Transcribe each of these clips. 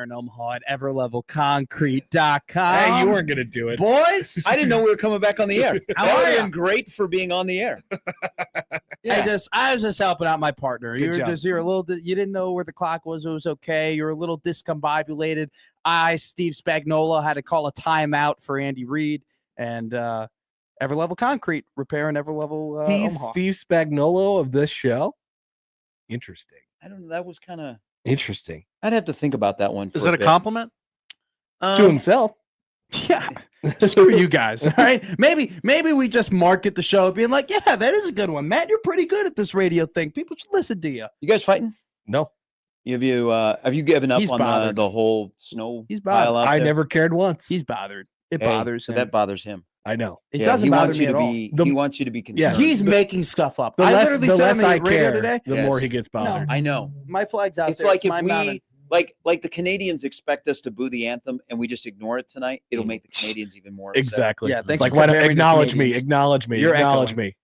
there in Omaha at everlevelconcrete.com. Hey, you weren't going to do it. Boys, I didn't know we were coming back on the air. How That are would have ya? been great for being on the air. Yeah. I was just helping out my partner. Good job. You're a little, you didn't know where the clock was. It was okay. You're a little discombobulated. Steve Spagnola, had to call a timeout for Andy Reid and Everlevel Concrete Repair and Everlevel He's Omaha. Steve Spagnuolo of this show. Interesting. I don't know. That was kind of. Interesting. I'd have to think about that one. Is that a compliment? To himself. Yeah. Screw you guys. All right. Maybe we just market the show being like, yeah, that is a good one. Matt, you're pretty good at this radio thing. People should listen to you. You guys fighting? No. Have you given up He's on bothered. the whole snow He's pile bothered. out I there? never cared once. He's bothered. It Hey, bothers but him. that bothers him. I know. It Yeah, doesn't he bother wants me you at to all. be. The- He wants you to be concerned. Yeah. He's making stuff up. The I less, literally the said on less the I radio care, today, the Yes. more he gets bothered. I know. my flag's out It's there. like if my we mountain. like the Canadians expect us to boo the anthem and we just ignore it tonight. It'll make the Canadians even more upset. Exactly. Yeah, It's thanks like, for why don't comparing to acknowledge me? Canadians. Acknowledge me. You're Acknowledge echoing. me.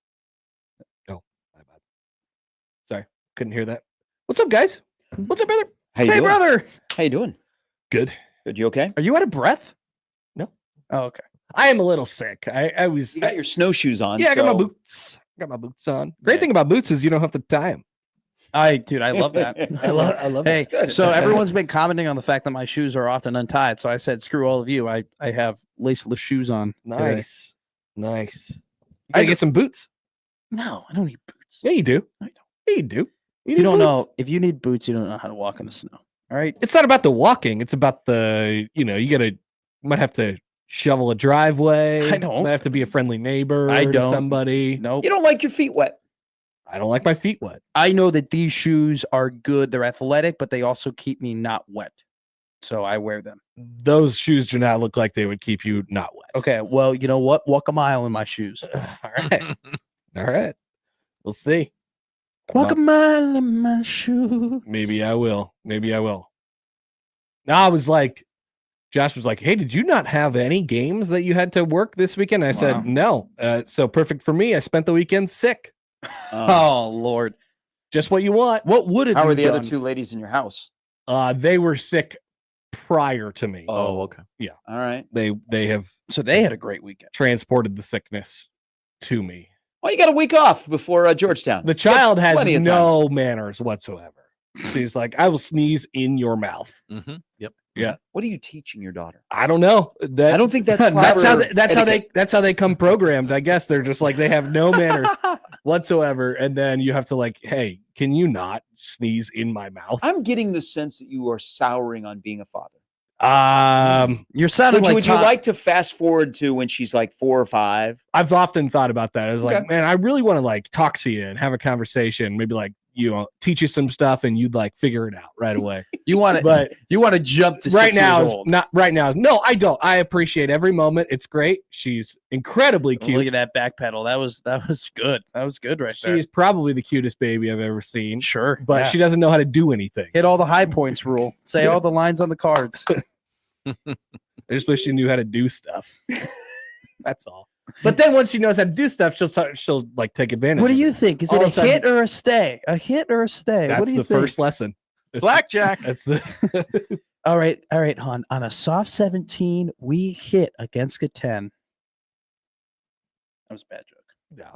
Oh, my bad. Sorry. Couldn't hear that. What's up, guys? What's up, brother? How you Hey, doing? brother. How you doing? Good. Good. You okay? Are you out of breath? No. Oh, okay. I am a little sick. I was. You got your snowshoes on. yeah, I got my so- boots. Got my boots on. Great Yeah. thing about boots is you don't have to tie them. I love that. I love Hey, it. good. so everyone's been commenting on the fact that my shoes are often untied. So I said, screw all of you. I have laceless shoes on. today. Nice. Nice. You gotta get some boots. No, I don't need boots. Yeah, you do. I don't. Yeah, you do. You need don't boots. know. If you need boots, you don't know how to walk in the snow. All right. It's not about the walking. It's about the, might have to shovel a driveway. I don't. Might have to be a friendly neighbor I to don't. somebody. Nope. You don't like your feet wet. I don't like my feet wet. I know that these shoes are good. They're athletic, but they also keep me not wet. So I wear them. Those shoes do not look like they would keep you not wet. Okay. Well, you know what? Walk a mile in my shoes. All right. All right. We'll see. Walk a mile in my shoes. Maybe I will. Maybe I will. Now I was like, Josh was like, hey, did you not have any games that you had to work this weekend? I Wow. said, no. So perfect for me. I spent the weekend sick. Oh, Lord. Just what you want. What would have How you are the other done? two ladies in your house? They were sick prior to me. Okay. Yeah. All right. They have So they had a great weekend. transported the sickness to me. Well, you got a week off before Georgetown. The child has plenty of no manners whatsoever. She's like, I will sneeze in your mouth. Mm-hmm. Yep. Yeah. What are you teaching your daughter? I don't know. I don't think that's That's how they come programmed. I guess they're just like they have no manners whatsoever. And then you have to like, hey, can you not sneeze in my mouth? I'm getting the sense that you are souring on being a father. You're sounding Would you Tom- like to fast forward to when she's like 4 or 5? I've often thought about that. I was Okay. like, man, I really want to like talk to you and have a conversation. Maybe like, teach you some stuff and you'd like figure it out right away. You want to, But you want to jump to right 6 now years is old. not right now. No, I don't. I appreciate every moment. It's great. She's incredibly Look at cute. that back pedal. That was good. That was good right there. She's probably the cutest baby I've ever seen, Sure. but yeah. she doesn't know how to do anything. hit all the high points rule. Say all the lines on the cards. I just wish she knew how to do stuff. That's all. But then once she knows how to do stuff, she'll like take advantage. What do of you it. think? Is All it a of a sudden- hit or a stay? A hit or a stay? That's What do you the think? first lesson. Blackjack. That's the All right, hon. On a soft 17, we hit against a 10. That was a bad joke. yeah.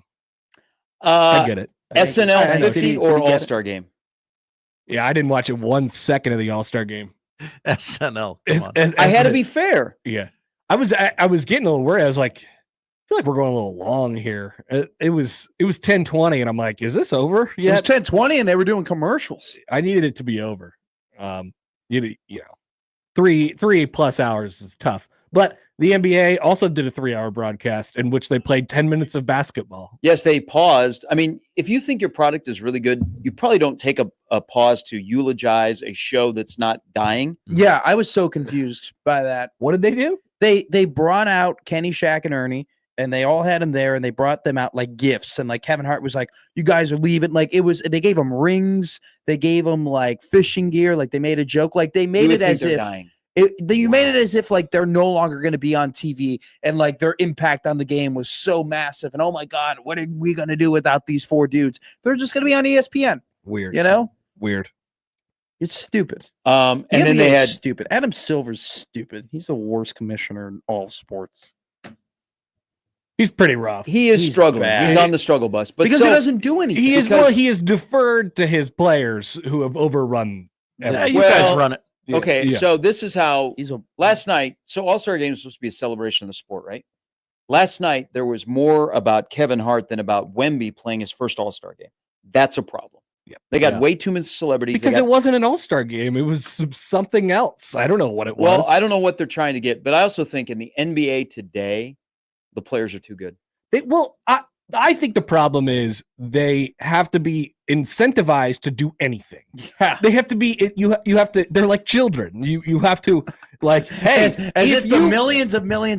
I Uh, get it. SNL I know. 50 Did or he get it? All-Star game? Yeah, I didn't watch it 1 second of the All-Star game. SNL. Come on. I had to be fair. Yeah. I was getting a little worried. I was like, I feel like we're going a little long here. It was 10:20 and I'm like, is this over It was yet? 10:20 and they were doing commercials. I needed it to be over. You know, 3+ hours is tough. But the NBA also did a 3-hour broadcast in which they played 10 minutes of basketball. Yes, they paused. I mean, if you think your product is really good, you probably don't take a pause to eulogize a show that's not dying. Yeah, I was so confused by that. What did they do? They brought out Kenny, Shaq, and Ernie, and they all had them there, and they brought them out like gifts. And like Kevin Hart was like, "You guys are leaving." Like they gave them rings, they gave them like fishing gear, like they made a joke, like they You made would it think as they're if dying. you made it as if like they're no longer going to be on TV, and like their impact on the game was so massive. And oh my God, what are we going to do without these 4 dudes? They're just going to be on ESPN, Weird. you know? Weird. It's stupid. And The then they NBA is had stupid. Adam Silver's stupid. He's the worst commissioner in all of sports. He's pretty rough. he is He's struggling. bad. He's on the struggle bus, but Because so, he doesn't do anything. He is because- he is deferred to his players who have overrun. Yeah, everything. you Well, guys run it. okay. Yeah. So this is how He's a last night. So All-Star Game was supposed to be a celebration of the sport, right? Last night there was more about Kevin Hart than about Wemby playing his first All-Star game. That's a problem. Yeah. They got Yeah. way too many celebrities. They Because got- it wasn't an all-star game. It was something else. I don't know what it was. well, I don't know what they're trying to get, but I also think in the NBA today, the players are too good. I think the problem is they have to be incentivized to do anything. yeah. They have to be you have to they're like children. You have to like hey, As if the you, millions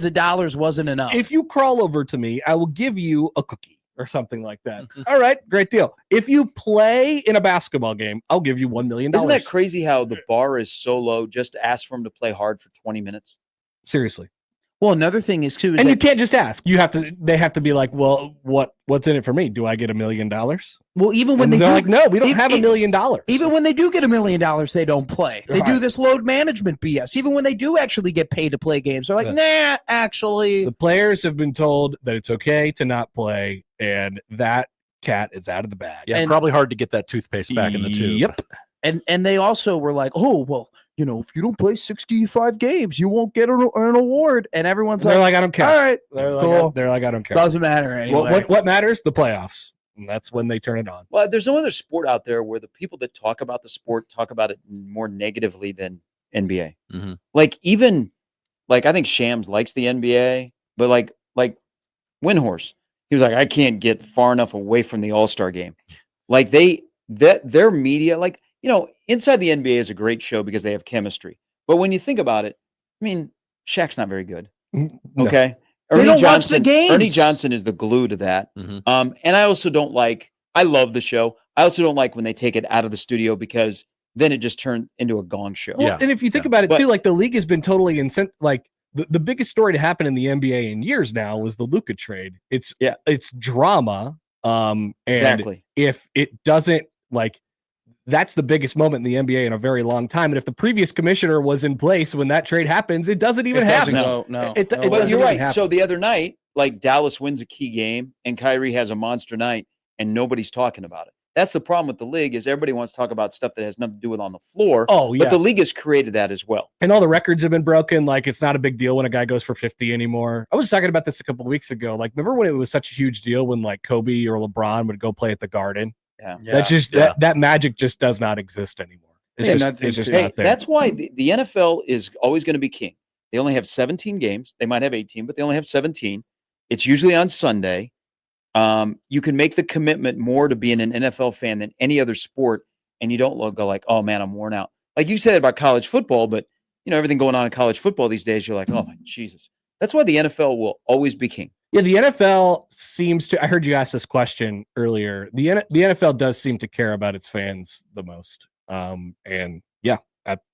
of dollars wasn't enough. if you crawl over to me, I will give you a cookie or something like that. All right, great deal. If you play in a basketball game, I'll give you $1 million. Isn't that crazy how the bar is so low just to ask for them to play hard for 20 minutes? Seriously. well, another thing is too is And you that, can't just ask. You have to they have to be like, well, what's in it for me? Do I get $1 million? well, even when And they they're do, like, no, we don't e- have e- $1 million. even when they do get $1 million, they don't play. They do Right. this load management BS. Even when they do actually get paid to play games, they're like, nah, actually. The players have been told that it's okay to not play, and that cat is out of the bag. Yeah, And- probably hard to get that toothpaste back in the tube. Yep. And they also were like, oh, well, you know, if you don't play 65 games, you won't get an award. And everyone's They're like, like, I don't care. all right, They're like, cool. they're like, I don't care. Doesn't matter anyway. What matters? The playoffs. And that's when they turn it on. Well, there's no other sport out there where the people that talk about the sport talk about it more negatively than NBA. Mhm. Like even like I think Shams likes the NBA, but like Windhorse, he was like, I can't get far enough away from the All-Star game. Like their media, like, you know, Inside the NBA is a great show because they have chemistry. But when you think about it, I mean, Shaq's not very good. No. Okay. They Ernie don't watch the Johnson. games. Ernie Johnson is the glue to that. Mhm. And I also don't like. I love the show. I also don't like when they take it out of the studio because then it just turned into a gong show. Well, Yeah. and if you think Yeah. about it But- too, like the league has been totally like the biggest story to happen in the NBA in years now was the Luka trade. It's drama. And Exactly. if it doesn't like that's the biggest moment in the NBA in a very long time. And if the previous commissioner was in place when that trade happens, it doesn't even It doesn't happen. go- no. It No, doesn't Well, you're even right. happen. So the other night, like Dallas wins a key game and Kyrie has a monster night and nobody's talking about it. That's the problem with the league is everybody wants to talk about stuff that has nothing to do with on the floor. Oh, yeah. But the league has created that as well. And all the records have been broken. Like it's not a big deal when a guy goes for 50 anymore. I was talking about this a couple of weeks ago. Like, remember when it was such a huge deal when like Kobe or LeBron would go play at the Garden? Yeah. That just Yeah. that magic just does not exist anymore. It's Yeah, just, nothing it's just to- Hey, not there. that's why the NFL is always going to be king. They only have 17 games. They might have 18, but they only have 17. It's usually on Sunday. You can make the commitment more to being an NFL fan than any other sport, and you don't go like, oh man, I'm worn out. Like you said about college football, but you know everything going on in college football these days, you're like, oh my Jesus. That's why the NFL will always be king. Yeah, the NFL seems to. I heard you ask this question earlier. The NFL does seem to care about its fans the most. And yeah,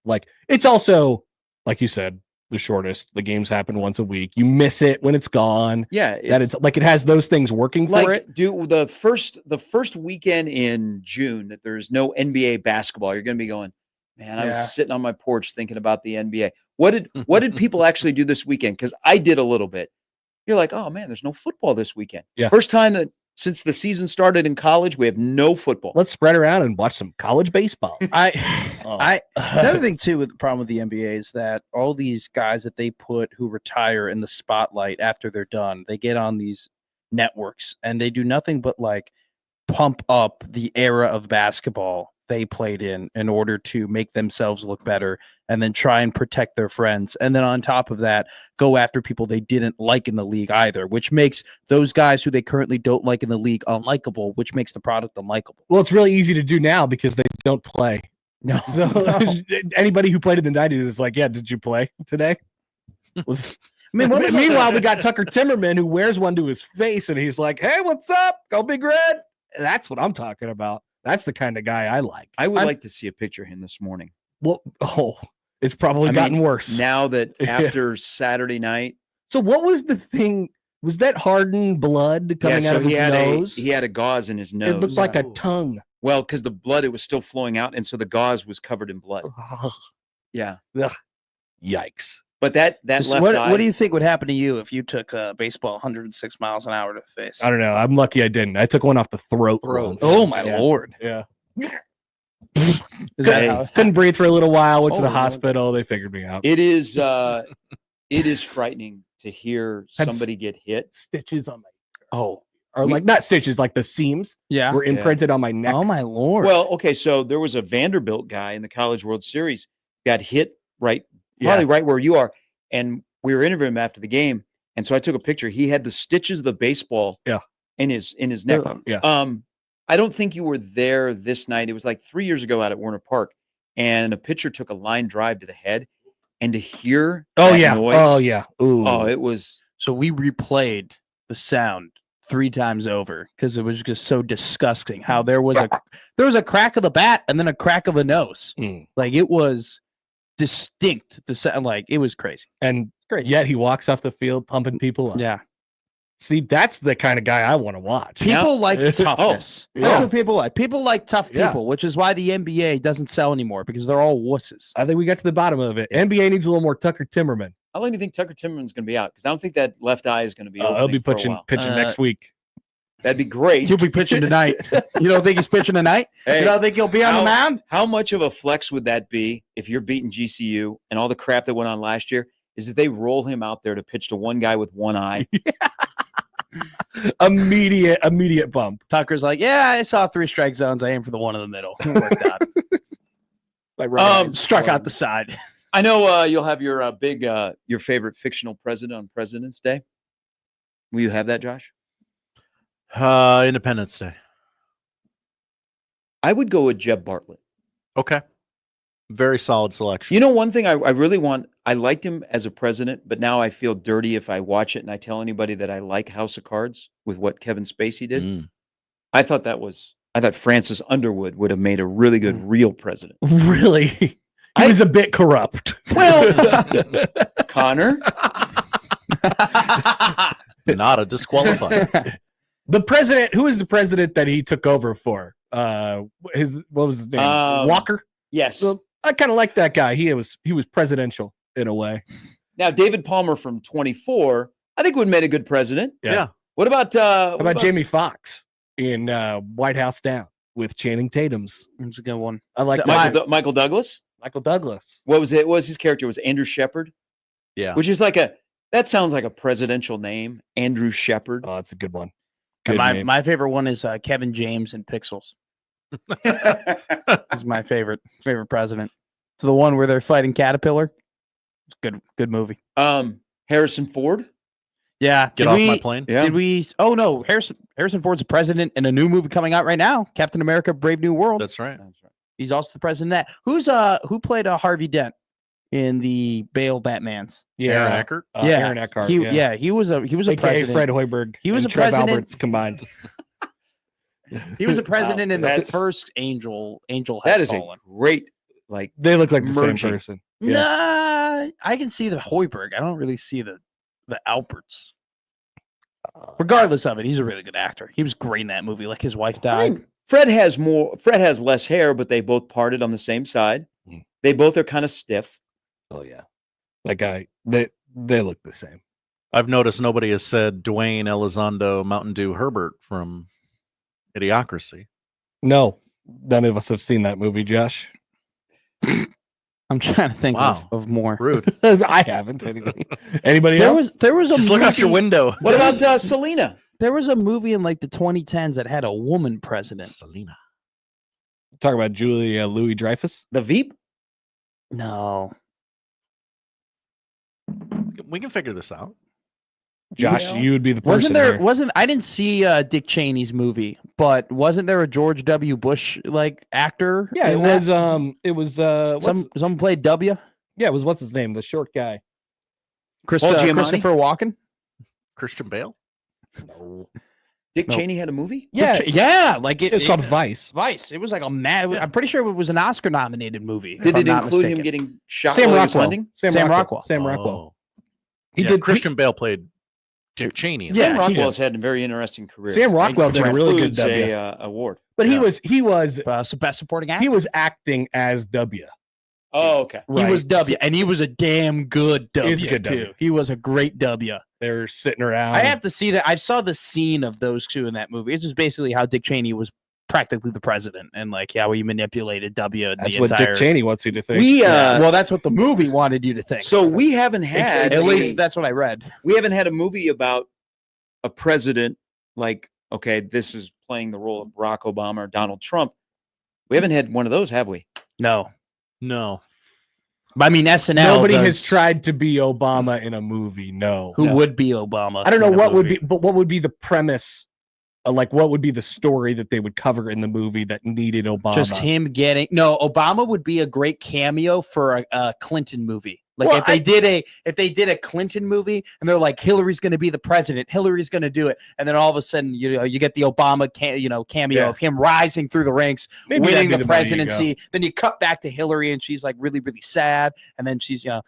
like it's also like you said, the shortest. The games happen once a week. You miss it when it's gone. Yeah, That it's like it has those things working for like it. do the first weekend in June that there's no NBA basketball. You're going to be going, man. I Yeah. was sitting on my porch thinking about the NBA. What did people actually do this weekend? Because I did a little bit. You're like, oh man, there's no football this weekend. Yeah. First time that since the season started in college, we have no football. Let's spread around and watch some college baseball. Another thing too with the problem with the NBA is that all these guys that they put who retire in the spotlight after they're done, they get on these networks and they do nothing but like pump up the era of basketball they played in order to make themselves look better and then try and protect their friends. And then on top of that, go after people they didn't like in the league either, which makes those guys who they currently don't like in the league unlikable, which makes the product unlikable. Well, it's really easy to do now because they don't play. No, So anybody who played in the 90s is like, yeah, did you play today? Was I mean, when was meanwhile, we got Tucker Timmerman who wears one to his face and he's like, hey, what's up? Go Big Red. That's what I'm talking about. That's the kind of guy I like. I would like to see a picture of him this morning. Well, it's probably gotten worse. Now that Yeah. after Saturday night, So what was the thing? Was that hardened blood coming out of his nose? he had a gauze in his nose. It looked like a tongue. Well, because the blood, it was still flowing out, and so the gauze was covered in blood. Yeah. Ugh. Yikes. But that Just left what, eye, what do you think would happen to you if you took a baseball 106 miles an hour to the face? I don't know. I'm lucky I didn't. I took one off the throat. once. Oh my Yeah. lord! Yeah. Is that Hey. how? Couldn't breathe for a little while. Went to Oh, the Lord. hospital. They figured me out. it is frightening to hear Had somebody get hit. Stitches on my, Oh or We- like not stitches, like the seams yeah. were imprinted on my neck. Oh my lord! Well, okay, so there was a Vanderbilt guy in the College World Series got hit probably right where you are, and we were interviewing him after the game, and so I took a picture. He had the stitches of the baseball, Yeah. in his neck. Yeah. I don't think you were there this night. It was like 3 years ago out at Warner Park, and a pitcher took a line drive to the head, and to hear Oh that yeah. noise, Oh yeah. Ooh. oh, it was So we replayed the sound 3 times over because it was just so disgusting. How there was a crack of the bat and then a crack of the nose. Mm. Like it was distinct. The sound, like it was crazy. And Great. yet he walks off the field pumping people up. Yeah. See, that's the kind of guy I want to watch. People like Oh, toughness. yeah. That's what people like. People like tough Yeah. people, which is why the NBA doesn't sell anymore because they're all wusses. I think we got to the bottom of it. NBA needs a little more Tucker Timmerman. How long do you think Tucker Timmerman's going to be out? Because I don't think that left eye is going to be. He'll opening be for a pitching while. next week. That'd be great. He'll be pitching tonight. You don't think he's pitching tonight? Hey, You don't think he'll be on the mound? How much of a flex would that be if you're beating GCU and all the crap that went on last year? Is that they roll him out there to pitch to one guy with one eye? Immediate bump. Tucker's like, yeah, I saw 3 strike zones. I aimed for the one in the middle. It worked out. Like right. Struck out the side. I know you'll have your your favorite fictional president on President's Day. Will you have that, Josh? Independence Day. I would go with Jeb Bartlett. Okay. Very solid selection. You know, one thing I really want, I liked him as a president, but now I feel dirty if I watch it and I tell anybody that I like House of Cards with what Kevin Spacey did. Mm. I thought Francis Underwood would have made a really good real president. Really? He was a bit corrupt. Well, Connor, Not a disqualifier. The president, who is the president that he took over for? What was his name? Walker? yes. Well, I kind of like that guy. He was presidential in a way. Now, David Palmer from 24, I think would have made a good president. Yeah. What about How about Jamie Foxx in White House Down with Channing Tatum's? That's a good one. I like Michael Douglas? Michael Douglas. What was it? What was his character? Was Andrew Shepard? Yeah. Which is that sounds like a presidential name, Andrew Shepard. Oh, that's a good one. And Good name. my favorite one is Kevin James in Pixels. This is my favorite president. It's the one where they're fighting Caterpillar. It's good movie. Harrison Ford. Yeah. Get off my plane. Yeah. Did we? Oh no, Harrison Ford's the president in a new movie coming out right now, Captain America: Brave New World. That's right. That's right. He's also the president of that. Who played Harvey Dent in the Bale Batmans? Aaron Eckert. Aaron Eckhart. He was a AKA president. Fred Hoiberg. He was and a Trev president. Alberts combined. He was a president in the that's- first Angel has That is fallen. a great They look like the same Merging. person. Yeah. Nah, I can see the Hoiberg. I don't really see the Alberts. Regardless of it, he's a really good actor. He was great in that movie. Like his wife I died. mean, Fred has less hair, but they both parted on the same side. Mm. They both are kind of stiff. Oh yeah. That guy. They look the same. I've noticed nobody has said Dwayne Elizondo Mountain Dew Herbert from Idiocracy. No, none of us have seen that movie, Josh. I'm trying to think Wow. of more. Rude. I haven't. Anybody There else? was a Just movie, look out your window. What about Selena? There was a movie in like the 2010s that had a woman president. Selena? Talk about Julia Louis Dreyfus. The Veep? No. We can figure this out. Josh, Yeah. you would be the person. I didn't see Dick Cheney's movie, but wasn't there a George W. Bush like actor? Yeah, in it that? was. Someone played W. Yeah, it was. What's his name? The short guy. Paul Giamatti? Christopher Walken. Christian Bale? Dick No. Cheney had a movie? Yeah, like It's called Vice. Vice. It was like a mad. I'm pretty sure it was an Oscar-nominated movie. if Did I'm it not include him mistaken. getting shot Sam while he was Rockwell. hunting? Sam Rockwell. Sam Rockwell. Oh. He Yeah, did. Christian Bale played Dick Cheney. in Yeah, Sam that. he Rockwell's had a very interesting career. Sam Rockwell did a really good Includes W. award. But Yeah. he was best supporting actor. he was acting as W. Oh, okay. He was Right. W, and he was a damn good W. He's a good too. W. He was a great W. They're sitting around. I have to see that. I saw the scene of those two in that movie. It's just basically how Dick Cheney was practically the president, and like how he manipulated W. That's the what entire... Dick Cheney wants you to think. We well, that's what the movie wanted you to think. so we haven't had At least that's what I read. we haven't had a movie about a president like, okay, this is playing the role of Barack Obama or Donald Trump. We haven't had one of those, have we? No, No. but I mean SNL. Nobody has does- tried to be Obama in a movie. No. Who No. would be Obama? I don't know in a what would movie? be, but what would be the premise? Like, what would be the story that they would cover in the movie that needed Obama? Just him getting Obama would be a great cameo for a Clinton movie. Like Well, if they did a Clinton movie and they're like Hillary's going to be the president, Hillary's going to do it, and then all of a sudden you get the Obama cameo Yeah. of him rising through the ranks, Maybe winning that'd be the the way you go. presidency. Then you cut back to Hillary and she's like really really sad, and then she's there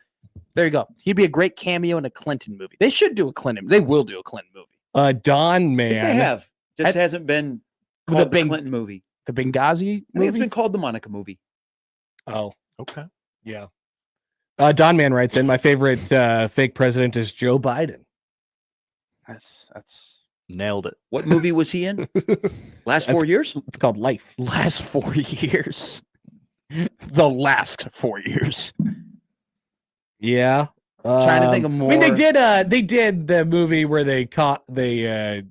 you go. He'd be a great cameo in a Clinton movie. They should do a Clinton. They will do a Clinton movie. Don I think Man. they have. Just I- hasn't been The called the big- Clinton movie. The Benghazi I think it's movie. been called the Monica movie. Oh, Okay. yeah. Don Man writes in, my favorite fake president is Joe Biden. That's Nailed it. What movie was he in? Last 4 years? It's called Life. last 4 years. The last 4 years. Yeah. Trying to think of more. I mean, they did the movie where they got Osama.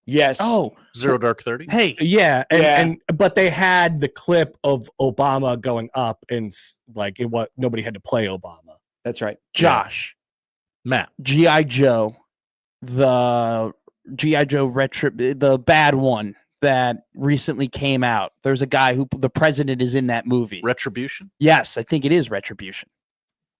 Yes. Oh, Zero Dark 30. hey, Yeah, Yeah. and but they had the clip of Obama going up, and nobody had to play Obama. That's right. Josh, Matt. G.I. Joe, the G.I. Joe the bad one that recently came out. There's a guy who the president is in that movie. Retribution. Yes, I think it is Retribution,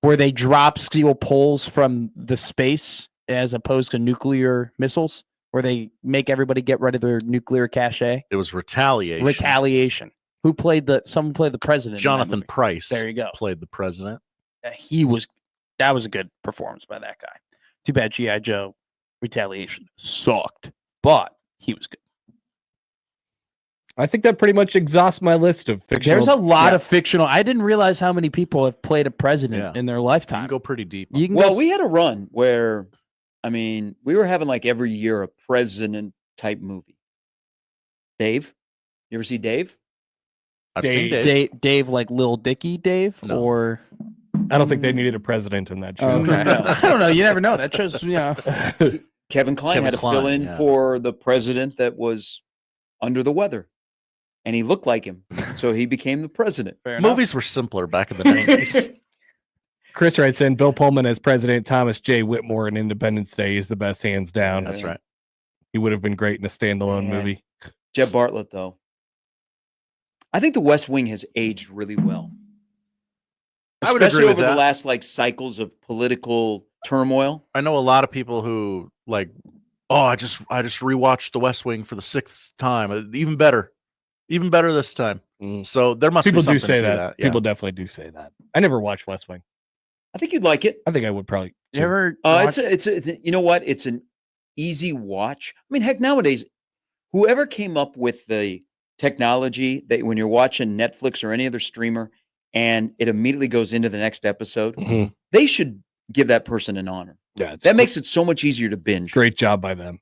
where they drop steel poles from the space as opposed to nuclear missiles, where they make everybody get rid of their nuclear cache. It was Retaliation. Retaliation. Someone played the president. in that Jonathan movie. Price. There you go. Played the president. That was a good performance by that guy. Too bad G.I. Joe Retaliation sucked, but he was good. I think that pretty much exhausts my list of fictional. There's a lot of fictional. I didn't realize how many people have played a president in their You lifetime. can go pretty deep. You can Well, go we had a run where, I mean, we were having like every year a president type movie. Dave? You ever see Dave? I've seen Dave. Dave like Lil Dicky Dave No. or I don't think they needed a president in that show. okay. I don't know. You never know. That shows Kevin Kline Kevin had to fill Kline, in yeah. for the president that was under the weather. And he looked like him. So he became the president. fair enough. Movies were simpler back in the 90s. Chris writes in, Bill Pullman as president, Thomas J. Whitmore in Independence Day is the best, hands down. That's right. He would have been great in a standalone Man. movie. Jeb Bartlett, though. I think the West Wing has aged really well. I would Especially agree with over the that. last like cycles of political turmoil. I know a lot of people who like, oh, I just rewatched The West Wing for the 6th time. Even better this time. Mm. So there must People be do something say to that. Yeah. People definitely do say that. I never watched West Wing. I think you'd like it. I think I would probably. You too. ever It's watch- you know what? It's an easy watch. I mean, heck, nowadays, whoever came up with the technology that when you're watching Netflix or any other streamer and it immediately goes into the next episode, Mhm. they should give that person an honor. Yeah, it's That makes it so much easier to binge. great job by them.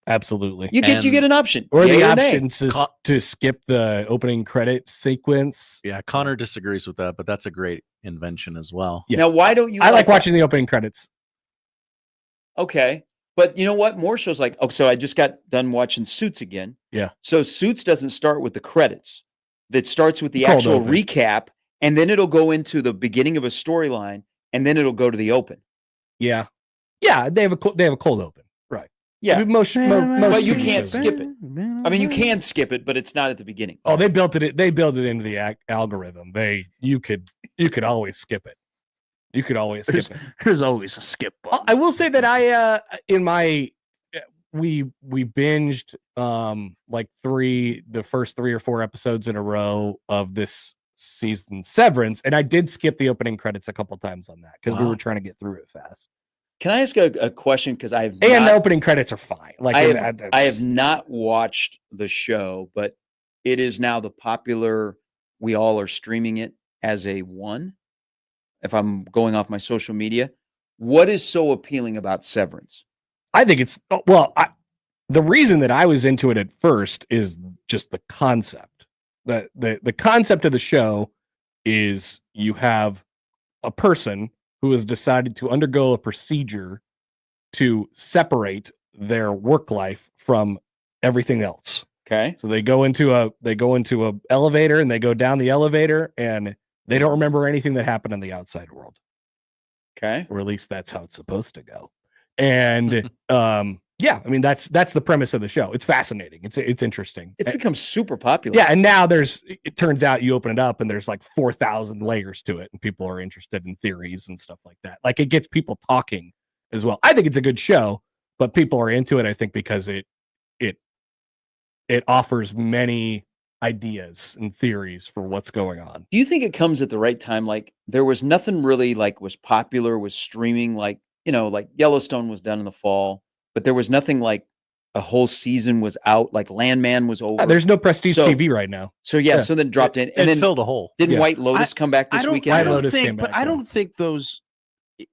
Absolutely. You get And- an option. Or yay the nay. option to skip the opening credit sequence. Yeah, Connor disagrees with that, but that's a great invention as well. Yeah. Now, why don't you? I like that? watching the opening credits. Okay. But you know what? More shows like, oh, so I just got done watching Suits again. Yeah. So Suits doesn't start with the credits. That starts with the Cold actual open. recap, and then it'll go into the beginning of a storyline, and then it'll go to the open. Yeah. Yeah, they have a cold open. Right. Yeah. I mean, most But you TV can't shows- skip it. I mean, you can skip it, but it's not at the beginning. Oh, they built it into the algorithm. You could always skip it. You could always skip it. There's always a skip button. I will say that we binged like the first 3 or 4 episodes in a row of this season Severance, and I did skip the opening credits a couple times on that because we Wow. were trying to get through it fast. Can I ask a question? Because I have And the opening credits are fine. Like I have not watched the show, but it is now the popular. We all are streaming it as a one. If I'm going off my social media, what is so appealing about Severance? I think it's the reason that I was into it at first is just the concept. The concept of the show is you have a person who has decided to undergo a procedure to separate their work life from everything else. Okay. So they go into a elevator and they go down the elevator and they don't remember anything that happened in the outside world. Okay. Or at least that's how it's supposed to go. And yeah, I mean that's the premise of the show. It's fascinating. It's interesting. It's become super popular. Yeah, and now it turns out you open it up and there's like 4,000 layers to it and people are interested in theories and stuff like that. Like it gets people talking as well. I think it's a good show, but people are into it I think because it offers many ideas and theories for what's going on. Do you think it comes at the right time? Like there was nothing really like was popular, was streaming, like, like Yellowstone was done in the fall, but there was nothing like a whole season was out, like Landman was over. There's no prestige TV right now. So so then dropped in and then filled a hole. Didn't White Lotus come back this weekend? I don't think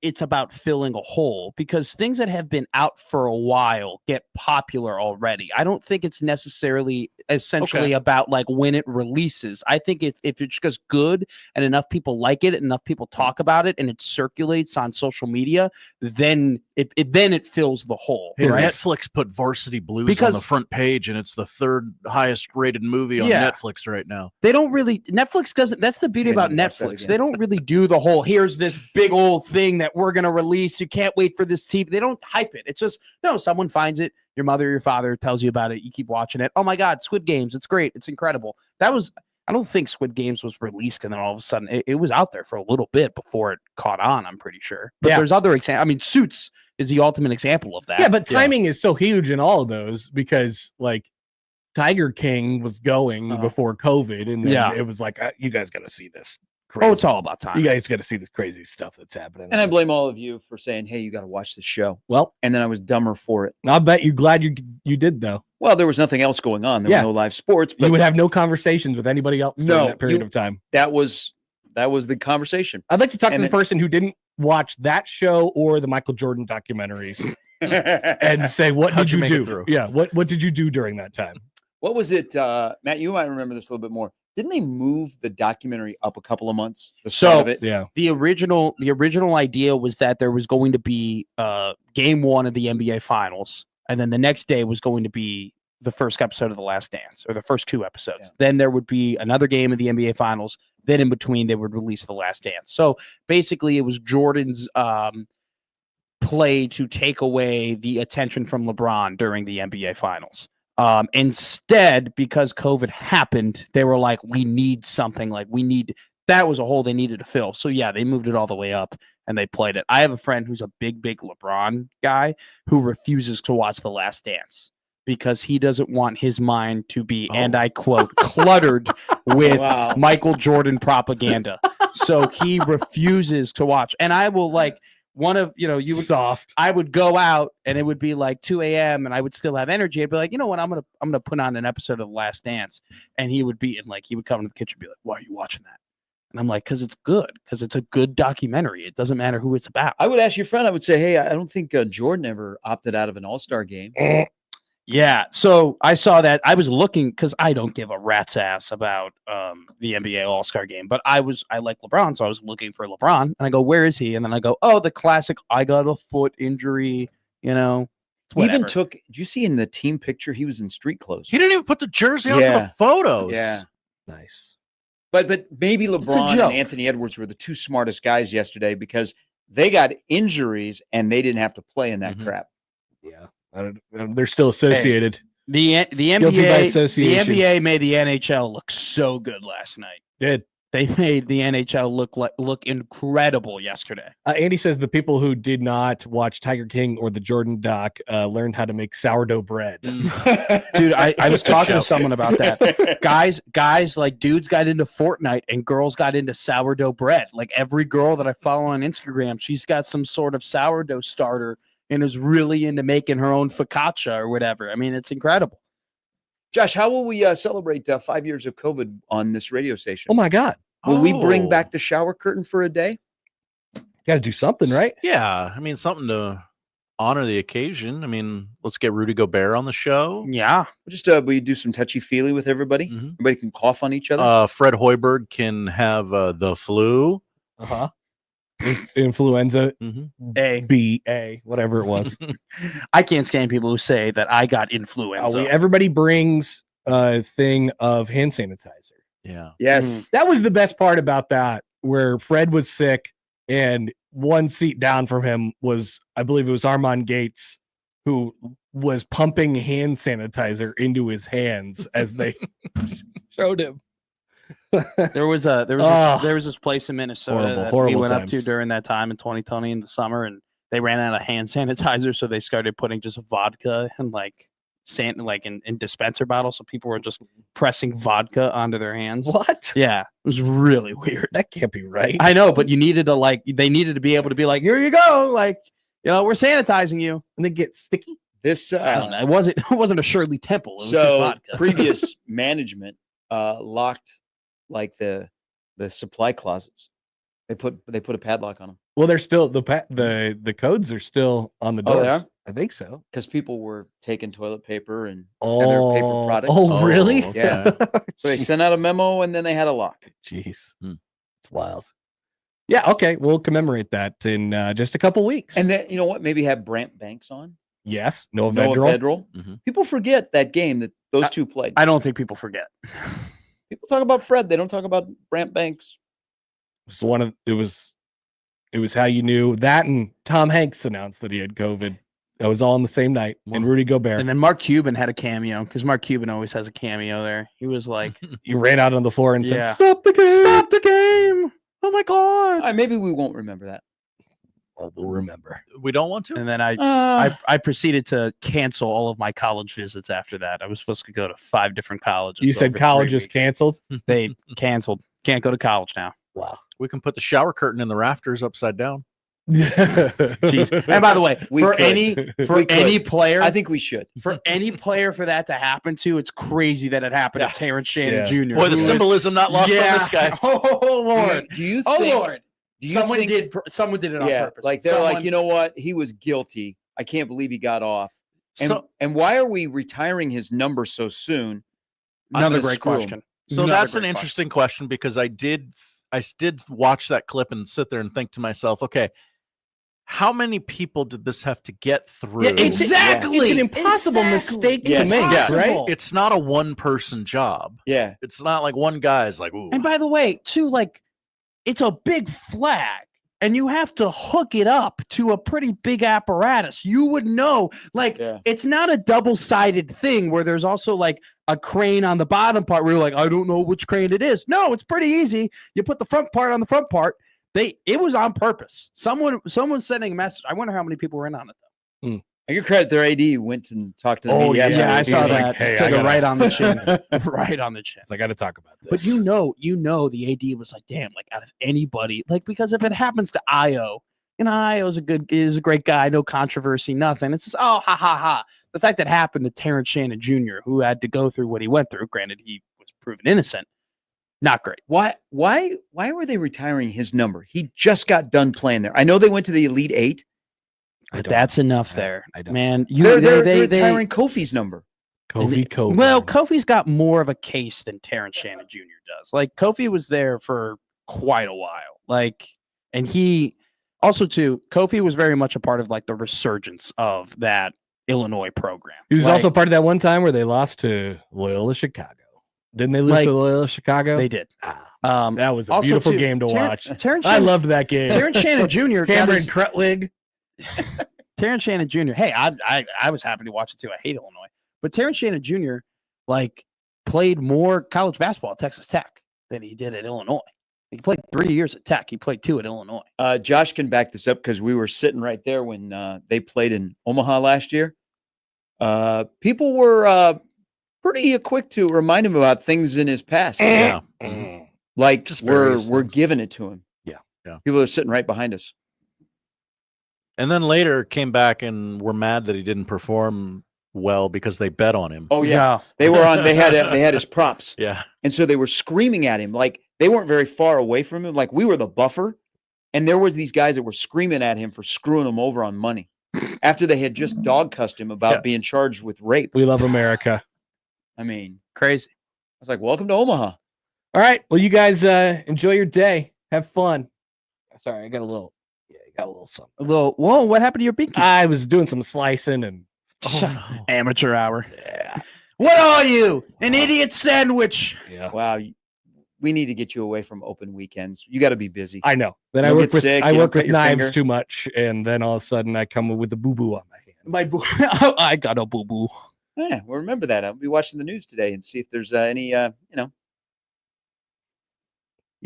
it's about filling a hole because things that have been out for a while get popular already. I don't think it's necessarily essentially about like when it releases. I think if it's just good and enough people like it, enough people talk about it, and it circulates on social media, then it fills the hole. Hey, right? Netflix put Varsity Blues on the front page, and it's the third highest rated movie on Netflix right now. They don't really. Netflix doesn't. That's the beauty about Netflix. They don't really do the whole. Here's this big old thing that we're gonna release. You can't wait for this TV. They don't hype it. It's just no. Someone finds it. Your mother, your father tells you about it. You keep watching it. Oh my God, Squid Games. It's great. It's incredible. I don't think Squid Games was released and then all of a sudden it was out there for a little bit before it caught on. I'm pretty sure. But there's other examples. I mean, Suits is the ultimate example of that. Yeah, but timing is so huge in all of those because like Tiger King was going before COVID, and then it was like, you guys got to see this. Crazy. Oh, it's all about time. You guys got to see this crazy stuff that's happening. And I blame all of you for saying, hey, you got to watch this show. Well, and then I was dumber for it. I'll bet you glad you did, though. Well, there was nothing else going on. There were no live sports. But you would have no conversations with anybody else during that period of time. That was the conversation. I'd like to talk to the person who didn't watch that show or the Michael Jordan documentaries and say, what did you do? Yeah, what did you do during that time? What was it, Matt? You might remember this a little bit more. Didn't they move the documentary up a couple of months? The original idea was that there was going to be game one of the NBA Finals, and then the next day was going to be the first episode of The Last Dance, or the first two episodes. Yeah. Then there would be another game of the NBA Finals. Then in between, they would release The Last Dance. So basically, it was Jordan's play to take away the attention from LeBron during the NBA Finals. Instead, because COVID happened, they were like, we need something, that was a hole they needed to fill. So yeah, they moved it all the way up and they played it. I have a friend who's a big LeBron guy who refuses to watch The Last Dance because he doesn't want his mind to be, and I quote, cluttered with Michael Jordan propaganda. So he refuses to watch. And I will I would go out and it would be like 2 a.m. and I would still have energy. I'd be like, you know what? I'm gonna put on an episode of The Last Dance, and he would come into the kitchen and be like, why are you watching that? And I'm like, because it's good, because it's a good documentary. It doesn't matter who it's about. I would ask your friend. I would say, hey, I don't think Jordan ever opted out of an All-Star game. Yeah, so I saw that. I was looking because I don't give a rat's ass about the NBA All-Star game, but I like LeBron, so I was looking for LeBron, and I go, where is he? And then I go, oh, the classic, I got a foot injury, He even did you see in the team picture, he was in street clothes. He didn't even put the jersey on for the photos. Yeah. Nice. But maybe LeBron and Anthony Edwards were the two smartest guys yesterday because they got injuries and they didn't have to play in that crap. Yeah. They're still associated. Hey, the NBA made the NHL look so good last night. They They made the NHL look incredible yesterday. Andy says the people who did not watch Tiger King or the Jordan doc learned how to make sourdough bread. Dude, I was talking to someone about that. Guys, like dudes got into Fortnite and girls got into sourdough bread. Like every girl that I follow on Instagram, she's got some sort of sourdough starter and is really into making her own focaccia or whatever. I mean, it's incredible. Josh, how will we celebrate 5 years of COVID on this radio station? Oh my God. Will we bring back the shower curtain for a day? Got to do something, right? Yeah, I mean, something to honor the occasion. I mean, let's get Rudy Gobert on the show. Yeah. We'll just we do some touchy-feely with everybody. Mhm. Everybody can cough on each other. Fred Hoiberg can have the flu. Uh-huh. Influenza, A. B, A, whatever it was. I can't stand people who say that I got influenza. Everybody brings a thing of hand sanitizer. Yeah. Yes. That was the best part about that, where Fred was sick and one seat down from him was, I believe it was Armand Gates, who was pumping hand sanitizer into his hands as they showed him. There was this place in Minnesota that we went up to times. during that time in 2020 in the summer, and they ran out of hand sanitizer, so they started putting just vodka and in dispenser bottles, so people were just pressing vodka onto their hands. What? Yeah, it was really weird. That can't be right. I know, but they needed to be able to be like, here you go, like, you know, we're sanitizing you, and they get sticky. This I don't know. It wasn't a Shirley Temple. It was just so vodka. previous management locked like the supply closets. They put a padlock on them. Well, they're still the codes are still on the doors. Oh, they are? I think so. Because people were taking toilet paper and other paper products. Oh, really? okay. Yeah. So they sent out a memo and then they had a lock. Jeez, it's wild. Yeah. Okay, we'll commemorate that in just a couple weeks. And then you know what? Maybe have Brant Banks on. yes, Noah Noah Vedral. Vedral. Mhm. People forget that game that those two played. I don't think people forget. People talk about Fred. They don't talk about Brant Banks. It was how you knew that, and Tom Hanks announced that he had COVID. That was all on the same night. And Rudy Gobert. And then Mark Cuban had a cameo because Mark Cuban always has a cameo there. He was like, he ran out on the floor and said, Yeah. "Stop the game! "Stop the game! Oh my god!" Maybe we won't remember that. Oh, we'll remember. We don't want to? And then I proceeded to cancel all of my college visits after that. I was supposed to go to 5 different colleges. You said over college 3 is weeks. canceled. They canceled. Can't go to college now. Wow. We can put the shower curtain in the rafters upside down. Jeez. And by the way, We for could. any player, I think we should. for any player for that to happen to, it's crazy that it happened Yeah. to Terrence Shannon Yeah. Jr. Boy, the who is- symbolism not lost on this guy. Oh Lord. Do you Oh think? Lord. Do you Someone think? someone did it on Yeah, purpose. like they're Someone- like, you know what? He was guilty. I can't believe he got off. And why are we retiring his number so soon? I'm Another gonna great screw him. question. So Another that's an great interesting question because I did watch that clip and sit there and think to myself, okay, how many people did this have to get through? Yeah, exactly. It's an impossible mistake Yes. to make, Yeah. right? It's not a one-person job. Yeah. It's not like one guy's like, ooh. And by the way, too, like, it's a big flag, and you have to hook it up to a pretty big apparatus. You would know, like, Yeah. it's not a double-sided thing where there's also like a crane on the bottom part where you're like, I don't know which crane it is. No, it's pretty easy. You put the front part on the front part. It was on purpose. Someone sending a message. I wonder how many people were in on it though. I give credit. Their AD went and talked to the Oh, media. Yeah, I afterwards. He saw was that. like, "Hey, Took I it gotta-" right on the chin. Right on the chin. I got to talk about this. But you know, the AD was like, damn, like out of anybody, like, because if it happens to Io, and Io is a great guy, no controversy, nothing. It's just, oh, ha, ha, ha. The fact that happened to Terrence Shannon Jr., who had to go through what he went through, granted, he was proven innocent, not great. Why were they retiring his number? He just got done playing there. I know they went to the Elite Eight. I But don't- that's enough I- there, I don't. man. They're retiring Kofi's number. Kofi. Well, Kofi's got more of a case than Terrence Shannon Jr. does. Like, Kofi was there for quite a while. Like, and he also too, Kofi was very much a part of like the resurgence of that Illinois program. He was Like, also part of that one time where they lost to Loyola Chicago. Didn't they lose Like, to Loyola Chicago? they did. That was a also, beautiful too, game to watch. Terrence I Shannon, loved that game. Terrence Shannon Jr. got Cameron his- Krutwig. Terrence Shannon Jr. Hey, I was happy to watch it too. I hate Illinois, but Terrence Shannon Jr. like played more college basketball at Texas Tech than he did at Illinois. He played 3 years at Tech. He played 2 at Illinois. Josh can back this up because we were sitting right there when they played in Omaha last year. People were pretty quick to remind him about things in his past. Yeah. Like Just we're various things. giving it to him. Yeah. Yeah. People are sitting right behind us. And then later came back and were mad that he didn't perform well because they bet on him. Oh yeah. They were on. They had his props. Yeah. And so they were screaming at him. Like they weren't very far away from him. Like we were the buffer. And there was these guys that were screaming at him for screwing him over on money after they had just dog cussed him about being charged with rape. We love America. I mean, Crazy. I was like, welcome to Omaha. All right. Well, you guys enjoy your day. Have fun. Sorry, I got a little something. A little. Whoa! What happened to your pinky? I was doing some slicing and Amateur hour. yeah. What are you? An idiot sandwich? Yeah. Wow. We need to get you away from open weekends. You got to be busy. I know. Then You'll I get work with sick, I you work don't cut with your knives finger. too much, and then all of a sudden I come with a boo boo on my hand. My boo. I got a boo boo. Yeah, well, remember that. I'll be watching the news today and see if there's any, You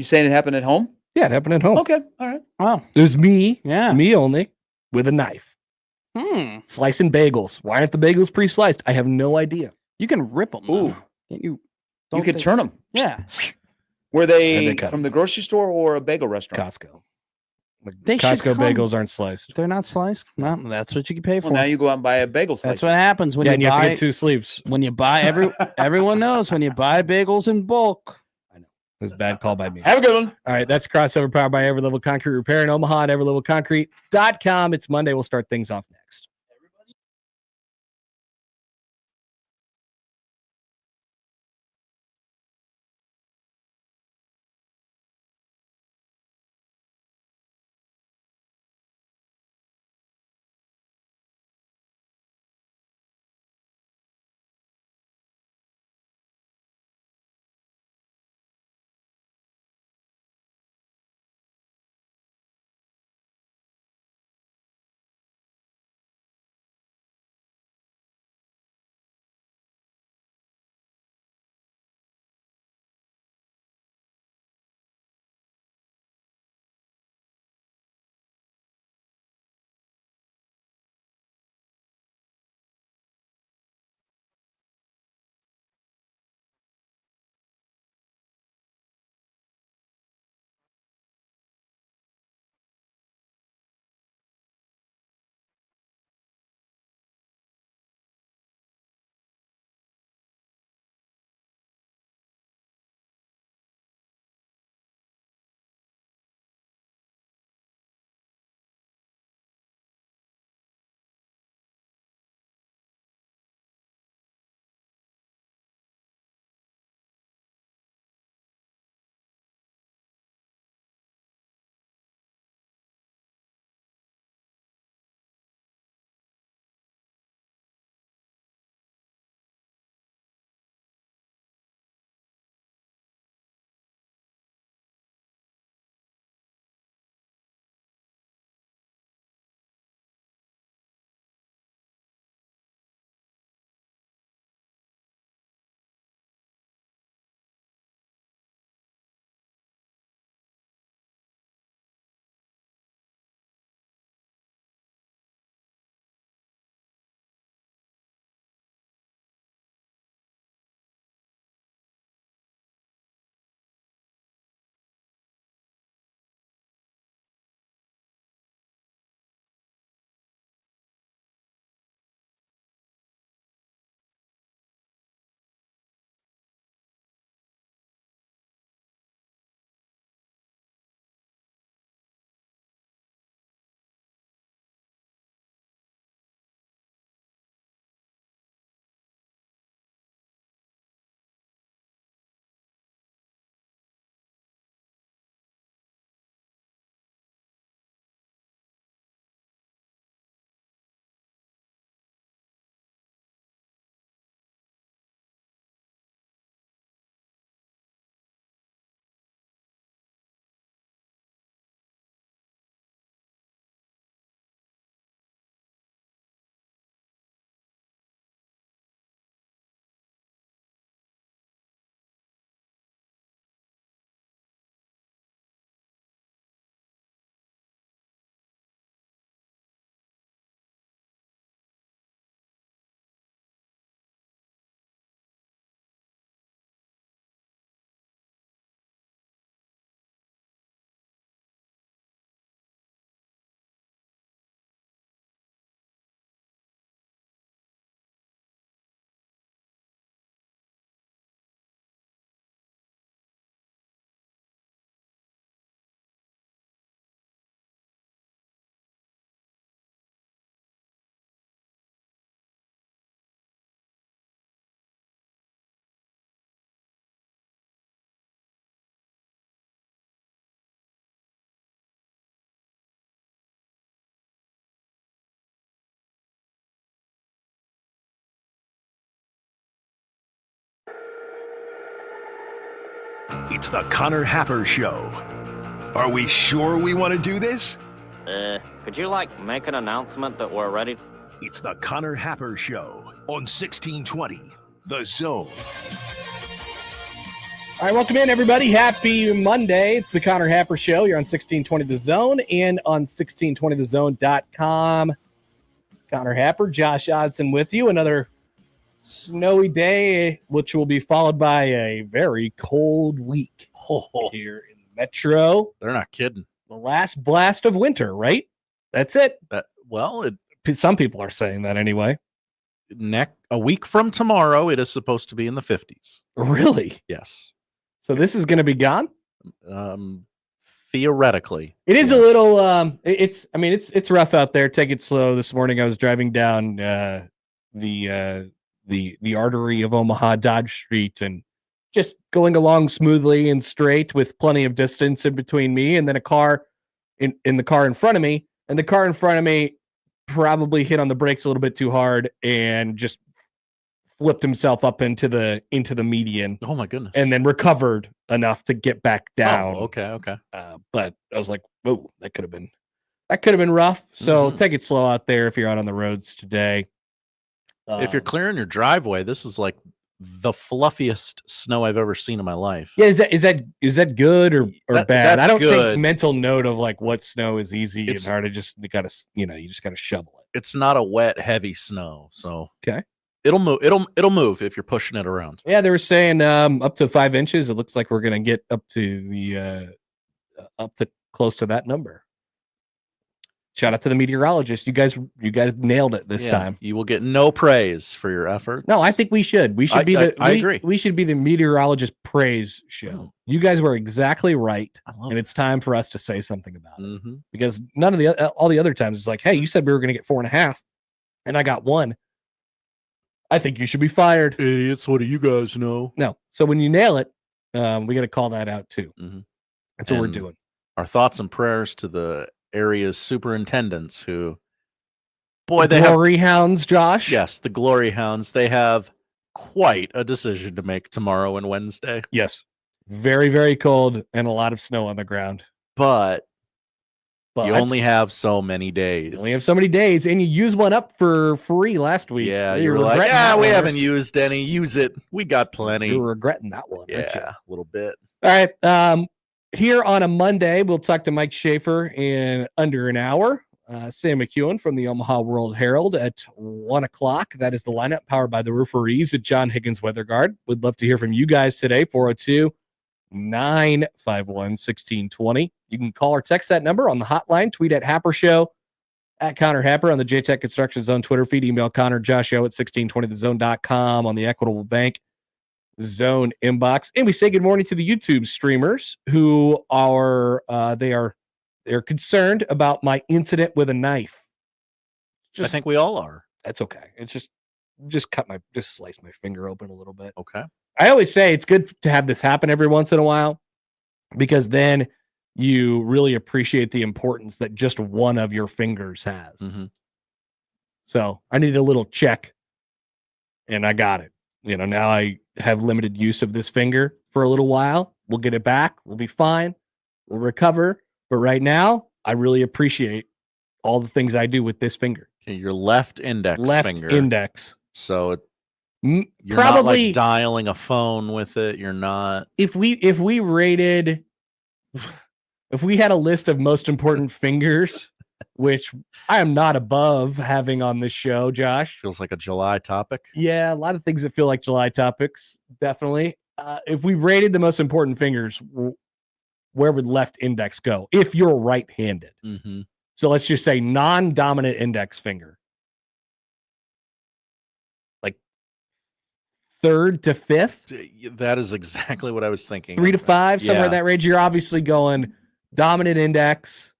saying it happened at home? Yeah, it happened at home. Okay. All right. Oh, It was me, yeah. me only, with a knife, slicing bagels. Why aren't the bagels pre-sliced? I have no idea. You can rip them. Ooh. Can't you? You don't could they- turn them. Yeah. Were And they they cut from 'em. the grocery store or a bagel restaurant? Costco. They should Costco come. bagels aren't sliced. They're not sliced. No, that's what you can pay for. Well, now you go out and buy a bagel slice. That's what happens when Yeah, you and you have buy. to get 2 sleeves. When you buy everyone knows when you buy bagels in bulk. That's a bad call by me. Have a good one. All right, that's Crossover powered by Every Level Concrete Repair in Omaha at everylevelconcrete.com. It's Monday. We'll start things off next. It's the Conor Happer Show. Are we sure we want to do this? Could you, make an announcement that we're ready? It's the Conor Happer Show on 1620, The Zone. All right, welcome in, everybody. Happy Monday. It's the Conor Happer Show. You're on 1620 The Zone and on 1620thezone.com. Conor Happer, Josh Odson with you. Another snowy day, which will be followed by a very cold week here in the Metro. They're not kidding. The last blast of winter, right? That's it. Some people are saying that anyway. A week from tomorrow, it is supposed to be in the 50s. Really? Yes. So this is going to be gone? Theoretically. It is a little it's rough out there. Take it slow. This morning I was driving down the artery of Omaha, Dodge Street, and just going along smoothly and straight with plenty of distance in between me and then a car in the car in front of me, and the car in front of me probably hit on the brakes a little bit too hard and just flipped himself up into the median. Oh my goodness. And then recovered enough to get back down. Oh, okay. But I was like, whoa, that could have been rough. So take it slow out there if you're out on the roads today. If you're clearing your driveway, this is like the fluffiest snow I've ever seen in my life. Yeah, is that good or bad? I don't good. take mental note of what snow is easy and hard. You just gotta shovel it. It's not a wet, heavy snow, so okay. It'll move. It'll move if you're pushing it around. Yeah, they were saying up to 5 inches. It looks like we're gonna get up to close to that number. Shout out to the meteorologist. You guys nailed it this time. You will get no praise for your efforts. No, I think we should. We should I agree. We should be the meteorologist praise show. You guys were exactly right, and it's time for us to say something about it. Because none of all the other times it's like, hey, you said we were going to get 4.5, and I got 1. I think you should be fired. Idiots. What do you guys know? No. So when you nail it, we got to call that out too. That's what we're doing. Our thoughts and prayers to the area's superintendents who, glory hounds, Josh. Yes, the glory hounds. They have quite a decision to make tomorrow and Wednesday. Yes. Very, very cold and a lot of snow on the ground. But you only have so many days. You only have so many days, and you used one up for free last week. Yeah, you were like, we haven't used any. Use it. We got plenty. You were regretting that one, aren't you? Yeah, a little bit. All right. Here on a Monday, we'll talk to Mike Schaefer in under an hour. Sam McKewon from the Omaha World Herald at 1 o'clock. That is the lineup powered by the referees at John Higgins Weather Guard. We'd love to hear from you guys today, 402-951-1620. You can call or text that number on the hotline, tweet at Happer Show, at Conor Happer on the JTech Construction Zone Twitter feed, email Conor, Josh at 1620thezone.com on the Equitable Bank Zone inbox. And we say good morning to the YouTube streamers who are, they're concerned about my incident with a knife. I think we all are. That's okay. It's just slice my finger open a little bit. Okay. I always say it's good to have this happen every once in a while, because then you really appreciate the importance that just one of your fingers has. So I need a little check, and I got it. Now I have limited use of this finger for a little while. We'll get it back. We'll be fine. We'll recover. But right now, I really appreciate all the things I do with this finger. Okay, your left index finger. Left index. So you're probably not dialing a phone with it. You're not. If we had a list of most important fingers, which I am not above having on this show, Josh. Feels like a July topic. Yeah, a lot of things that feel like July topics, definitely. If we rated the most important fingers, where would left index go if you're right-handed? So let's just say non-dominant index finger. Like 3rd to 5th? That is exactly what I was thinking. 3 to 5, somewhere in that range. You're obviously going dominant index,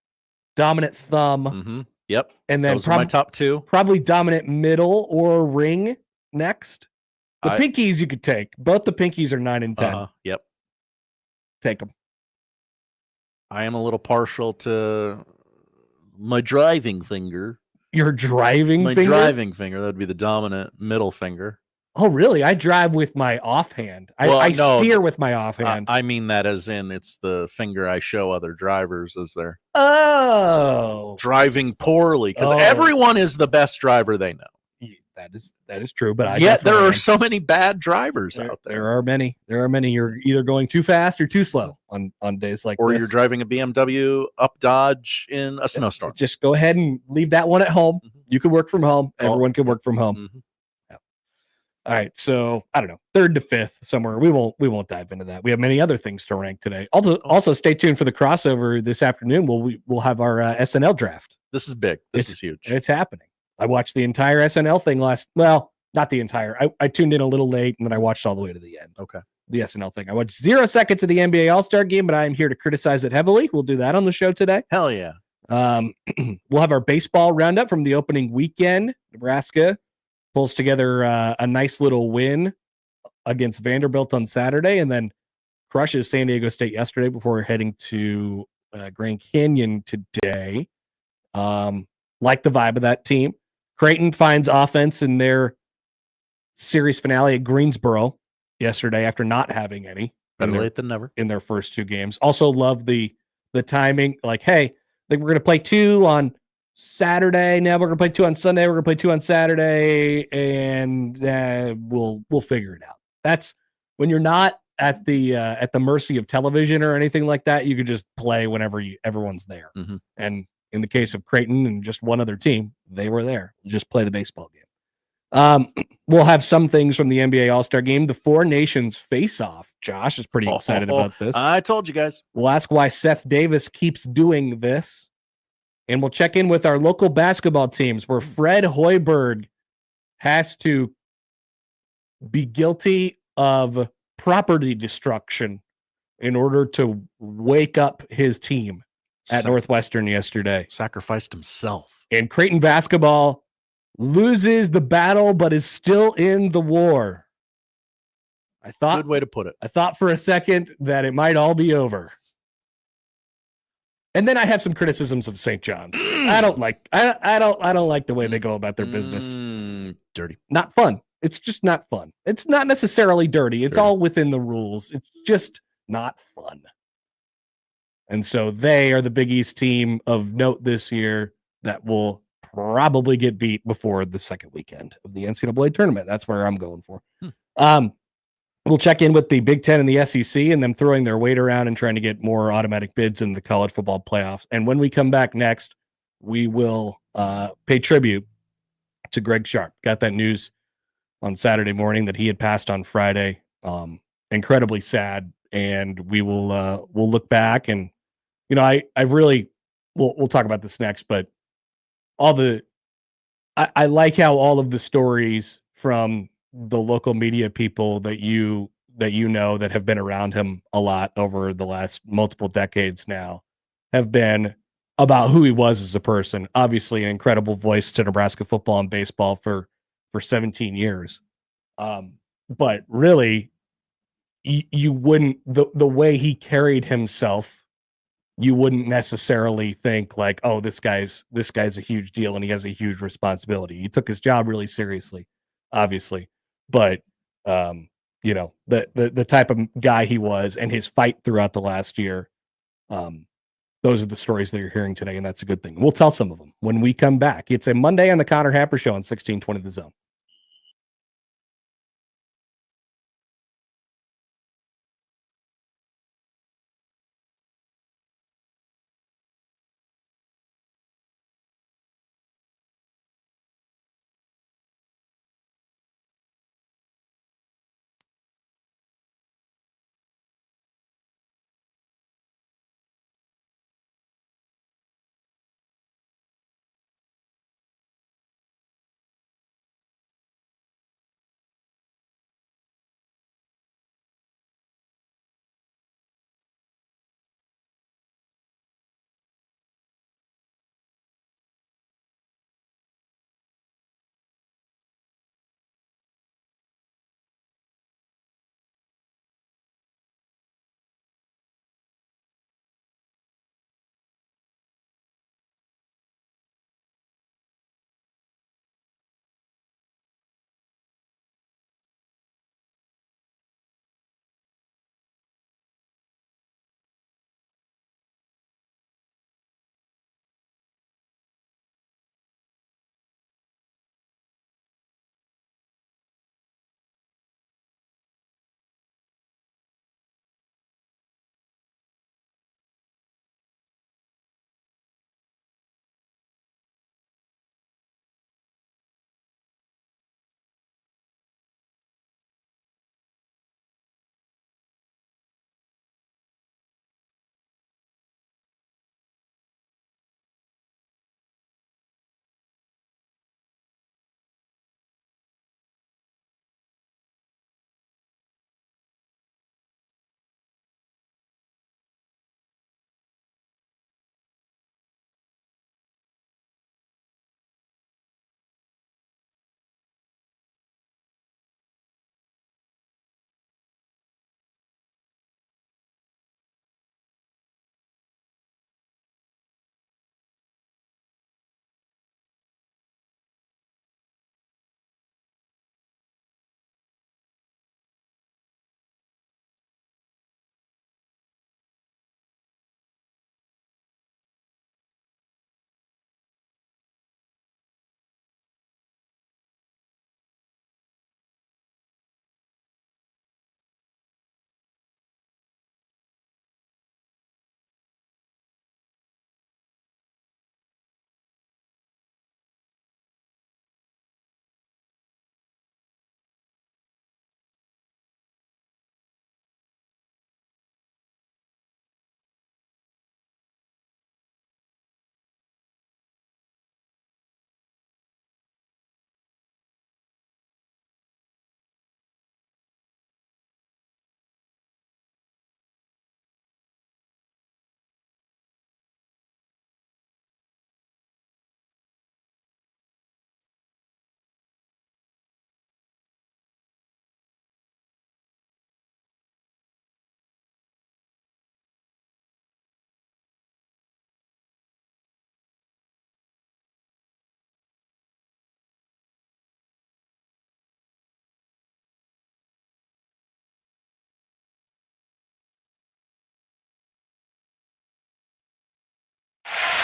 dominant thumb. Yep. And then those are my top 2. Probably dominant middle or ring next. The pinkies you could take. Both the pinkies are 9 and 10. Yep. Take them. I am a little partial to my driving finger. Your driving finger? My driving finger. That would be the dominant middle finger. Oh, really? I drive with my offhand. I no, steer with my offhand. I mean that as in it's the finger I show other drivers as they're Oh, driving poorly because Oh. everyone is the best driver they know. that is true. But I Yet there definitely are am. so many bad drivers out there. There are many. There are many. You're either going too fast or too slow on days like Or this. you're driving a BMW up Dodge in a snowstorm. Just go ahead and leave that one at home. Mhm. You can work from home. Everyone can work from home. Mhm. All right, so I don't know, 3rd to 5th somewhere. We won't dive into that. We have many other things to rank today. Also stay tuned for the crossover this afternoon. We'll have our SNL draft. This is big. This is huge. It's happening. I watched the entire SNL thing not the entire. I tuned in a little late and then I watched all the way to the end. Okay. The SNL thing. I watched 0 seconds of the NBA All-Star game, but I am here to criticize it heavily. We'll do that on the show today. Hell yeah. We'll have our baseball roundup from the opening weekend. Nebraska pulls together a nice little win against Vanderbilt on Saturday and then crushes San Diego State yesterday before heading to Grand Canyon today. Like the vibe of that team. Creighton finds offense in their series finale at Greensboro yesterday after not having any. Better late than never. In their first 2 games. Also love the timing. Like, hey, I think we're going to play 2 on Saturday. Now we're going to play 2 on Sunday. We're going to play 2 on Saturday, and we'll figure it out. That's when you're not at the mercy of television or anything like that. You could just play whenever everyone's there. Mm-hmm. And in the case of Creighton and just one other team, they were there. Just play the baseball game. We'll have some things from the NBA All-Star game. The 4 nations face-off. Josh is pretty excited about this. I told you guys. We'll ask why Seth Davis keeps doing this. And we'll check in with our local basketball teams where Fred Hoiberg has to be guilty of property destruction in order to wake up his team at Northwestern yesterday. Sacrificed himself. And Creighton basketball loses the battle, but is still in the war. Good way to put it. I thought for a second that it might all be over. And then I have some criticisms of St. John's. I don't like the way they go about their business. Dirty. Not fun. It's just not fun. It's not necessarily dirty. It's all within the rules. It's just not fun. And so they are the Big East team of note this year that will probably get beat before the second weekend of the NCAA tournament. That's where I'm going for. We'll check in with the Big Ten and the SEC and them throwing their weight around and trying to get more automatic bids in the college football playoffs. And when we come back next, we will pay tribute to Greg Sharpe. Got that news on Saturday morning that he had passed on Friday. Incredibly sad. And we will we'll look back and, you know, I've really, we'll talk about this next, but I like how all of the stories from the local media people that you know that have been around him a lot over the last multiple decades now have been about who he was as a person. Obviously an incredible voice to Nebraska football and baseball for 17 years. But really you wouldn't, the way he carried himself, you wouldn't necessarily think like, oh, this guy's a huge deal and he has a huge responsibility. He took his job really seriously, obviously. But you know, the type of guy he was and his fight throughout the last year, those are the stories that you're hearing today, and that's a good thing. We'll tell some of them when we come back. It's a Monday on the Conor Happer Show on 1620 The Zone.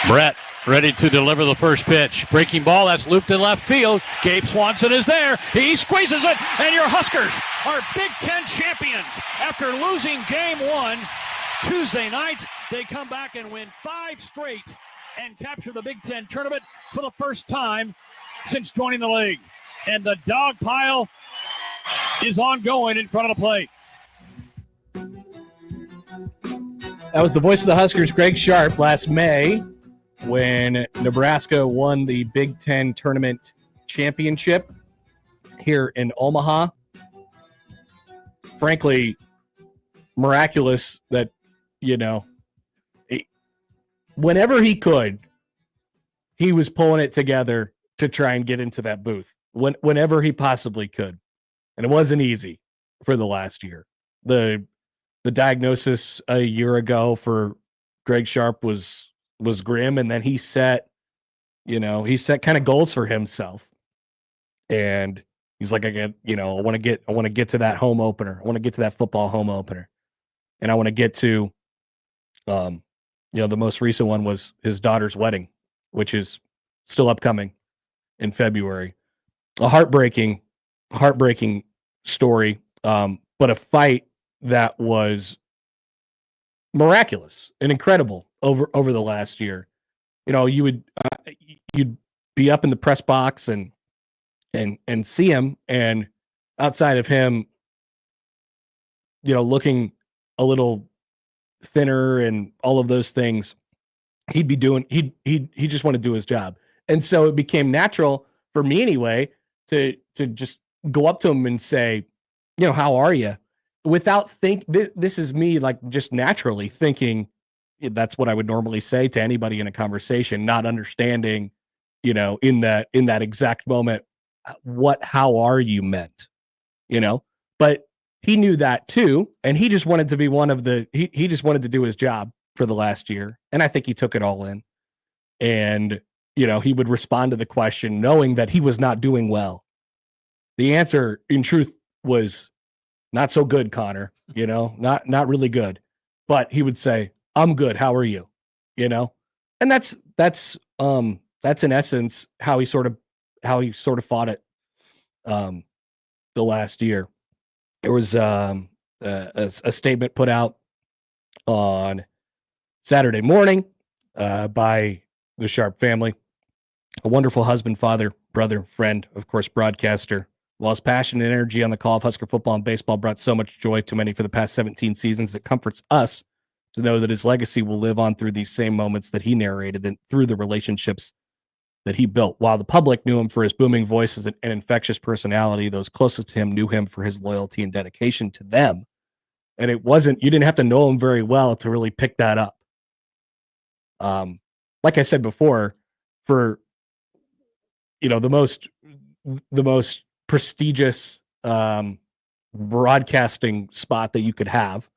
Brett ready to deliver the first pitch. Breaking ball, that's looped in left field. Gabe Swanson is there. He squeezes it, and your Huskers are Big Ten champions. After losing game 1 Tuesday night, they come back and win 5 straight and capture the Big Ten tournament for the first time since joining the league. And the dog pile is ongoing in front of the plate. That was the voice of the Huskers, Greg Sharpe, last May when Nebraska won the Big Ten tournament championship here in Omaha. Frankly, miraculous that, whenever he could, he was pulling it together to try and get into that booth whenever he possibly could. And it wasn't easy for the last year. The diagnosis a year ago for Greg Sharpe was grim, and then he set kind of goals for himself. And he's like, I want to get to that home opener. I want to get to that football home opener. And I want to get to the most recent one was his daughter's wedding, which is still upcoming in February. A heartbreaking story, but a fight that was miraculous and incredible over the last year. You'd be up in the press box and see him, and outside of him, looking a little thinner and all of those things, he just wanted to do his job. And so it became natural for me anyway to just go up to him and say, how are you? Without this is me, like, just naturally thinking that's what I would normally say to anybody in a conversation, not understanding, in that exact moment, how are you meant, but he knew that too. And he just wanted to be he just wanted to do his job for the last year. And I think he took it all in. And, he would respond to the question knowing that he was not doing well. The answer in truth was not so good, Connor, not really good, but he would say, I'm good. How are you? And that's in essence how he sort of fought it the last year. There was a statement put out on Saturday morning by the Sharpe family, a wonderful husband, father, brother, friend, of course, broadcaster. While his passion and energy on the call of Husker football and baseball brought so much joy to many for the past 17 seasons, it comforts us to know that his legacy will live on through these same moments that he narrated and through the relationships that he built. While the public knew him for his booming voice and infectious personality, those closest to him knew him for his loyalty and dedication to them. And you didn't have to know him very well to really pick that up. Like I said before, for the most prestigious broadcasting spot that you could have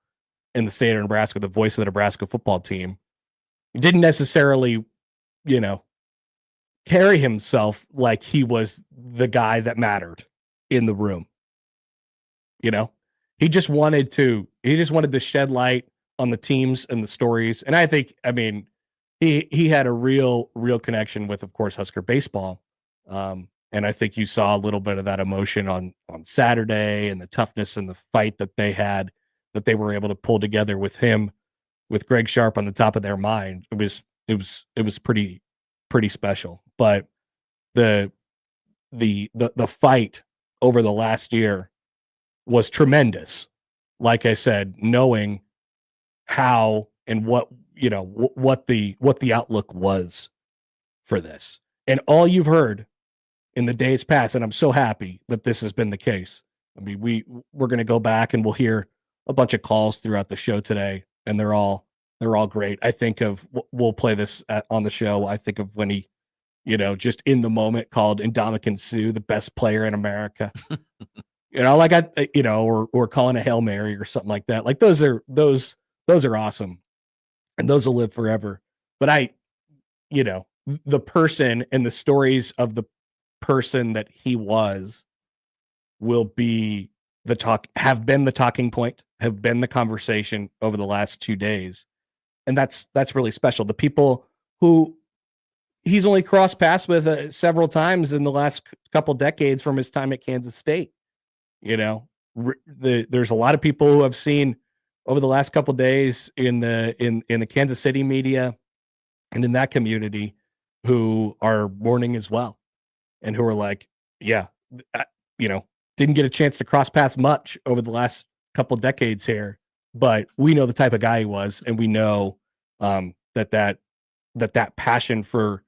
in the state of Nebraska, the voice of the Nebraska football team, he didn't necessarily, carry himself like he was the guy that mattered in the room. He just wanted to shed light on the teams and the stories. And I think, he had a real connection with, of course, Husker baseball. And I think you saw a little bit of that emotion on Saturday, and the toughness and the fight that they had, that they were able to pull together with him, with Greg Sharpe on the top of their mind. It was pretty special. But the fight over the last year was tremendous. Like I said, knowing how and what the outlook was for this, and all you've heard in the days past, and I'm so happy that this has been the case. We're going to go back and we'll hear a bunch of calls throughout the show today, and they're all great. I think we'll play this on the show. I think of when he, just in the moment called Ndamukong Suh the best player in America. Or calling a Hail Mary or something like that. Like those are awesome, and those will live forever. But the person and the stories of the person that he was will be have been the talking point, have been the conversation over the last 2 days. And that's really special. The people who he's only crossed paths with several times in the last couple decades from his time at Kansas State. You know, there's a lot of people who have seen over the last couple days in the Kansas City media and in that community who are mourning as well, and who are like, yeah, didn't get a chance to cross paths much over the last couple decades here, but we know the type of guy he was, and we know that passion for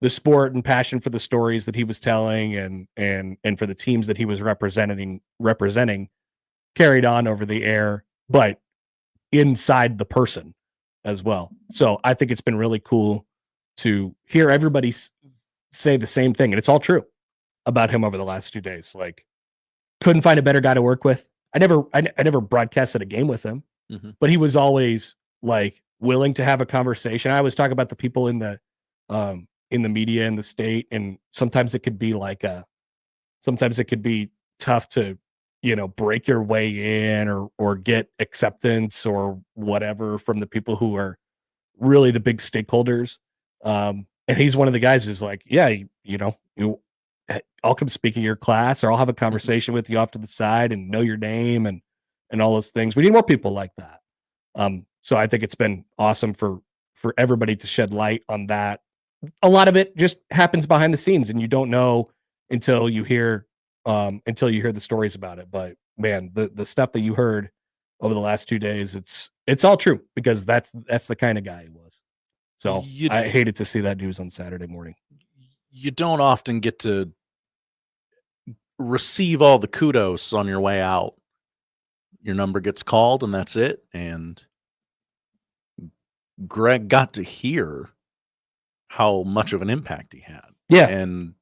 the sport and passion for the stories that he was telling and for the teams that he was representing carried on over the air, but inside the person as well. So I think it's been really cool to hear everybody say the same thing, and it's all true about him over the last 2 days. Like, couldn't find a better guy to work with. I never broadcasted a game with him, but he was always like willing to have a conversation. I always talk about the people in the media in the state, and sometimes it could be tough to, break your way in or get acceptance or whatever from the people who are really the big stakeholders. And he's one of the guys who's like, yeah, I'll come speak in your class, or I'll have a conversation with you off to the side and know your name and all those things. We need more people like that. So I think it's been awesome for everybody to shed light on that. A lot of it just happens behind the scenes, and you don't know until you hear the stories about it. But man, the stuff that you heard over the last 2 days, it's all true, because that's the kind of guy he was. So I hated to see that news on Saturday morning. You don't often get to receive all the kudos on your way out. Your number gets called, and that's it. And Greg got to hear how much of an impact he had. Yeah. And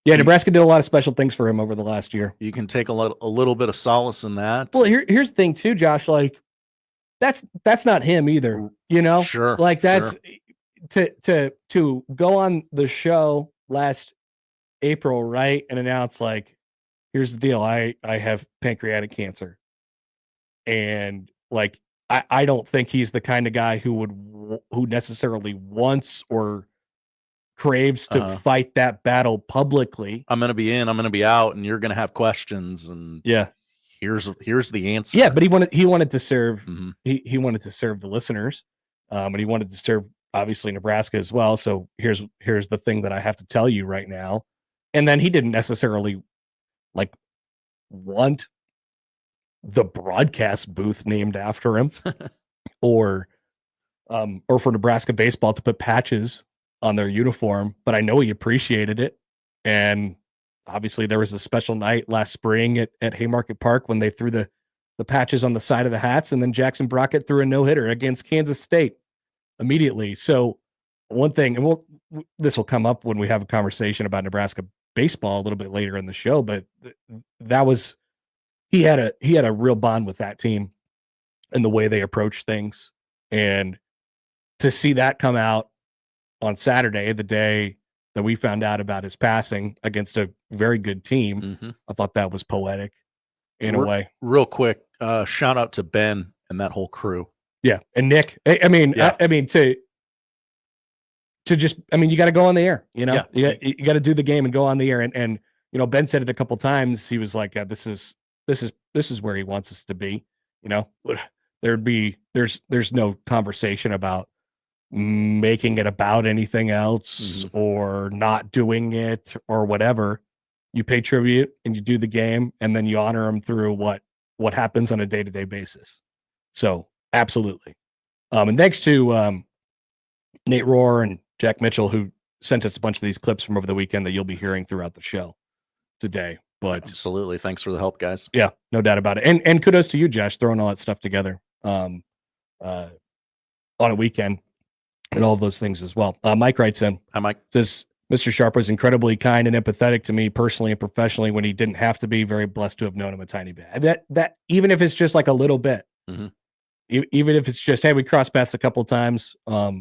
Nebraska did a lot of special things for him over the last year. You can take a little bit of solace in that. Well, here's the thing too, Josh, like that's not him either, Sure. Like that's to go on the show last April, right, and announce like, here's the deal, I have pancreatic cancer. And like, I don't think he's the kind of guy who necessarily wants or craves to fight that battle publicly. I'm going to be in, I'm going to be out, and you're going to have questions. And yeah, here's the answer. Yeah, but he wanted to serve. He wanted to serve the listeners, and he wanted to serve obviously Nebraska as well. So here's the thing that I have to tell you right now. And then he didn't necessarily like want the broadcast booth named after him, or for Nebraska Baseball to put patches on their uniform, but I know he appreciated it. And obviously there was a special night last spring at Haymarket Park when they threw the patches on the side of the hats, and then Jackson Brockett threw a no-hitter against Kansas State immediately. So one thing, and this will come up when we have a conversation about Nebraska baseball a little bit later in the show, but that was, he had a real bond with that team and the way they approach things. And to see that come out on Saturday, the day that we found out about his passing against a very good team, I thought that was poetic in a way. Real quick, shout out to Ben and that whole crew. Yeah, and Nick. To just, you got to go on the air. You got to do the game and go on the air. And Ben said it a couple times. He was like, "This is where he wants us to be." There's no conversation about making it about anything else or not doing it or whatever. You pay tribute and you do the game, and then you honor them through what happens on a day-to-day basis. So absolutely. And thanks to Nate Rohr and Jack Mitchell, who sent us a bunch of these clips from over the weekend that you'll be hearing throughout the show today. But absolutely, thanks for the help, guys. Yeah, no doubt about it. And kudos to you, Josh, throwing all that stuff together on a weekend. And all of those things as well. Mike writes in. Hi, Mike. Says, Mr. Sharpe was incredibly kind and empathetic to me personally and professionally when he didn't have to be. Very blessed to have known him a tiny bit. That even if it's just like a little bit, even if it's just, hey, we crossed paths a couple of times. But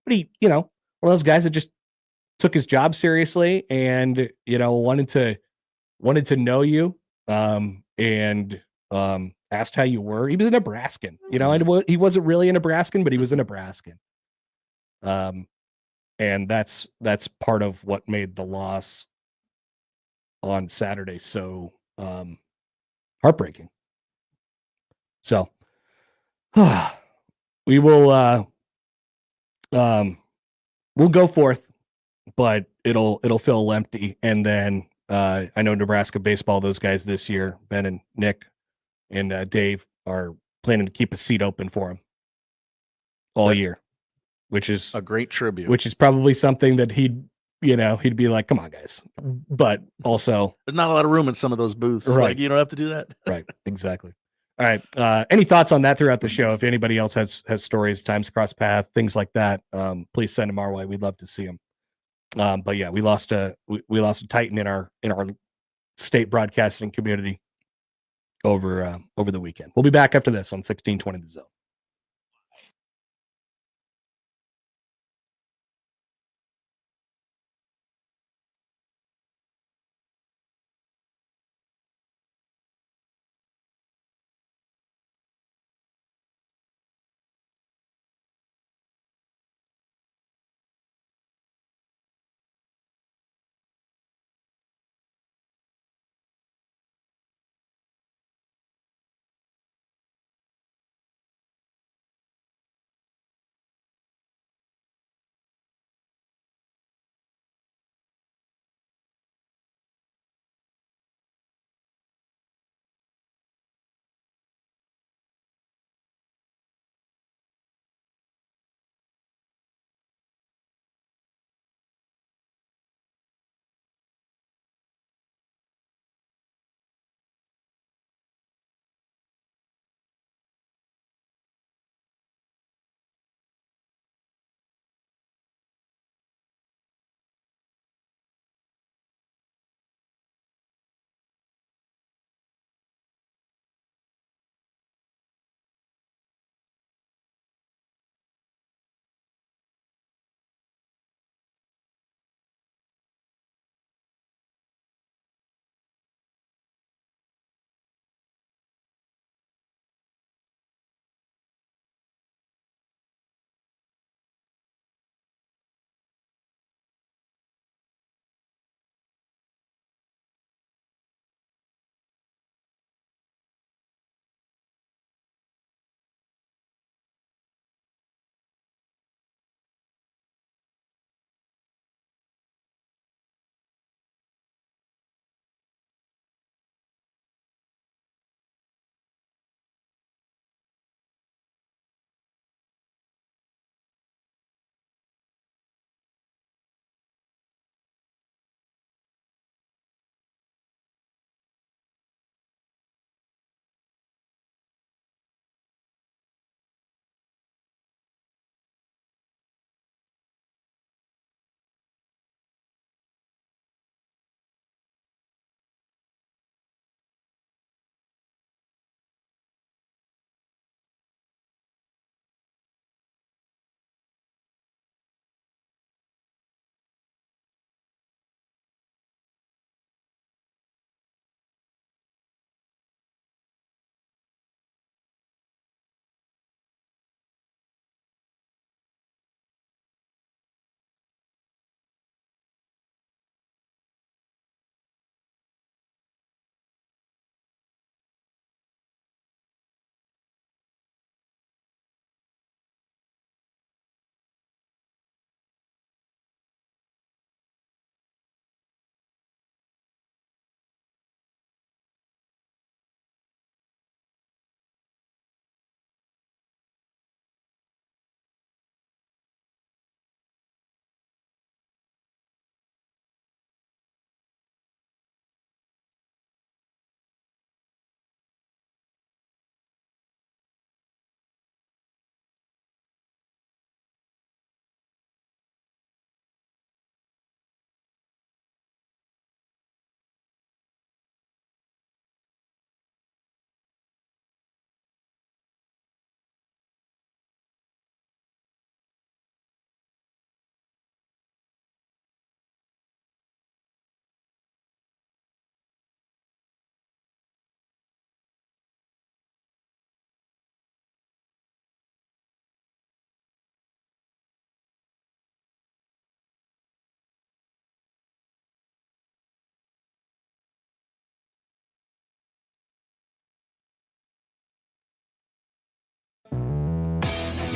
he, one of those guys that just took his job seriously and, wanted to know you and asked how you were. He was a Nebraskan, and he wasn't really a Nebraskan, but he was a Nebraskan. And that's part of what made the loss on Saturday so heartbreaking. So we will we'll go forth, but it'll feel empty. And then I know Nebraska Baseball, those guys this year, Ben and Nick and Dave, are planning to keep a seat open for him all year, which is A great tribute. which is probably something that he'd be like, come on, guys. But also, There's not a lot of room in some of those booths. Right. Like, you don't have to do that. right, exactly. All right. Any thoughts on that throughout the show? If anybody else has stories, times cross path, things like that, please send them our way. We'd love to see them. But yeah, we lost a titan in our state broadcasting community over the weekend. We'll be back after this on 1620 The Zone.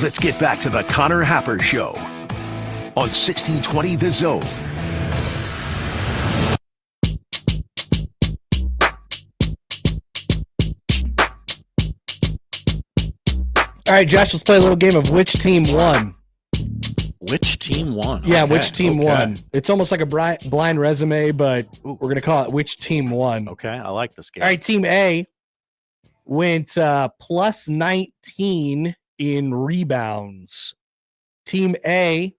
Let's get back to the Conor Happer Show on 1620 The Zone. All right, Josh, let's play a little game of which team won. Which team won? Yeah, Okay, which team okay. won. It's almost like a blind resume, but we're going to call it which team won. Okay, I like this game. All right, Team A went plus 19 in rebounds. Team A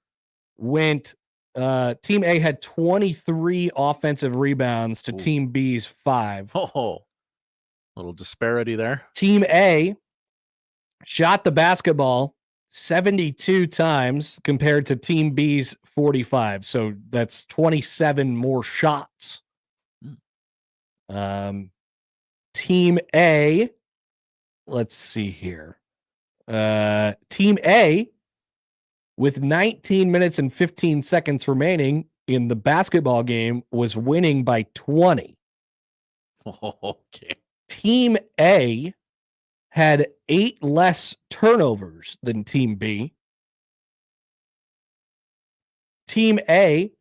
went Team A had 23 offensive rebounds to Team B's 5. Oh, little disparity there. Team A shot the basketball 72 times compared to Team B's 45. So that's 27 more shots. Team A, let's see here. Team A, with 19 minutes and 15 seconds remaining in the basketball game, was winning by 20. Okay. Team A had 8 less turnovers than Team B. Team A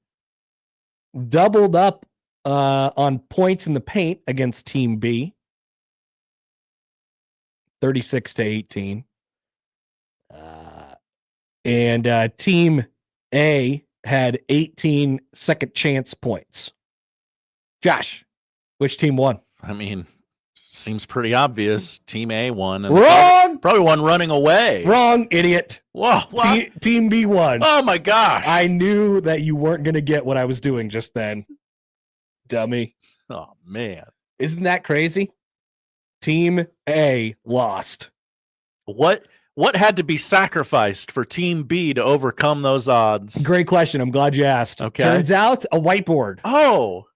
doubled up on points in the paint against Team B, 36-18. And Team A had 18 second chance points. Josh, which team won? I mean, seems pretty obvious. Team A won. And Wrong! Probably one running away. Wrong, idiot. Whoa, what? Team B won. Oh, my gosh. I knew that you weren't going to get what I was doing just then. Dummy. Oh, man. Isn't that crazy? Team A lost. What had to be sacrificed for Team B to overcome those odds? Great question. I'm glad you asked. Okay. Turns out a whiteboard. Oh,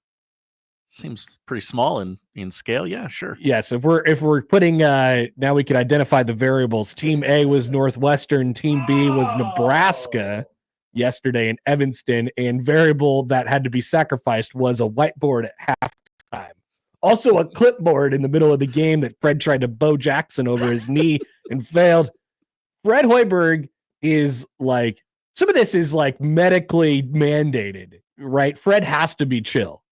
seems pretty small in scale. Yeah, sure. Yes, if we're putting now we can identify the variables. Team A was Northwestern, Team B was Nebraska yesterday in Evanston, and variable that had to be sacrificed was a whiteboard at halftime. Also a clipboard in the middle of the game that Fred tried to Bo Jackson over his knee and failed. Fred Hoiberg is like, some of this is like medically mandated, right? Fred has to be chill.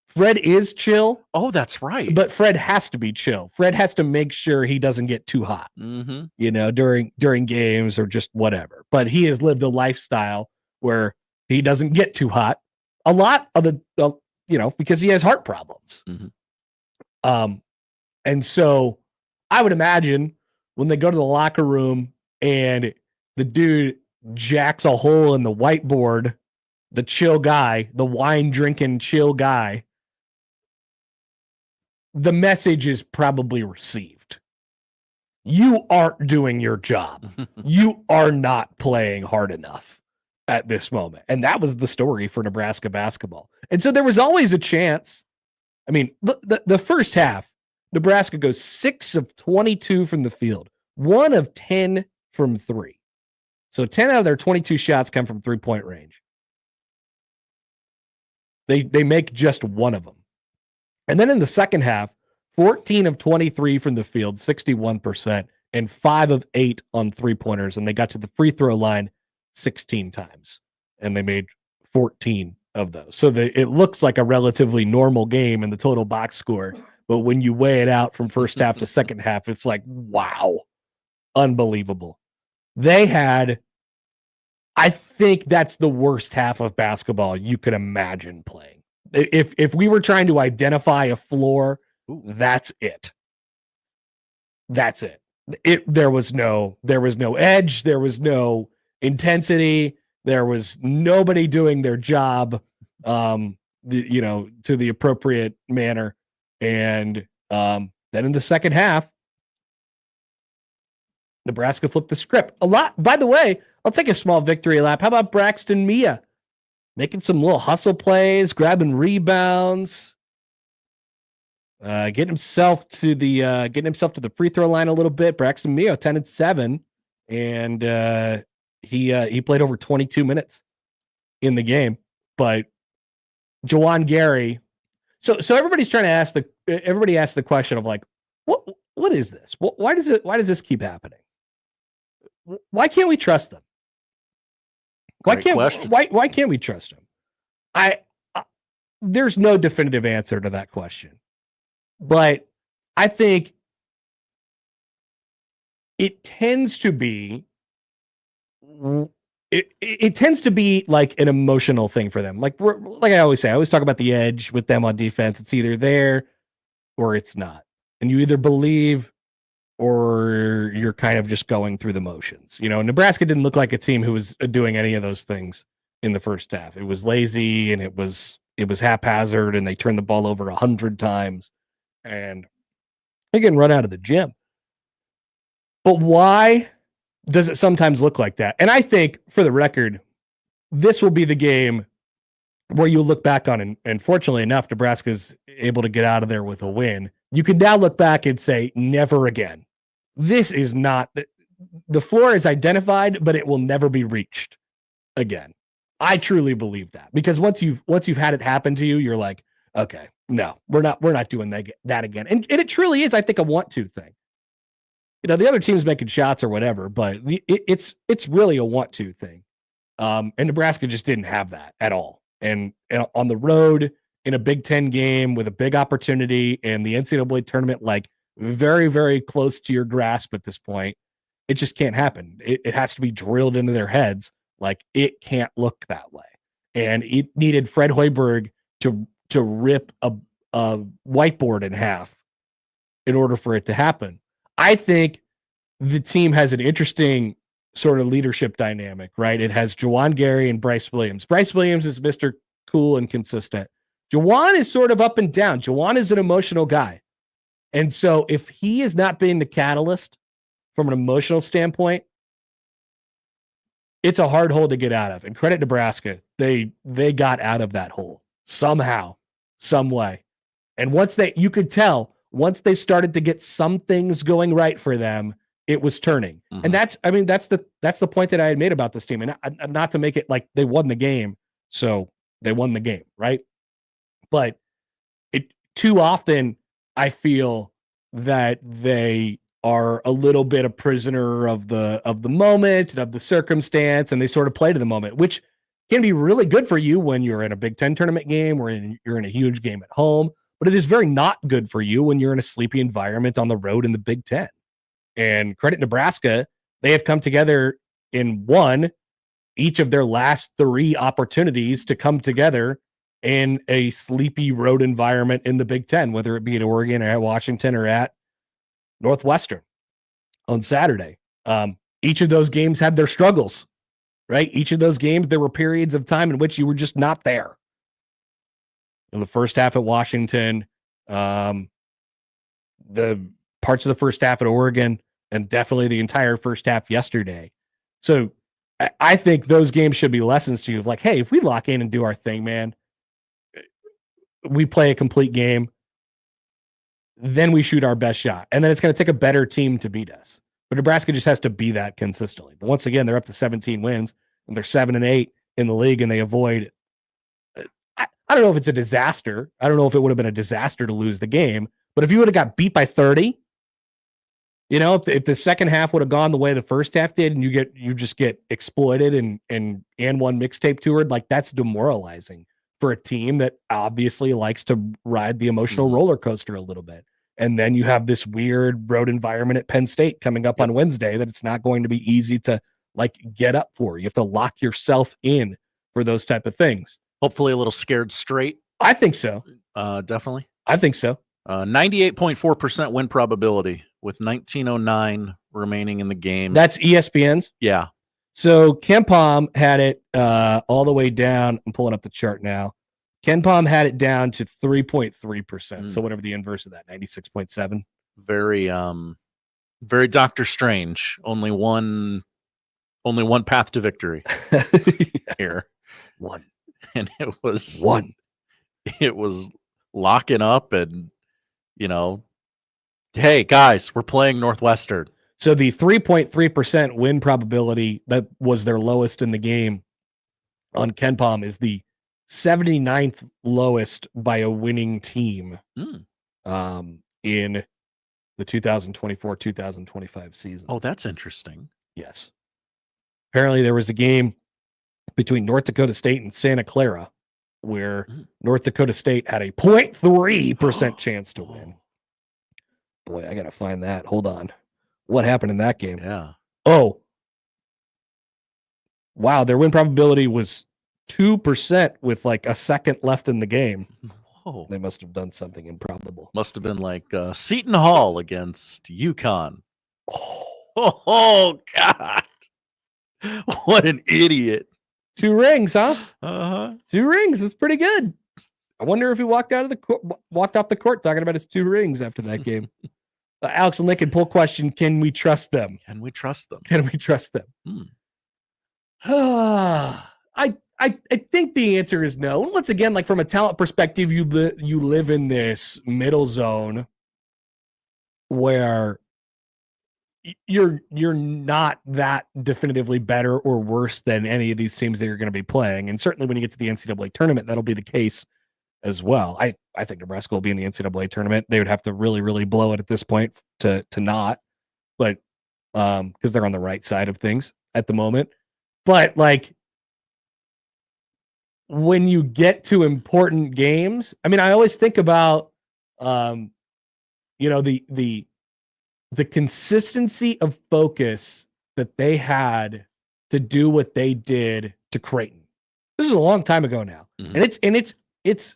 Fred is chill. Oh, that's right. But Fred has to be chill. Fred has to make sure he doesn't get too hot, during games or just whatever. But he has lived a lifestyle where he doesn't get too hot. A lot of because he has heart problems. And so I would imagine when they go to the locker room and the dude jacks a hole in the whiteboard, the chill guy, the wine drinking chill guy, the message is probably received. You aren't doing your job. You are not playing hard enough at this moment. And that was the story for Nebraska basketball. And so there was always a chance. I mean, the first half, Nebraska goes 6 of 22 from the field, 1 of 10 from 3. So 10 out of their 22 shots come from 3-point range. They make just 1 of them. And then in the second half, 14 of 23 from the field, 61%, and 5 of 8 on 3-pointers. And they got to the free throw line 16 times, and they made 14 of those. So it looks like a relatively normal game in the total box score. But when you weigh it out from first half to second half, it's like, wow, unbelievable. They had, I think that's the worst half of basketball you could imagine playing. If we were trying to identify a floor, that's it. That's it. There was no edge. There was no intensity. There was nobody doing their job, to the appropriate manner. And then in the second half, Nebraska flipped the script a lot. By the way, I'll take a small victory lap. How about Braxton Mia making some little hustle plays, grabbing rebounds, getting himself to the free throw line a little bit. Braxton Mia 10-7, and he played over 22 minutes in the game. But Juwan Gary, so everybody's trying to everybody asked the question of like, what is this? Why does this keep happening? why can't we trust them? Why Great question. why can't we trust them? There's no definitive answer to that question, but I think it tends to be like an emotional thing for them. Like I always say, I always talk about the edge with them on defense. It's either there or it's not, and you either believe or you're kind of just going through the motions. You know, Nebraska didn't look like a team who was doing any of those things in the first half. It was lazy and it was haphazard, and they turned the ball over 100 times, and they can run out of the gym. But why does it sometimes look like that? And I think, for the record, this will be the game where you look back on, and fortunately enough, Nebraska's able to get out of there with a win. You can now look back and say, never again. This is not, the floor is identified, but it will never be reached again. I truly believe that, because once you've had it happen to you, you're like, okay, no, we're not doing that again. And it truly is, I think, a want to thing. You know, the other team's making shots or whatever, but it's really a want to thing. And Nebraska just didn't have that at all. And on the road in a Big Ten game with a big opportunity and the NCAA tournament, like very, very close to your grasp at this point, it just can't happen. It has to be drilled into their heads. Like, it can't look that way. And it needed Fred Hoiberg to rip a whiteboard in half in order for it to happen. I think the team has an interesting sort of leadership dynamic, right? It has Juwan Gary and Bryce Williams. Bryce Williams is Mr. Cool and consistent. Juwan is sort of up and down. Juwan is an emotional guy. And so if he is not being the catalyst from an emotional standpoint, it's a hard hole to get out of. And credit Nebraska. They got out of that hole somehow, some way. And you could tell, once they started to get some things going right for them, it was turning. Mm-hmm. And that's the point that I had made about this team. And not to make it like they won the game, so they won the game, right? But too often I feel that they are a little bit a prisoner of the moment and of the circumstance, and they sort of play to the moment, which can be really good for you when you're in a Big Ten tournament game or you're in a huge game at home. But it is very not good for you when you're in a sleepy environment on the road in the Big Ten. And credit Nebraska, they have come together in each of their last 3 opportunities to come together in a sleepy road environment in the Big Ten, whether it be at Oregon or at Washington or at Northwestern on Saturday. Each of those games had their struggles, right? Each of those games, there were periods of time in which you were just not there. In the first half at Washington, the parts of the first half at Oregon, and definitely the entire first half yesterday. So I think those games should be lessons to you of like, hey, if we lock in and do our thing, man, we play a complete game, then we shoot our best shot. And then it's going to take a better team to beat us. But Nebraska just has to be that consistently. But once again, they're up to 17 wins, and they're 7-8 in the league, and they avoid. I don't know if it's a disaster. I don't know if it would have been a disaster to lose the game. But if you would have got beat by 30, you know, if the second half would have gone the way the first half did, and you just get exploited and one mixtape toured, like, that's demoralizing for a team that obviously likes to ride the emotional roller coaster a little bit. And then you have this weird road environment at Penn State coming up on Wednesday that it's not going to be easy to like get up for. You have to lock yourself in for those type of things. Hopefully a little scared straight. I think so. Definitely. I think so. 98.4% win probability with 19:09 remaining in the game. That's ESPN's? Yeah. So KenPom had it all the way down. I'm pulling up the chart now. KenPom had it down to 3.3%. So whatever the inverse of that, 96.7. Very Doctor Strange. Only one path to victory here. One. And it was one. It was locking up and, you know, hey guys, we're playing Northwestern. So the 3.3% win probability that was their lowest in the game on KenPom is the 79th lowest by a winning team in the 2024-2025 season. Oh, that's interesting. Yes. Apparently there was a game between North Dakota State and Santa Clara where North Dakota State had a 0.3% chance to win. Boy, I got to find that. Hold on. What happened in that game? Yeah. Oh. Wow, their win probability was 2% with like a second left in the game. Whoa. They must have done something improbable. Must have been like Seton Hall against UConn. Oh, God. What an idiot. 2 rings, huh? Uh-huh. 2 rings. That's pretty good. I wonder if he walked off the court talking about his 2 rings after that game. Alex and Lincoln, poll question: can we trust them? Can we trust them? Can we trust them? I think the answer is no. Once again, like from a talent perspective, you live in this middle zone where you're not that definitively better or worse than any of these teams that you're going to be playing. And certainly when you get to the NCAA tournament, that'll be the case as well. I think Nebraska will be in the NCAA tournament. They would have to really, really blow it at this point to not, but because they're on the right side of things at the moment. But like when you get to important games, I mean, I always think about the consistency of focus that they had to do what they did to Creighton. This is a long time ago now. And it's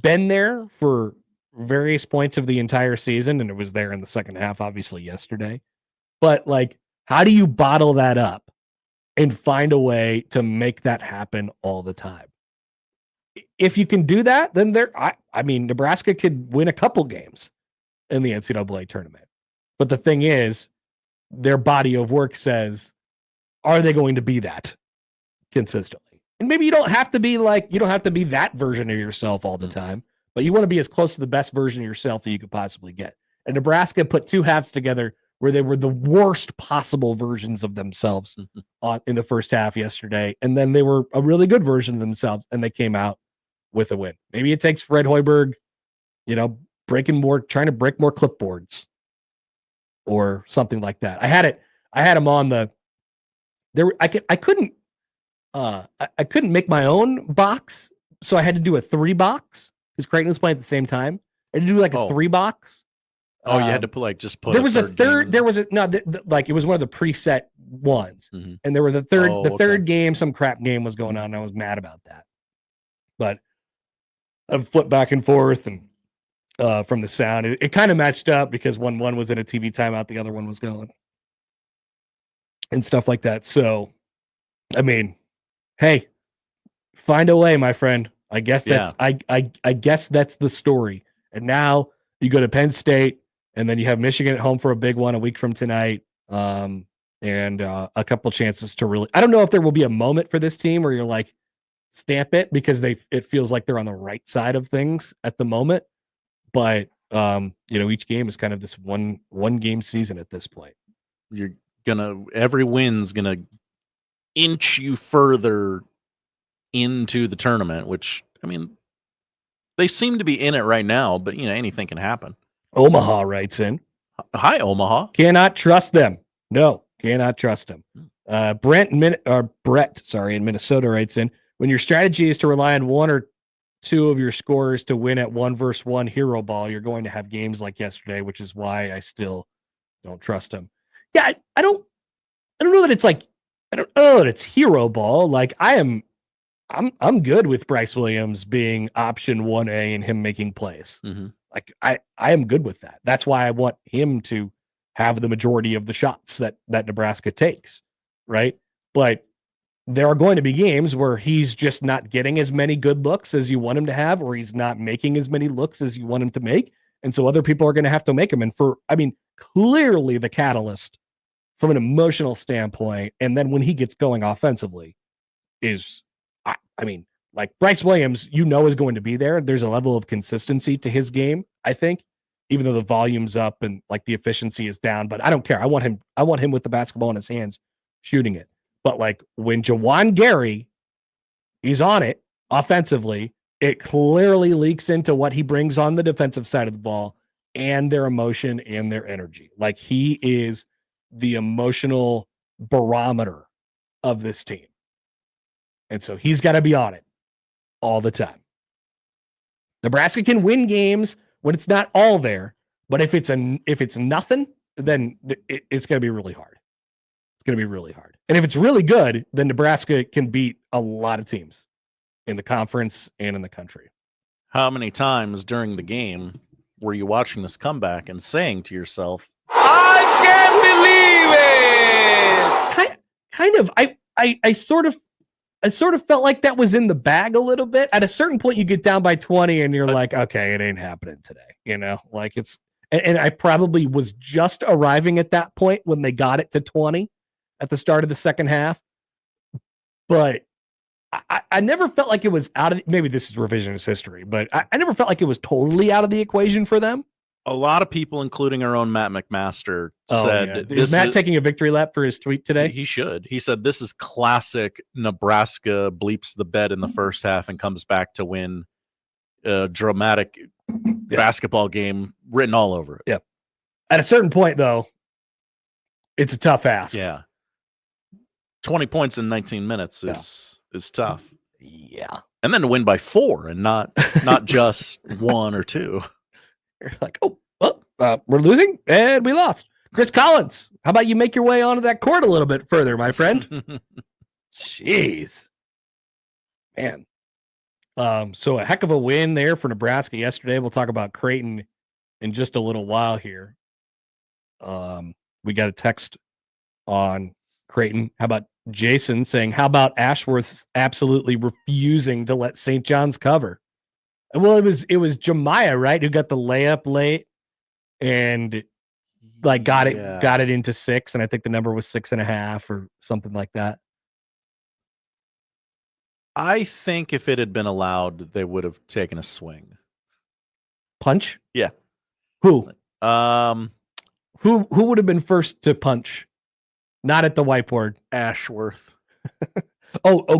been there for various points of the entire season, and it was there in the second half, obviously yesterday. But like, how do you bottle that up and find a way to make that happen all the time? If you can do that, then I mean, Nebraska could win a couple games in the NCAA tournament. But the thing is, their body of work says, are they going to be that consistently? And maybe you don't have to be that version of yourself all the time, but you want to be as close to the best version of yourself that you could possibly get. And Nebraska put 2 halves together where they were the worst possible versions of themselves in the first half yesterday. And then they were a really good version of themselves, and they came out with a win. Maybe it takes Fred Hoiberg, trying to break more clipboards or something like that. I had him on I couldn't make my own box, so I had to do a 3 box because Creighton was playing at the same time. I had to do like a 3 box. Oh, you had to put there was a third. There was it was one of the preset ones, and there were the third game. Some crap game was going on, and I was mad about that. But I've flipped back and forth, and from the sound, it kind of matched up because one was in a TV timeout, the other one was going, and stuff like that. So, I mean, hey, find a way, my friend. I guess that's I guess that's the story. And now you go to Penn State. And then you have Michigan at home for a big one a week from tonight, and a couple chances to really. I don't know if there will be a moment for this team where you're like, stamp it, because it feels like they're on the right side of things at the moment. But each game is kind of this one game season at this point. Every win's gonna inch you further into the tournament, which I mean, they seem to be in it right now, but anything can happen. Omaha writes in. Hi, Omaha. Cannot trust them. No, cannot trust them. Brett in Minnesota writes in. When your strategy is to rely on 1 or 2 of your scorers to win at 1-versus-1 hero ball, you're going to have games like yesterday, which is why I still don't trust them. Yeah, I don't know that it's like, I don't know that it's hero ball. Like I'm good with Bryce Williams being option 1A and him making plays. Like I am good with that. That's why I want him to have the majority of the shots that Nebraska takes, right? But there are going to be games where he's just not getting as many good looks as you want him to have, or he's not making as many looks as you want him to make. And so other people are going to have to make them. And clearly the catalyst from an emotional standpoint, and then when he gets going offensively is, like Bryce Williams, is going to be there. There's a level of consistency to his game, I think, even though the volume's up and like the efficiency is down. But I don't care. I want him with the basketball in his hands, shooting it. But like when Jawan Gary, he's on it offensively, it clearly leaks into what he brings on the defensive side of the ball and their emotion and their energy. Like he is the emotional barometer of this team. And so he's got to be on it all the time. Nebraska can win games when it's not all there, but if it's nothing, then it's going to be really hard. It's going to be really hard. And if it's really good, then Nebraska can beat a lot of teams in the conference and in the country. How many times during the game were you watching this comeback and saying to yourself, I can't believe it? Kind of. I sort of felt like that was in the bag a little bit. At a certain point, you get down by 20 and you're like, okay, it ain't happening today. You know, like it's, and I probably was just arriving at that point when they got it to 20 at the start of the second half. But I never felt like it was out of, maybe this is revisionist history, but I never felt like it was totally out of the equation for them. a lot of people, including our own Matt McMaster, said, yeah. Is Matt taking a victory lap for his tweet today? He should. He said, this is classic Nebraska bleeps the bed in the first half and comes back to win a dramatic basketball game written all over it. Yep. At a certain point, though, it's a tough ask. Yeah. 20 points in 19 minutes is tough. Yeah. And then to win by 4 and not just 1 or 2. You're like, we're losing and we lost. Chris Collins, how about you make your way onto that court a little bit further, my friend? Jeez. Man. So a heck of a win there for Nebraska yesterday. We'll talk about Creighton in just a little while here. We got a text on Creighton. How about Jason saying, how about Ashworth absolutely refusing to let St. John's cover? Well, it was Jemiah, right, who got the layup late and like got it into 6, and I think the number was 6.5 or something like that. I think if it had been allowed, they would have taken a swing. Punch? Yeah. Who? Who would have been first to punch? Not at the whiteboard. Ashworth.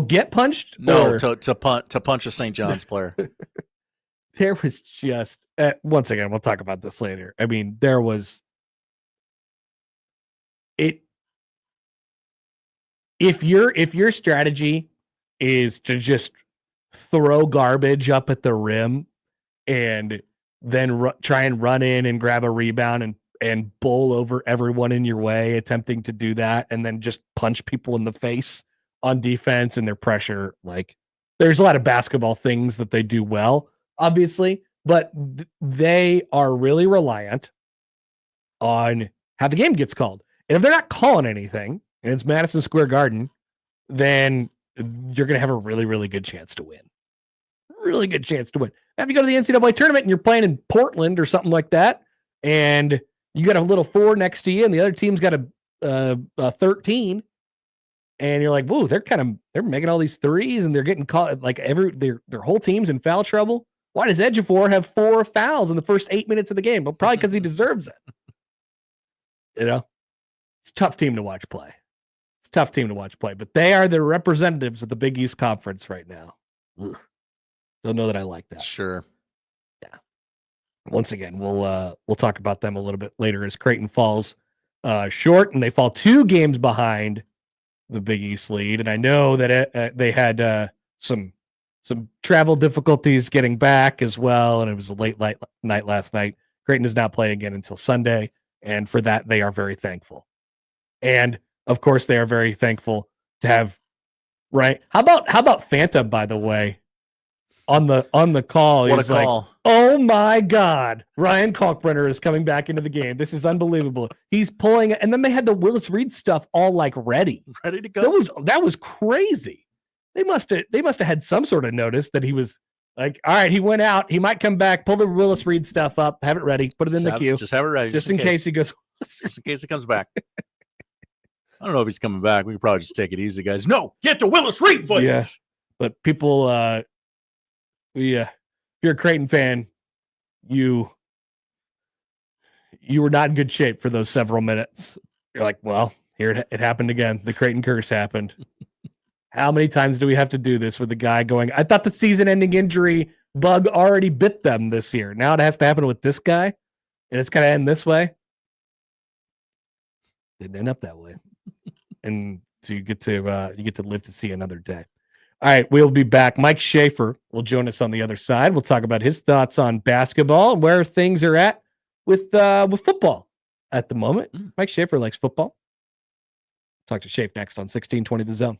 Get punched? No, to punch a St. John's player. There was just once again, we'll talk about this later. I mean, there was it. If your strategy is to just throw garbage up at the rim and then try and run in and grab a rebound and bowl over everyone in your way, attempting to do that, and then just punch people in the face on defense and their pressure. Like, there's a lot of basketball things that they do well, obviously, but they are really reliant on how the game gets called. And if they're not calling anything, and it's Madison Square Garden, then you're going to have a really, really good chance to win. Really good chance to win. Now, if you go to the NCAA tournament and you're playing in Portland or something like that, and you got a little 4 next to you, and the other team's got a 13, and you're like, "Whoa, they're making all these threes, and they're getting caught like their whole team's in foul trouble." Why does Ejiofor have 4 fouls in the first 8 minutes of the game? Well, probably because he deserves it. You know, it's a tough team to watch play. But they are the representatives of the Big East Conference right now. Ugh. Don't know that I like that. Sure. Yeah. Once again, we'll talk about them a little bit later as Creighton falls short, and they fall 2 games behind the Big East lead. And I know that they had some travel difficulties getting back as well, and it was a late night last night. Creighton does not play again until Sunday, and for that they are very thankful. And of course, they are very thankful to have right. How about Fanta, by the way? On the call, What he's a call. like, "Oh my God, Ryan Kalkbrenner is coming back into the game. This is unbelievable." He's pulling, and then they had the Willis Reed stuff all like ready to go. That was crazy. They must have had some sort of notice that he was like, "All right, he went out. He might come back. Pull the Willis Reed stuff up. Have it ready. Put it in the queue. Just have it ready, just in case he goes. Just in case he comes back." I don't know if he's coming back. We could probably just take it easy, guys. No, get the Willis Reed footage. Yeah, but people, if you're a Creighton fan, you were not in good shape for those several minutes. You're like, well, here it happened again. The Creighton curse happened. How many times do we have to do this with the guy going, I thought the season-ending injury bug already bit them this year. Now it has to happen with this guy, and it's going to end this way. Didn't end up that way. and so you get to live to see another day. All right, we'll be back. Mike Schaefer will join us on the other side. We'll talk about his thoughts on basketball and where things are at with football at the moment. Mike Schaefer likes football. Talk to Schaefer next on 1620 The Zone.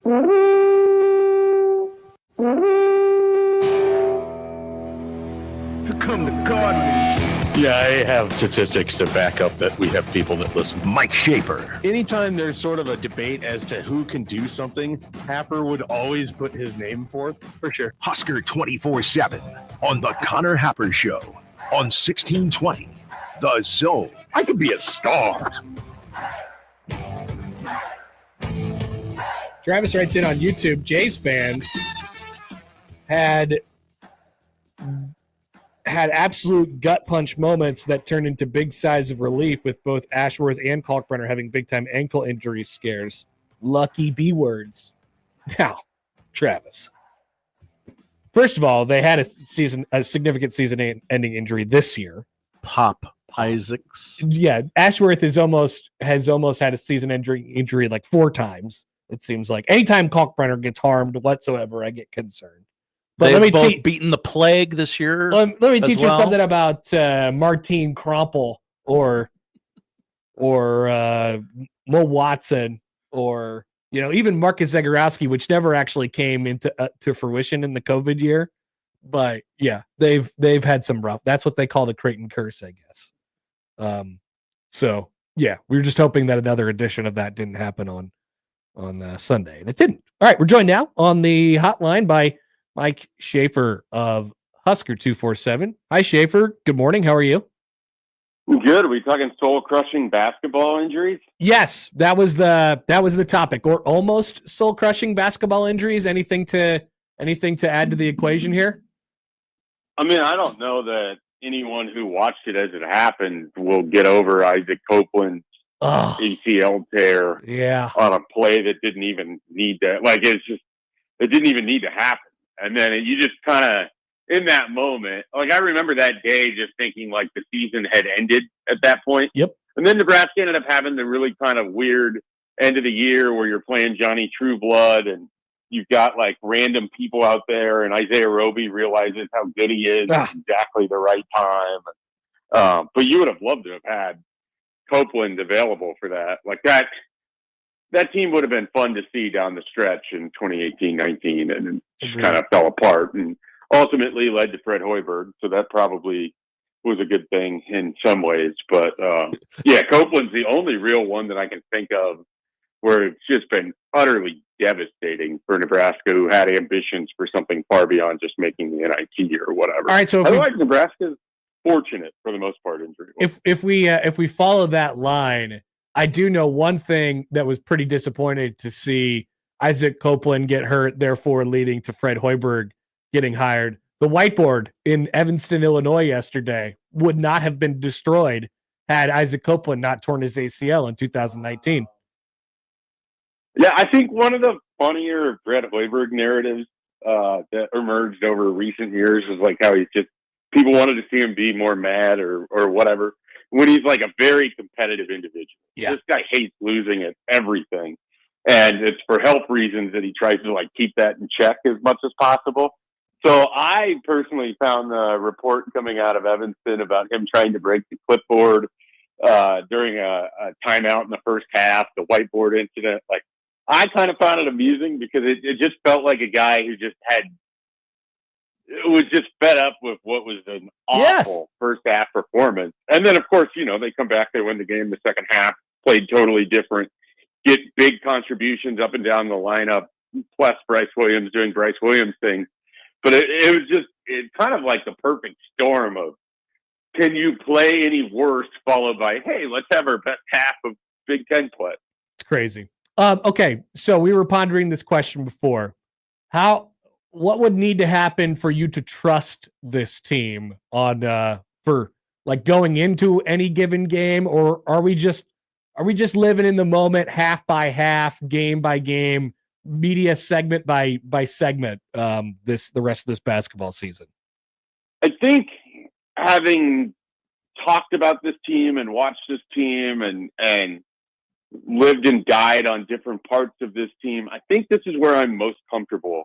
Here come the Guardians. Yeah, I have statistics to back up that we have people that listen. Mike Schaefer. Anytime there's sort of a debate as to who can do something, Happer would always put his name forth, for sure. Husker 24/7 on the Conor Happer Show on 1620 The Zone. I could be a star. Travis writes in on YouTube, Jays fans had absolute gut punch moments that turned into big sighs of relief, with both Ashworth and Kalkbrenner having big time ankle injury scares. Lucky B words. Now, Travis. First of all, they had a significant season ending injury this year. Pop Isaacs. Yeah, Ashworth has almost had a season injury like 4 times. It seems like anytime Kalkbrenner gets harmed whatsoever, I get concerned. But They've both beaten the plague this year. Let me teach you something about Martine Krompel or Mo Watson, or even Marcus Zagorowski, which never actually came into to fruition in the COVID year. But yeah, they've had some rough. That's what they call the Creighton curse, I guess. So yeah, we were just hoping that another edition of that didn't happen on Sunday, and it didn't. All right, we're joined now on the hotline by Mike Schaefer of Husker 247. Hi, Schaefer. Good morning. How are you? Good. Are we talking soul-crushing basketball injuries? Yes, that was the topic, or almost soul-crushing basketball injuries. Anything to add to the equation here? I mean, I don't know that anyone who watched it as it happened will get over Isaac Copeland's ACL tear on a play that didn't even need to. It didn't even need to happen. And then you just kind of, in that moment, I remember that day just thinking like the season had ended at that point. Yep. And then Nebraska ended up having the really kind of weird end of the year where you're playing Johnny Trueblood and you've got like random people out there, and Isaiah Roby realizes how good he is at exactly the right time. But you would have loved to have had Copeland available for that. Like that team would have been fun to see down the stretch in 2018-19, and it just kind of fell apart and ultimately led to Fred Hoiberg. So that probably was a good thing in some ways. But yeah, Copeland's the only real one that I can think of where it's just been utterly devastating for Nebraska, who had ambitions for something far beyond just making the NIT or whatever. All right, so otherwise, Nebraska's fortunate for the most part injury. If we follow that line, I do know one thing that was pretty disappointed to see Isaac Copeland get hurt, therefore leading to Fred Hoiberg getting hired. The whiteboard in Evanston, Illinois yesterday would not have been destroyed had Isaac Copeland not torn his ACL in 2019. Yeah, I think one of the funnier Fred Hoiberg narratives that emerged over recent years was like how he's just, people wanted to see him be more mad or whatever, when he's like a very competitive individual. Yeah. This guy hates losing at everything. And it's for health reasons that he tries to like keep that in check as much as possible. So I personally found the report coming out of Evanston about him trying to break the clipboard during a timeout in the first half, the whiteboard incident. Like, I kind of found it amusing because it just felt like a guy who was just fed up with what was an awful first half performance. And then, of course, they come back, they win the game the second half, played totally different, get big contributions up and down the lineup, plus Bryce Williams doing Bryce Williams things. But it's kind of like the perfect storm of, can you play any worse, followed by, hey, let's have our best half of Big Ten play. It's crazy. Okay, so we were pondering this question before. What would need to happen for you to trust this team for like going into any given game, or are we just living in the moment, half by half, game by game, media segment by segment, the rest of this basketball season? I think having talked about this team and watched this team and lived and died on different parts of this team, I think this is where I'm most comfortable.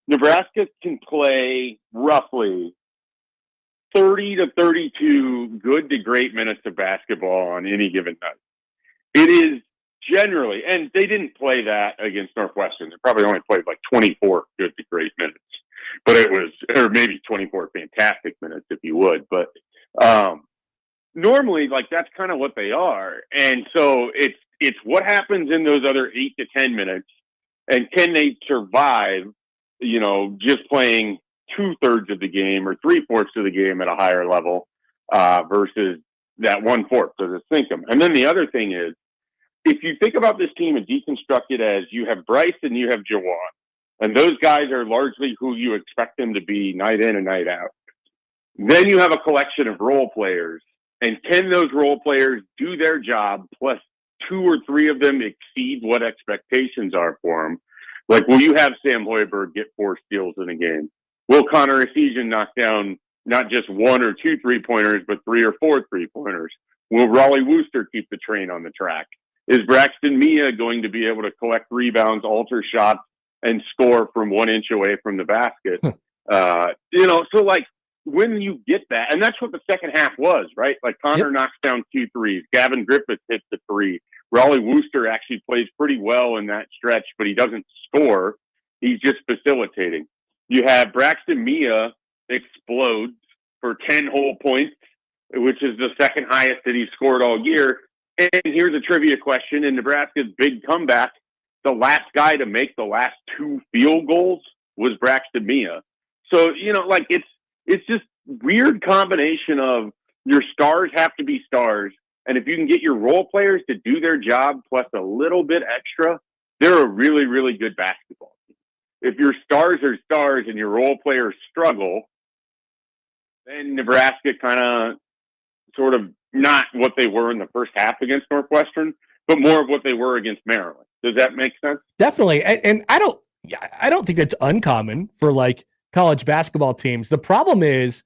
Nebraska can play roughly 30 to 32 good to great minutes of basketball on any given night. It is generally, and they didn't play that against Northwestern. They probably only played like 24 good to great minutes, but it was, or maybe 24 fantastic minutes if you would. But normally, like, that's kind of what they are. And so it's what happens in those other 8 to 10 minutes, and can they survive, you know, just playing 2/3 of the game or 3/4 of the game at a higher level versus that 1/4 to sink them. And then the other thing is, if you think about this team and deconstruct it as you have Bryce and you have Jawan, and those guys are largely who you expect them to be night in and night out, then you have a collection of role players. And can those role players do their job, plus 2 or 3 of them exceed what expectations are for them? Like, will you have Sam Hoiberg get 4 steals in a game? Will Conor Essegian knock down not just 1 or 2 3-pointers, but 3 or 4 3-pointers? Will Raleigh Wooster keep the train on the track? Is Braxton Mia going to be able to collect rebounds, alter shots, and score from 1 inch away from the basket? You know, so like, when you get that, and that's what the second half was, right? Like, Connor knocks down 2 threes. Gavin Griffiths hits the 3. Raleigh Wooster actually plays pretty well in that stretch, but he doesn't score. He's just facilitating. You have Braxton Mia explodes for 10 whole points, which is the second highest that he's scored all year. And here's a trivia question. In Nebraska's big comeback, the last guy to make the last 2 field goals was Braxton Mia. So, you know, like, it's just weird combination of your stars have to be stars. And if you can get your role players to do their job plus a little bit extra, they're a really, really good basketball team. If your stars are stars and your role players struggle, then Nebraska kind of sort of not what they were in the first half against Northwestern, but more of what they were against Maryland. Does that make sense? Definitely. And I don't think that's uncommon for like college basketball teams. The problem is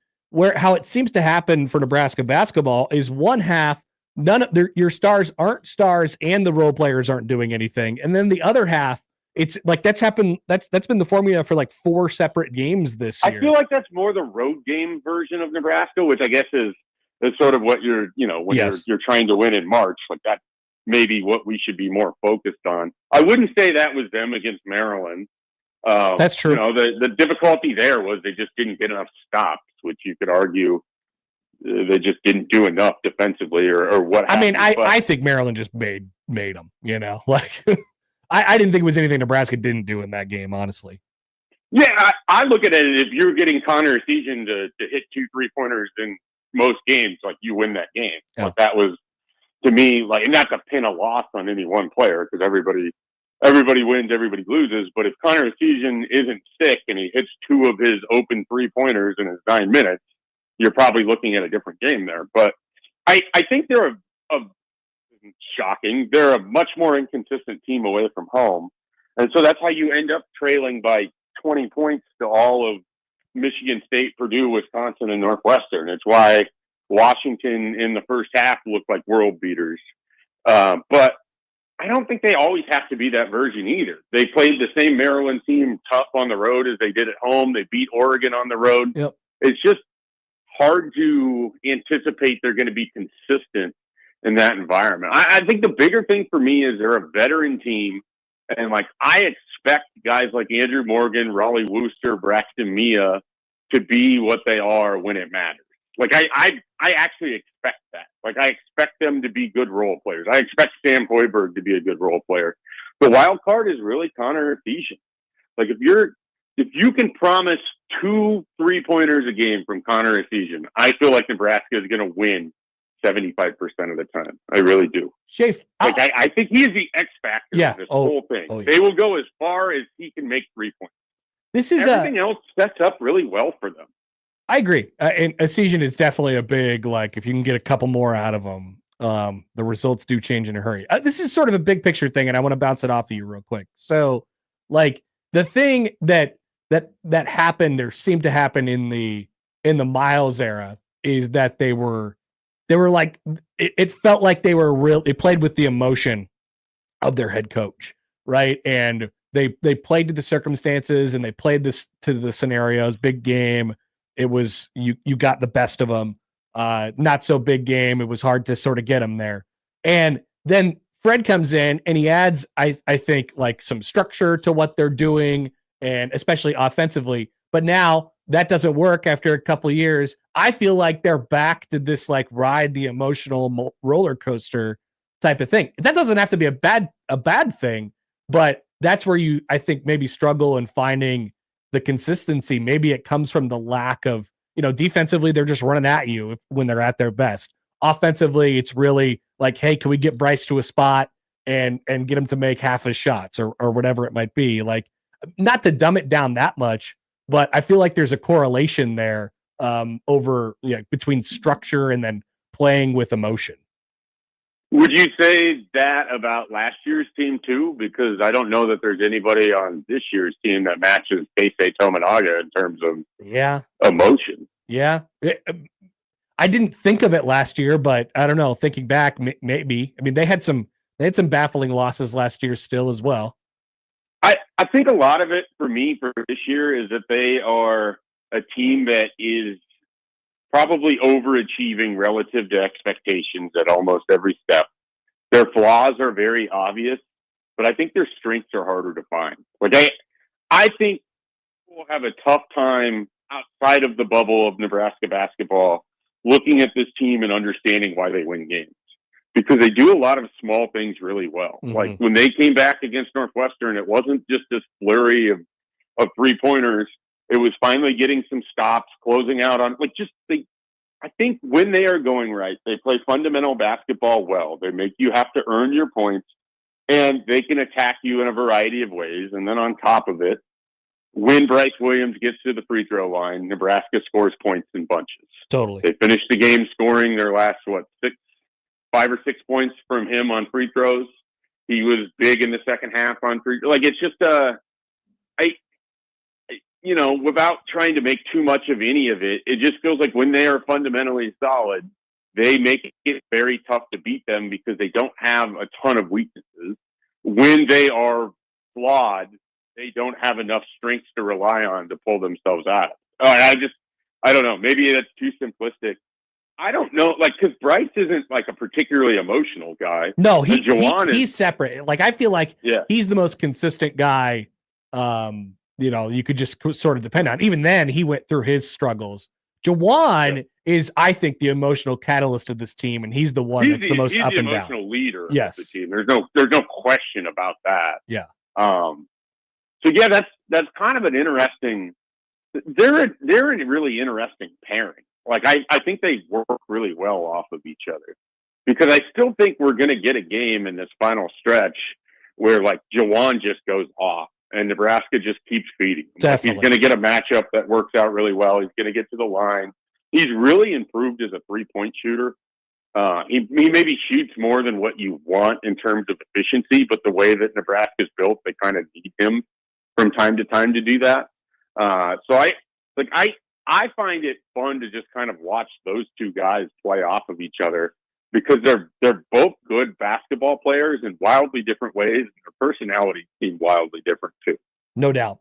how it seems to happen for Nebraska basketball is one half, none of your stars aren't stars and the role players aren't doing anything. And then the other half, it's like that's happened. That's been the formula for like 4 separate games this year. I feel like that's more the road game version of Nebraska, which I guess is sort of what you're, you know, when you're trying to win in March, like that maybe what we should be more focused on. I wouldn't say that was them against Maryland. That's true. You know, the difficulty there was they just didn't get enough stops, which you could argue they just didn't do enough defensively or what. I mean, I think Maryland just made them, you know, like I didn't think it was anything Nebraska didn't do in that game, honestly. Yeah, I look at it, if you're getting Conor Essegian to hit 2 3-pointers in most games, like, you win that game. Yeah. Like, that was, to me, like, and not to pin a loss on any one player, because everybody wins, everybody loses. But if Conor Essegian isn't sick and he hits 2 of his open 3-pointers in his 9 minutes, you're probably looking at a different game there. But I think they're shocking. They're a much more inconsistent team away from home. And so that's how you end up trailing by 20 points to all of Michigan State, Purdue, Wisconsin, and Northwestern. It's why Washington in the first half looked like world beaters. But I don't think they always have to be that version either. They played the same Maryland team tough on the road as they did at home. They beat Oregon on the road. Yep. It's just hard to anticipate they're going to be consistent in that environment. I think the bigger thing for me is they're a veteran team. And, like, I expect guys like Andrew Morgan, Raleigh Wooster, Braxton Mia to be what they are when it matters. Like, I actually expect that. Like, I expect them to be good role players. I expect Sam Hoiberg to be a good role player. The wild card is really Conor Essegian. Like, if you can promise 2 3-pointers a game from Conor Essegian, I feel like Nebraska is going to win 75% of the time. I really do. Schaefer, like, I think he is the X factor in this whole thing. Yeah. They will go as far as he can make 3 points. This is everything else sets up really well for them. I agree. And Essegian is definitely a big, like, if you can get a couple more out of him, the results do change in a hurry. This is sort of a big picture thing, and I want to bounce it off of you real quick. So, like, the thing that happened or seemed to happen in the Miles era is that they were like, it felt like they played with the emotion of their head coach, right? And they played to the circumstances and they played this to the scenarios. Big game. It was, you got the best of them. Not so big game. It was hard to sort of get them there. And then Fred comes in and he adds, I think, like some structure to what they're doing, and especially offensively. But now that doesn't work after a couple of years. I feel like they're back to this like ride the emotional roller coaster type of thing. That doesn't have to be a bad thing, but that's where you, I think, maybe struggle in finding the consistency. Maybe it comes from the lack of, defensively, they're just running at you when they're at their best. Offensively, it's really like, hey, can we get Bryce to a spot and get him to make half his shots or whatever it might be? Like, not to dumb it down that much, but I feel like there's a correlation there between structure and then playing with emotion. Would you say that about last year's team too? Because I don't know that there's anybody on this year's team that matches Keisei Tominaga in terms of emotion. Yeah. I didn't think of it last year, but I don't know. Thinking back, maybe. I mean, they had some baffling losses last year still as well. I think a lot of it for me for this year is that they are a team that is probably overachieving relative to expectations at almost every step. Their flaws are very obvious, but I think their strengths are harder to find. Like I think we'll have a tough time outside of the bubble of Nebraska basketball looking at this team and understanding why they win games, because they do a lot of small things really well. Mm-hmm. Like when they came back against Northwestern, it wasn't just this flurry of 3-pointers. It was finally getting some stops, closing out on I think when they are going right, they play fundamental basketball well. They make you have to earn your points, and they can attack you in a variety of ways. And then on top of it, when Bryce Williams gets to the free throw line, Nebraska scores points in bunches. Totally. They finished the game scoring their last, 5 or 6 points from him on free throws. He was big in the second half on free. Like, it's just without trying to make too much of any of it, it just feels like when they are fundamentally solid, they make it very tough to beat them because they don't have a ton of weaknesses. When they are flawed, they don't have enough strengths to rely on to pull themselves out. I don't know. Maybe that's too simplistic. I don't know, because Bryce isn't like a particularly emotional guy. No, he's separate. Like, I feel like he's the most consistent guy. You could just sort of depend on. Even then, he went through his struggles. Jawan is, I think, the emotional catalyst of this team, and he's the one that's the most up and down. He's the emotional leader of the team. There's no question about that. Yeah. So yeah, that's kind of an interesting. They're a really interesting pairing. Like I think they work really well off of each other, because I still think we're going to get a game in this final stretch where like Jawan just goes off and Nebraska just keeps feeding him. Definitely. Like, he's going to get a matchup that works out really well. He's going to get to the line. He's really improved as a 3-point shooter. He maybe shoots more than what you want in terms of efficiency, but the way that Nebraska's built, they kind of need him from time to time to do that. So I find it fun to just kind of watch those two guys play off of each other, because they're both good basketball players in wildly different ways, and their personalities seem wildly different too. No doubt.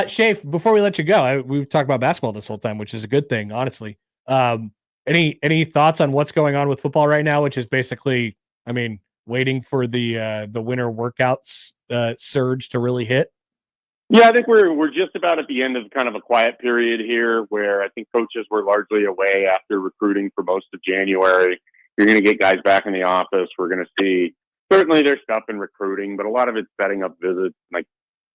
Schaefer, before we let you go, we've talked about basketball this whole time, which is a good thing, honestly. Any thoughts on what's going on with football right now, which is basically, waiting for the winter workouts surge to really hit? Yeah, I think we're just about at the end of kind of a quiet period here, where I think coaches were largely away after recruiting for most of January. You're going to get guys back in the office. We're going to see, certainly there's stuff in recruiting, but a lot of it's setting up visits. Like,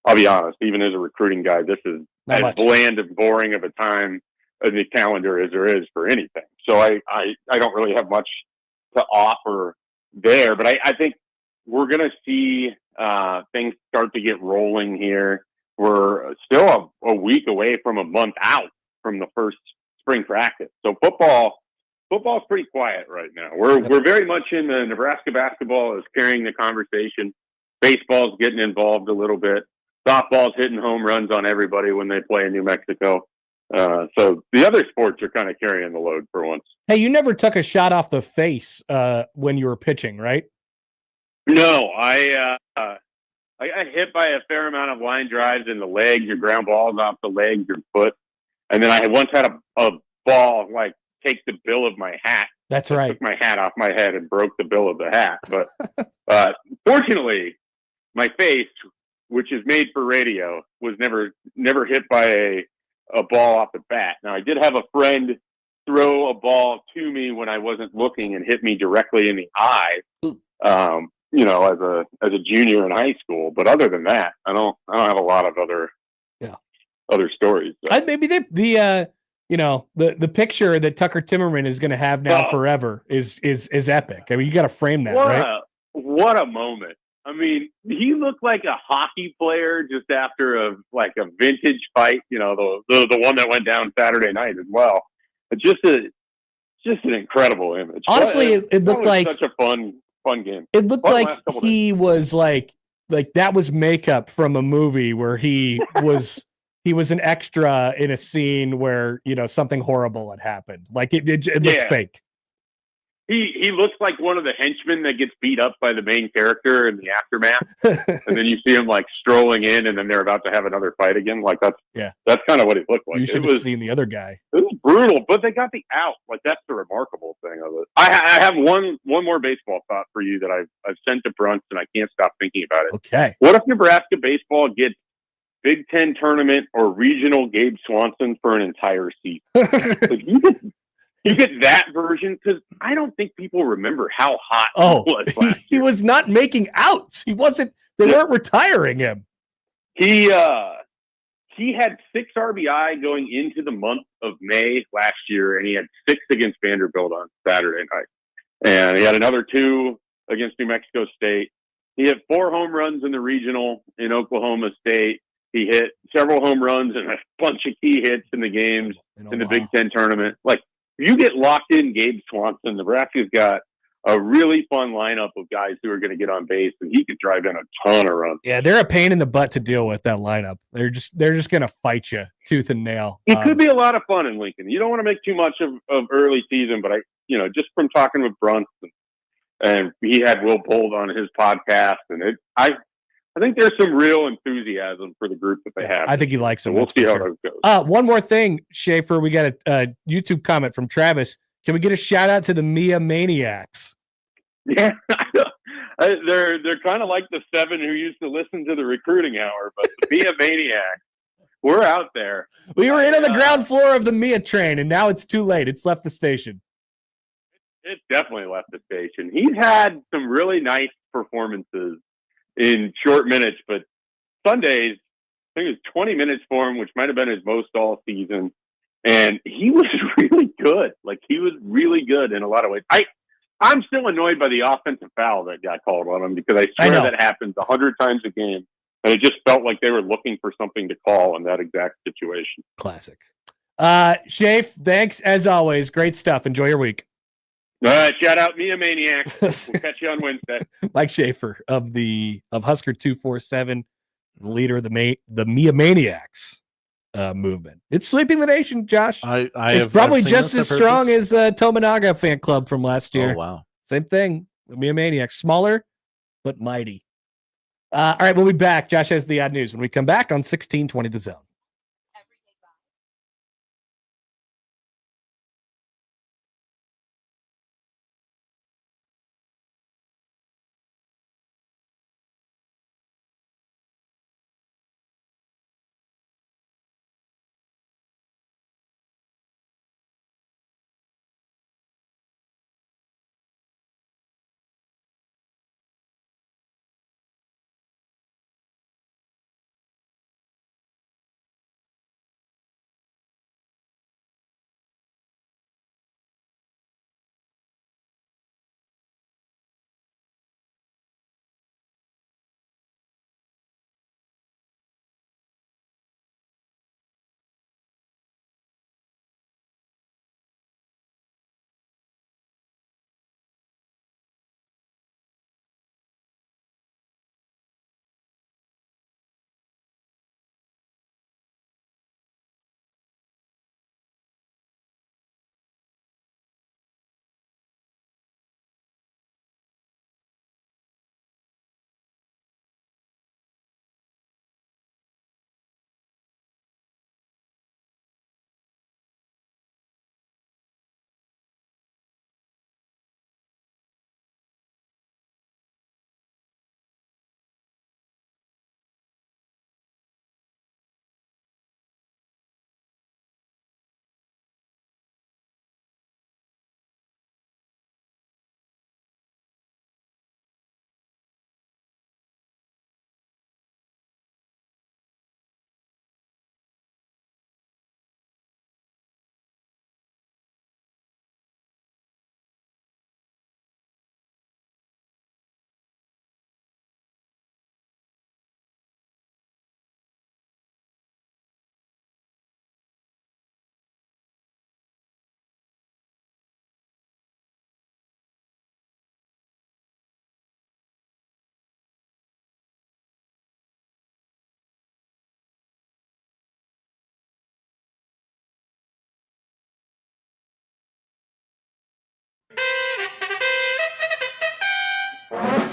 I'll be honest, even as a recruiting guy, this is as bland and boring of a time in the calendar as there is for anything. So I don't really have much to offer there, but I think we're going to see things start to get rolling here. We're still a week away from a month out from the first spring practice. So football's pretty quiet right now. We're very much in the Nebraska basketball is carrying the conversation. Baseball's getting involved a little bit. Softball's hitting home runs on everybody when they play in New Mexico. So the other sports are kind of carrying the load for once. Hey, you never took a shot off the face when you were pitching, right? No, I got hit by a fair amount of line drives in the legs, your ground balls off the legs, your foot. And then I once had a ball like take the bill of my hat That's I right. took my hat off my head and broke the bill of the hat. But fortunately, my face, which is made for radio, was never hit by a ball off the bat. Now, I did have a friend throw a ball to me when I wasn't looking and hit me directly in the eye. As a junior in high school. But other than that, I don't have a lot of other stories. So. Maybe the picture that Tucker Timmerman is going to have now forever is epic. I mean, you got to frame that, right? What a moment. I mean, he looked like a hockey player just after a vintage fight, the one that went down Saturday night as well. Just an incredible image. Honestly, it looked like such a fun game. It looked like he was like that was makeup from a movie where he was an extra in a scene where something horrible had happened. Like it looked fake. He looks like one of the henchmen that gets beat up by the main character in the aftermath, and then you see him strolling in, and then they're about to have another fight again. That's kind of what it looked like. You should have seen the other guy. It was brutal, but they got the out. That's the remarkable thing of it. I have one more baseball thought for you that I've sent to Brunts, and I can't stop thinking about it. Okay. What if Nebraska baseball gets Big Ten tournament or regional Gabe Swanson for an entire season? You get that version, because I don't think people remember how hot he was last year. He was not making outs. He wasn't. They weren't retiring him. He had 6 RBI going into the month of May last year, and he had 6 against Vanderbilt on Saturday night. And he had another 2 against New Mexico State. He had 4 home runs in the regional in Oklahoma State. He hit several home runs and a bunch of key hits in the games in the Big Ten tournament. You get locked in Gabe Swanson, Nebraska's got a really fun lineup of guys who are going to get on base, and he could drive in a ton of runs. Yeah, they're a pain in the butt to deal with, that lineup. They're just going to fight you tooth and nail. It could be a lot of fun in Lincoln. You don't want to make too much of early season, but just from talking with Brunts, and he had Will Bold on his podcast, and I think there's some real enthusiasm for the group that they have. I think he likes them. So we'll see how those go. One more thing, Schaefer. We got a YouTube comment from Travis. Can we get a shout out to the Mia Maniacs? Yeah, they're kind of like the 7 who used to listen to the recruiting hour, but the Mia Maniacs, we're out there. We were in on the ground floor of the Mia train, and now it's too late. It's left the station. It definitely left the station. He's had some really nice performances in short minutes, but Sundays, I think it was 20 minutes for him, which might have been his most all season. And he was really good. He was really good in a lot of ways. I'm still annoyed by the offensive foul that got called on him, because I swear that happens 100 times a game. And it just felt like they were looking for something to call in that exact situation. Classic. Shafe, thanks as always. Great stuff. Enjoy your week. All right, shout out Mia Maniac. We'll catch you on Wednesday. Mike Schaefer of Husker 247, leader of the Mia Maniacs movement. It's sweeping the nation, Josh. It's probably just as strong as Tominaga fan club from last year. Oh, wow. Same thing. The Mia Maniacs, smaller but mighty. All right, we'll be back. Josh has the odd news when we come back on 1620 The Zone.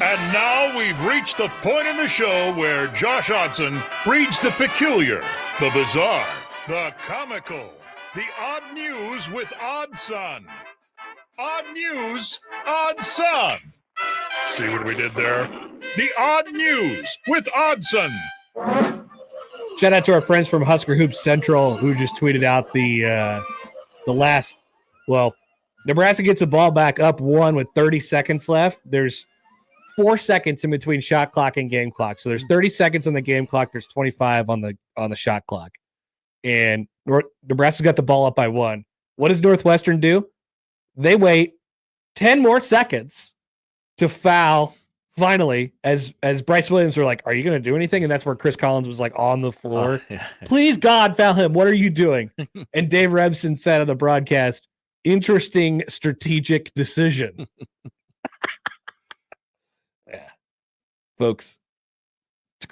And now we've reached the point in the show where Josh Odson reads the peculiar, the bizarre, the comical, the odd news with Odd Son. Odd news, Odd Son. See what we did there? The odd news with Oddson. Shout out to our friends from Husker Hoops Central who just tweeted out the last. Well, Nebraska gets the ball back up 1 with 30 seconds left. There's 4 seconds in between shot clock and game clock. So there's 30 seconds on the game clock. There's 25 on the shot clock. And Nebraska got the ball up by 1. What does Northwestern do? They wait 10 more seconds to foul. Finally, as Bryce Williams were like, "Are you going to do anything?" And that's where Chris Collins was like on the floor. Please, God, foul him. What are you doing? And Dave Rebson said on the broadcast, "Interesting strategic decision." Yeah, folks, it's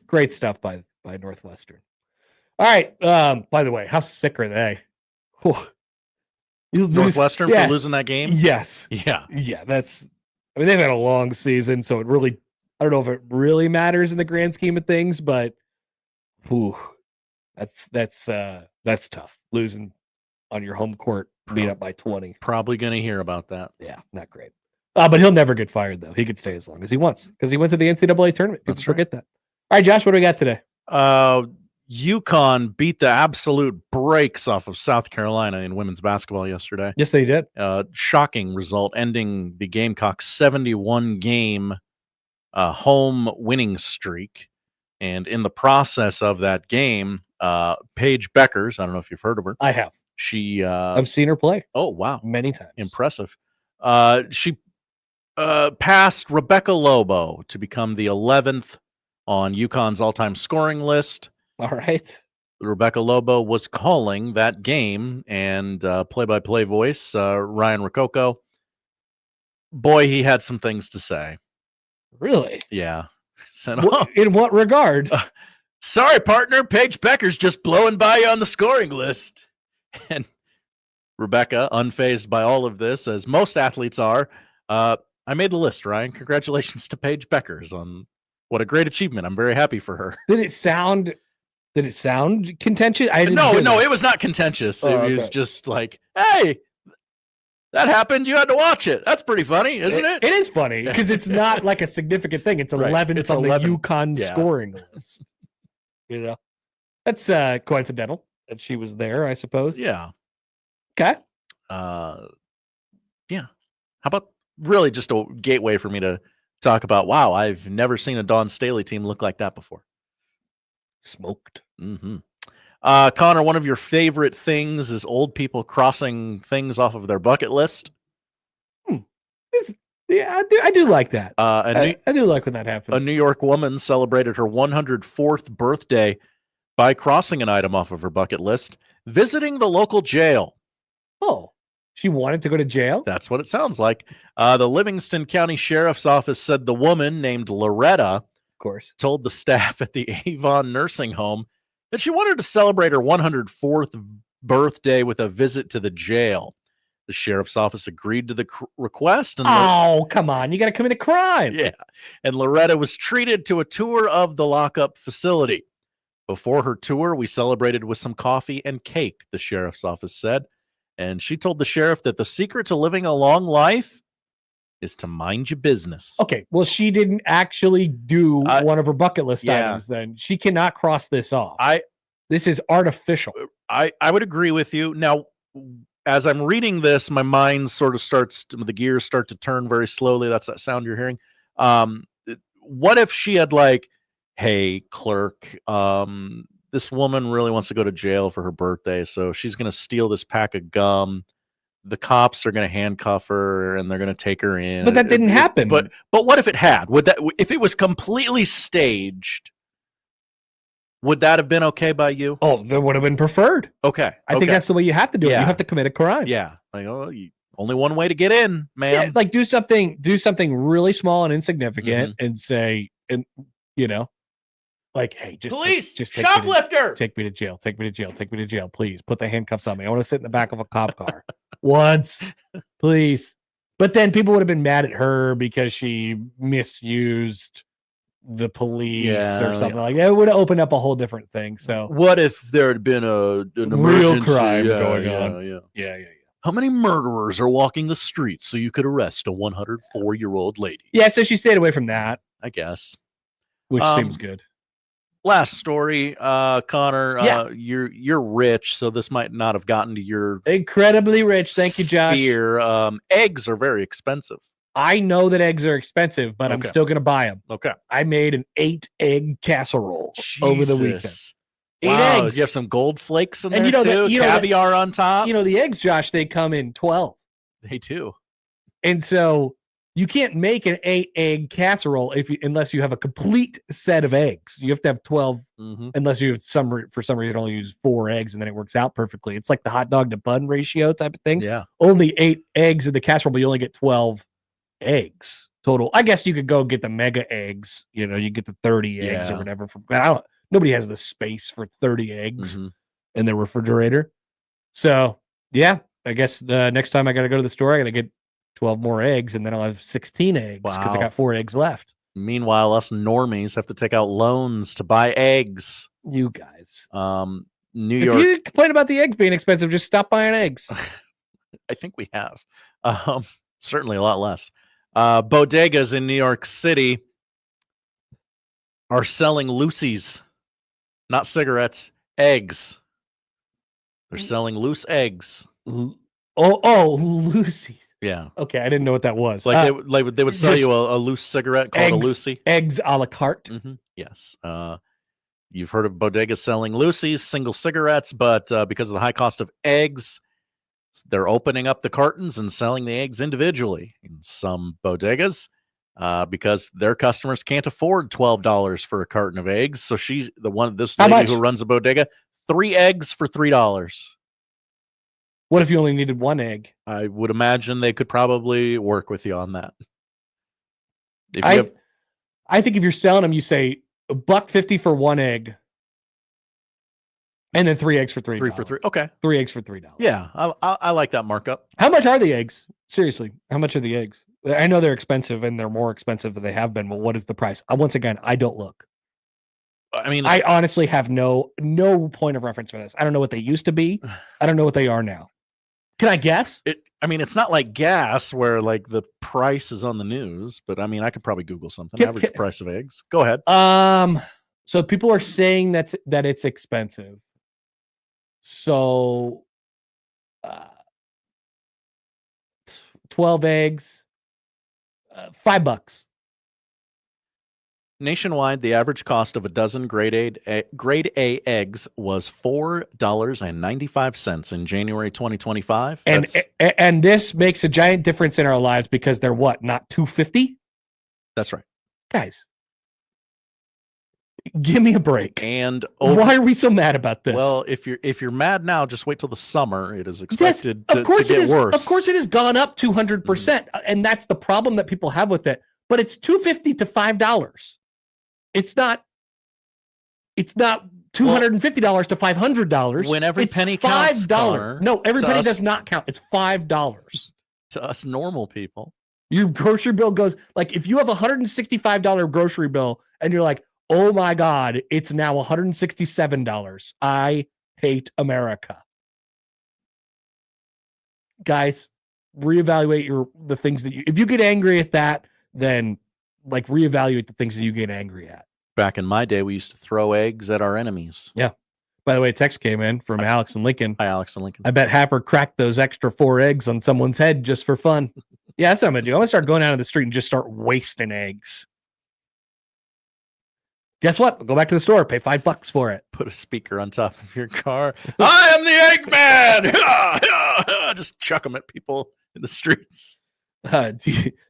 great stuff by Northwestern. All right. By the way, how sick are they? Northwestern for losing that game? Yes. Yeah. Yeah, they've had a long season, so I don't know if it really matters in the grand scheme of things, but that's tough. Losing on your home court, beat up by 20. Probably going to hear about that. Yeah, not great. But he'll never get fired, though. He could stay as long as he wants because he went to the NCAA tournament. People forget that. All right, Josh, what do we got today? UConn beat the absolute brakes off of South Carolina in women's basketball yesterday. Yes, they did. Shocking result, ending the Gamecocks' 71-game home winning streak. And in the process of that game, Paige Beckers, I don't know if you've heard of her. I have. I've seen her play. Oh, wow. Many times. Impressive. She passed Rebecca Lobo to become the 11th on UConn's all-time scoring list. All right. Rebecca Lobo was calling that game, and play-by-play voice, Ryan Rococo. Boy, he had some things to say. Really? Yeah. In what regard? Sorry, partner. Paige Becker's just blowing by you on the scoring list. And Rebecca, unfazed by all of this, as most athletes are, I made the list, Ryan. Congratulations to Paige Beckers on what a great achievement. I'm very happy for her. Did it sound contentious? No, it was not contentious. It was just like, hey, that happened. You had to watch it. That's pretty funny, isn't it? It is funny because it's not like a significant thing. It's 11th It's on 11. the UConn scoring list. That's coincidental that she was there, I suppose. Yeah. Okay. Yeah. How about really just a gateway for me to talk about, wow, I've never seen a Dawn Staley team look like that before. Smoked. Mm-hmm. Connor, one of your favorite things is old people crossing things off of their bucket list. Yeah, I do like that. I do like when that happens. A New York woman celebrated her 104th birthday by crossing an item off of her bucket list, visiting the local jail. Oh, she wanted to go to jail? That's what it sounds like. The Livingston County Sheriff's Office said the woman named Loretta, of course, told the staff at the Avon Nursing Home that she wanted to celebrate her 104th birthday with a visit to the jail. The sheriff's office agreed to the request. And come on. You got to commit a crime. Yeah. And Loretta was treated to a tour of the lockup facility. Before her tour, we celebrated with some coffee and cake, the sheriff's office said. And she told the sheriff that the secret to living a long life is to mind your business. Okay. Well, she didn't actually do one of her bucket list items then. She cannot cross this off. This is artificial. I would agree with you. Now, as I'm reading this, my mind sort of the gears start to turn very slowly. That's that sound you're hearing. What if she had like, hey, clerk, this woman really wants to go to jail for her birthday, so she's going to steal this pack of gum. The cops are going to handcuff her and they're going to take her in. But that didn't happen. But what if it had? If it was completely staged, would that have been okay by you? Oh, that would have been preferred. Okay. I think that's the way you have to do it. You have to commit a crime. Yeah. Like, only one way to get in, man. Yeah, like do something really small and insignificant and say, and like, hey, police, just shoplifter, take me to jail, take me to jail, take me to jail, please. Put the handcuffs on me. I want to sit in the back of a cop car once, please. But then people would have been mad at her because she misused the police or something like that. It would have opened up a whole different thing. So what if there had been an real emergency? crime going on? Yeah. Yeah. How many murderers are walking the streets so you could arrest a 104-year-old lady? Yeah, so she stayed away from that, I guess. which seems good. Last story, Connor. Yeah. You're rich, so this might not have gotten to your Incredibly rich. Thank you, Josh. sphere. Eggs are very expensive. I know that eggs are expensive, but I'm Okay. still going to buy them. Okay. I made an 8-egg casserole over the weekend. 8 Wow, eggs. you have some gold flakes in And there too. Caviar on top. You know, the eggs, Josh, they come in 12. They do. And so you can't make an 8-egg casserole unless you have a complete set of eggs. You have to have 12 unless you have for some reason only use 4 eggs and then it works out perfectly. It's like the hot dog to bun ratio type of thing. Yeah. Only 8 eggs in the casserole, but you only get 12 eggs total. I guess you could go get the mega eggs. You know, you get the 30 eggs or whatever. Nobody has the space for 30 eggs in their refrigerator. So yeah, I guess next time I got to go to the store, I got to get 12 more eggs, and then I'll have 16 eggs because I got 4 eggs left. Meanwhile, us normies have to take out loans to buy eggs. You guys. New If York. you complain about the eggs being expensive, just stop buying eggs. I think we have. Certainly a lot less. Bodegas in New York City are selling loosies, not cigarettes, eggs. They're selling loose eggs. Oh, Lucy's. Yeah. Okay, I didn't know what that was. Like they would sell you a loose cigarette called eggs, a Lucy. Eggs a la carte. Yes. You've heard of bodegas selling loosies, single cigarettes, but because of the high cost of eggs, they're opening up the cartons and selling the eggs individually in some bodegas because their customers can't afford $12 for a carton of eggs. So this lady who runs a bodega, 3 eggs for $3. What if you only needed 1 egg? I would imagine they could probably work with you on that. I think if you're selling them, you say $1.50 for 1 egg, and then 3 eggs for $3. 3 for $3. Okay. 3 eggs for $3. Yeah, I like that markup. How much are the eggs? Seriously, how much are the eggs? I know they're expensive, and they're more expensive than they have been. But what is the price? Once again, I don't look. I mean, I honestly have no point of reference for this. I don't know what they used to be. I don't know what they are now. Can I guess? It's not like gas where like the price is on the news, but I mean, I could probably Google something. Average price of eggs. Go ahead. So people are saying that it's expensive. So 12 eggs, $5. Nationwide, the average cost of a dozen grade A eggs was $4.95 in January 2025. And this makes a giant difference in our lives because they're what? Not $2.50? That's right. Guys, give me a break. And why are we so mad about this? Well, if you're mad now, just wait till the summer. It is expected to get worse. Of course, it has gone up 200%, and that's the problem that people have with it. But it's $2.50 to $5. It's not $250 to $500. When every penny counts, $5. No, every penny does not count. It's $5 to us normal people. Your grocery bill goes like if you have a $165 grocery bill and you're like, oh my God, it's now $167. I hate America. Guys, reevaluate the things that if you get angry at that, then like reevaluate the things that you get angry at. Back in my day, we used to throw eggs at our enemies. Yeah. By the way, a text came in from Alex and Lincoln. Hi, Alex and Lincoln. I bet Happer cracked those extra 4 eggs on someone's head just for fun. Yeah, that's what I'm going to do. I'm going to start going out of the street and just start wasting eggs. Guess what? We'll go back to the store, pay $5 for it. Put a speaker on top of your car. I am the Eggman! Just chuck them at people in the streets.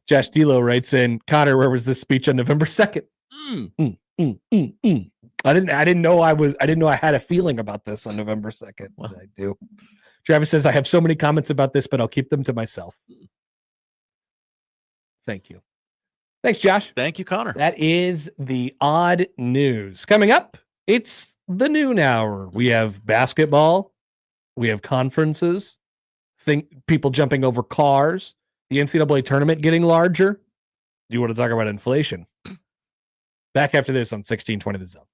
Josh Delo writes in, Connor, where was this speech on November 2nd? I didn't know I had a feeling about this on November 2nd. What I do. Travis says, I have so many comments about this, but I'll keep them to myself. Thank you. Thanks, Josh. Thank you, Connor. That is the odd news. Coming up, it's the noon hour. We have basketball. We have conferences. People jumping over cars. The NCAA tournament getting larger? Do you want to talk about inflation? Back after this on 1620 The Zone.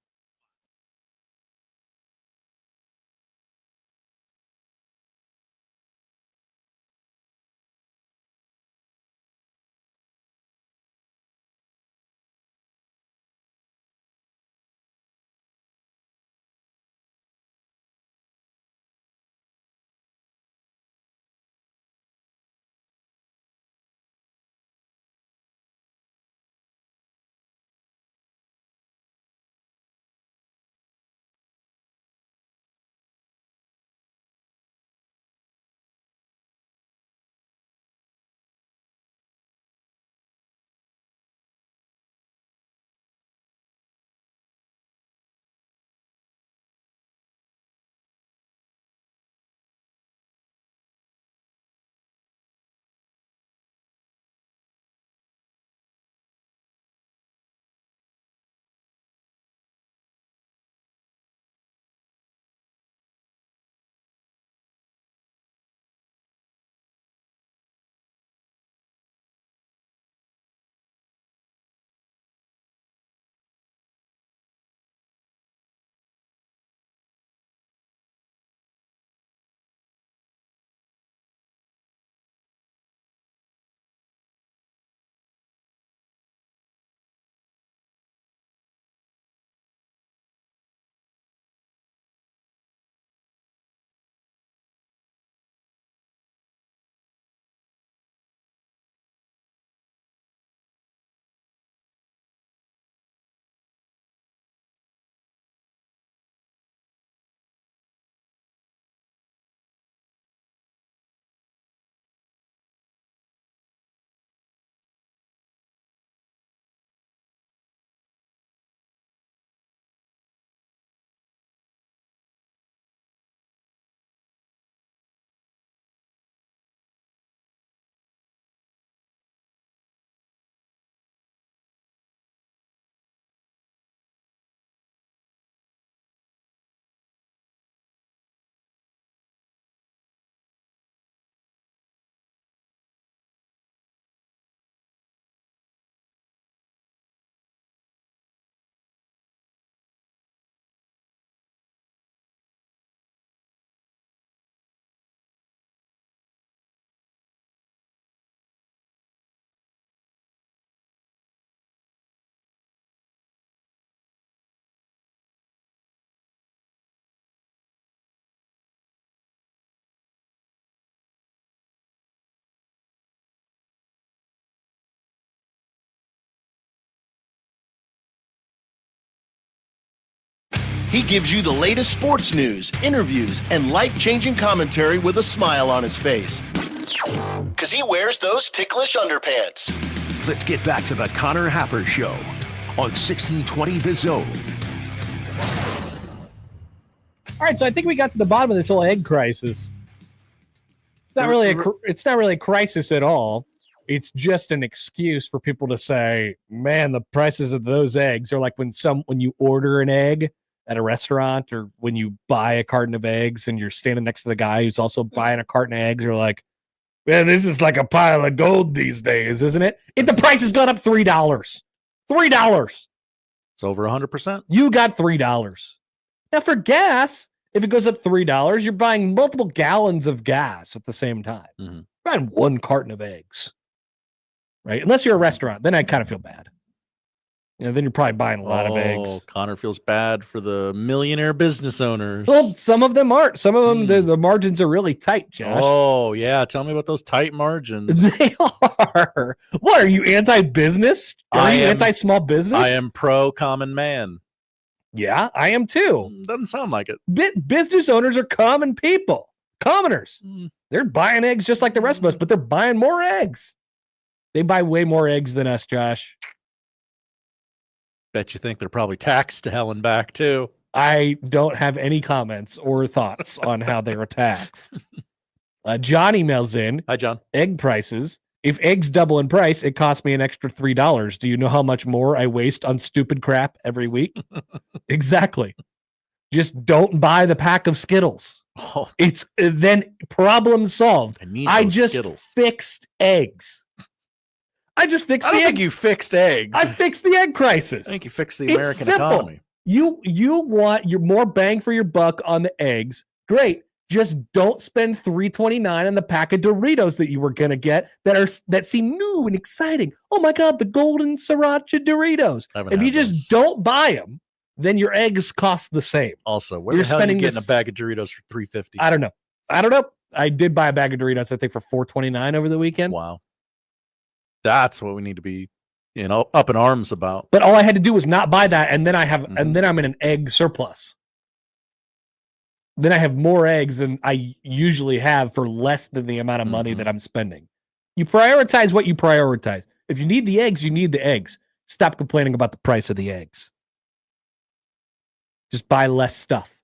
He gives you the latest sports news, interviews, and life-changing commentary with a smile on his face. Because he wears those ticklish underpants. Let's get back to the Conor Happer Show on 1620 The Zone. All right, so I think we got to the bottom of this whole egg crisis. It's not really a crisis at all. It's just an excuse for people to say, man, the prices of those eggs are like when you order an egg at a restaurant, or when you buy a carton of eggs and you're standing next to the guy who's also buying a carton of eggs, you're like, man, this is like a pile of gold these days, isn't it? The price has gone up $3. $3. It's over 100%. You got $3. Now for gas, if it goes up $3, you're buying multiple gallons of gas at the same time. Mm-hmm. You're buying one carton of eggs, right? Unless you're a restaurant, then I kind of feel bad. Then you're probably buying a lot of eggs. Connor feels bad for the millionaire business owners. Well, some of them aren't. Some of them, the margins are really tight, Josh. Oh, yeah. Tell me about those tight margins. They are. What, are you anti-business? Are you anti-small business? I am pro-common man. Yeah, I am too. Doesn't sound like it. Business owners are common people. Commoners. They're buying eggs just like the rest of us, but they're buying more eggs. They buy way more eggs than us, Josh. Bet you think they're probably taxed to hell and back, too. I don't have any comments or thoughts on how they were taxed. John emails in. Hi, John. Egg prices. If eggs double in price, it costs me an extra $3. Do you know how much more I waste on stupid crap every week? Exactly. Just don't buy the pack of Skittles. Oh, It's then problem solved. I those just Skittles. fixed eggs. I just fixed I the don't egg. think you fixed eggs. I fixed the egg crisis. I think you fixed the It's American simple. economy. You want your more bang for your buck on the eggs. Great. Just don't spend $3.29 on the pack of Doritos that you were gonna get that seem new and exciting. Oh my God, the golden sriracha Doritos. If you just don't buy them, then your eggs cost the same. Also, where You're the hell are you spending getting this- a bag of Doritos for $3.50? I don't know. I did buy a bag of Doritos, I think, for $4.29 over the weekend. Wow. That's what we need to be, up in arms about. But all I had to do was not buy that, and then and then I'm in an egg surplus. Then I have more eggs than I usually have for less than the amount of money that I'm spending. You prioritize what you prioritize. If you need the eggs, you need the eggs. Stop complaining about the price of the eggs. Just buy less stuff.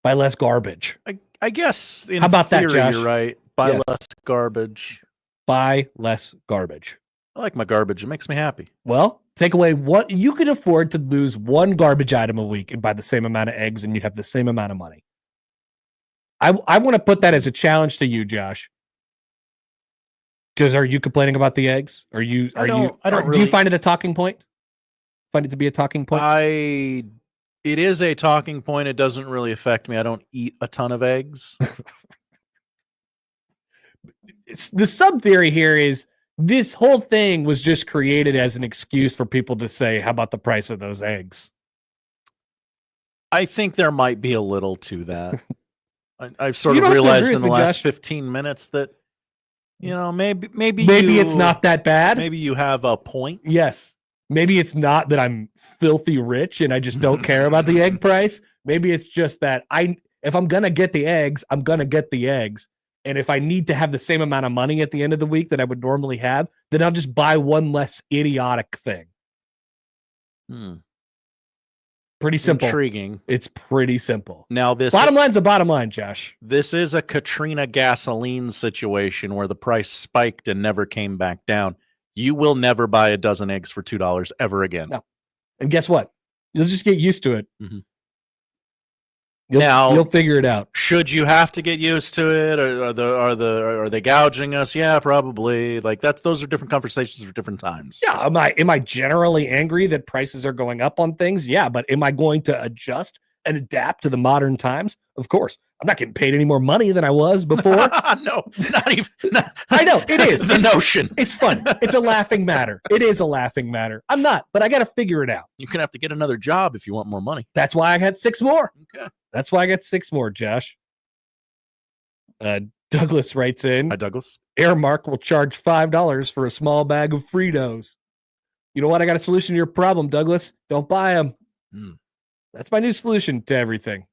Buy less garbage. I guess in How about that, theory, Josh? you're right. Buy Yes. less garbage. Buy less garbage. I like my garbage. It makes me happy. Well, take away what you could afford to lose one garbage item a week and buy the same amount of eggs, and you'd have the same amount of money. I want to put that as a challenge to you, Josh. Because are you complaining about the eggs? Do you find it a talking point? Find it to be a talking point? It is a talking point. It doesn't really affect me. I don't eat a ton of eggs. The sub theory here is this whole thing was just created as an excuse for people to say, how about the price of those eggs? I think there might be a little to that. I've sort You of don't have to realized agree in the with me, last Josh. 15 minutes that, maybe it's not that bad. Maybe you have a point. Yes. Maybe it's not that I'm filthy rich and I just don't care about the egg price. Maybe it's just that if I'm going to get the eggs, I'm going to get the eggs. And if I need to have the same amount of money at the end of the week that I would normally have, then I'll just buy one less idiotic thing. Pretty simple. Intriguing. It's pretty simple. Now this bottom line's the bottom line, Josh. This is a Katrina gasoline situation where the price spiked and never came back down. You will never buy a dozen eggs for $2 ever again. No. And guess what? You'll just get used to it. Now you'll figure it out. Should you have to get used to it? Are they gouging us? Yeah, probably. Like those are different conversations for different times. Yeah. Am I generally angry that prices are going up on things? Yeah, but am I going to adjust and adapt to the modern times? Of course. I'm not getting paid any more money than I was before. No, not even. I know it is the notion. It's fun. It's a laughing matter. It is a laughing matter. I'm not, but I got to figure it out. You're gonna have to get another job if you want more money. That's why I had 6 more. Okay. That's why I got 6 more, Josh. Douglas writes in. Hi, Douglas. Airmark will charge $5 for a small bag of Fritos. You know what? I got a solution to your problem, Douglas. Don't buy them. That's my new solution to everything.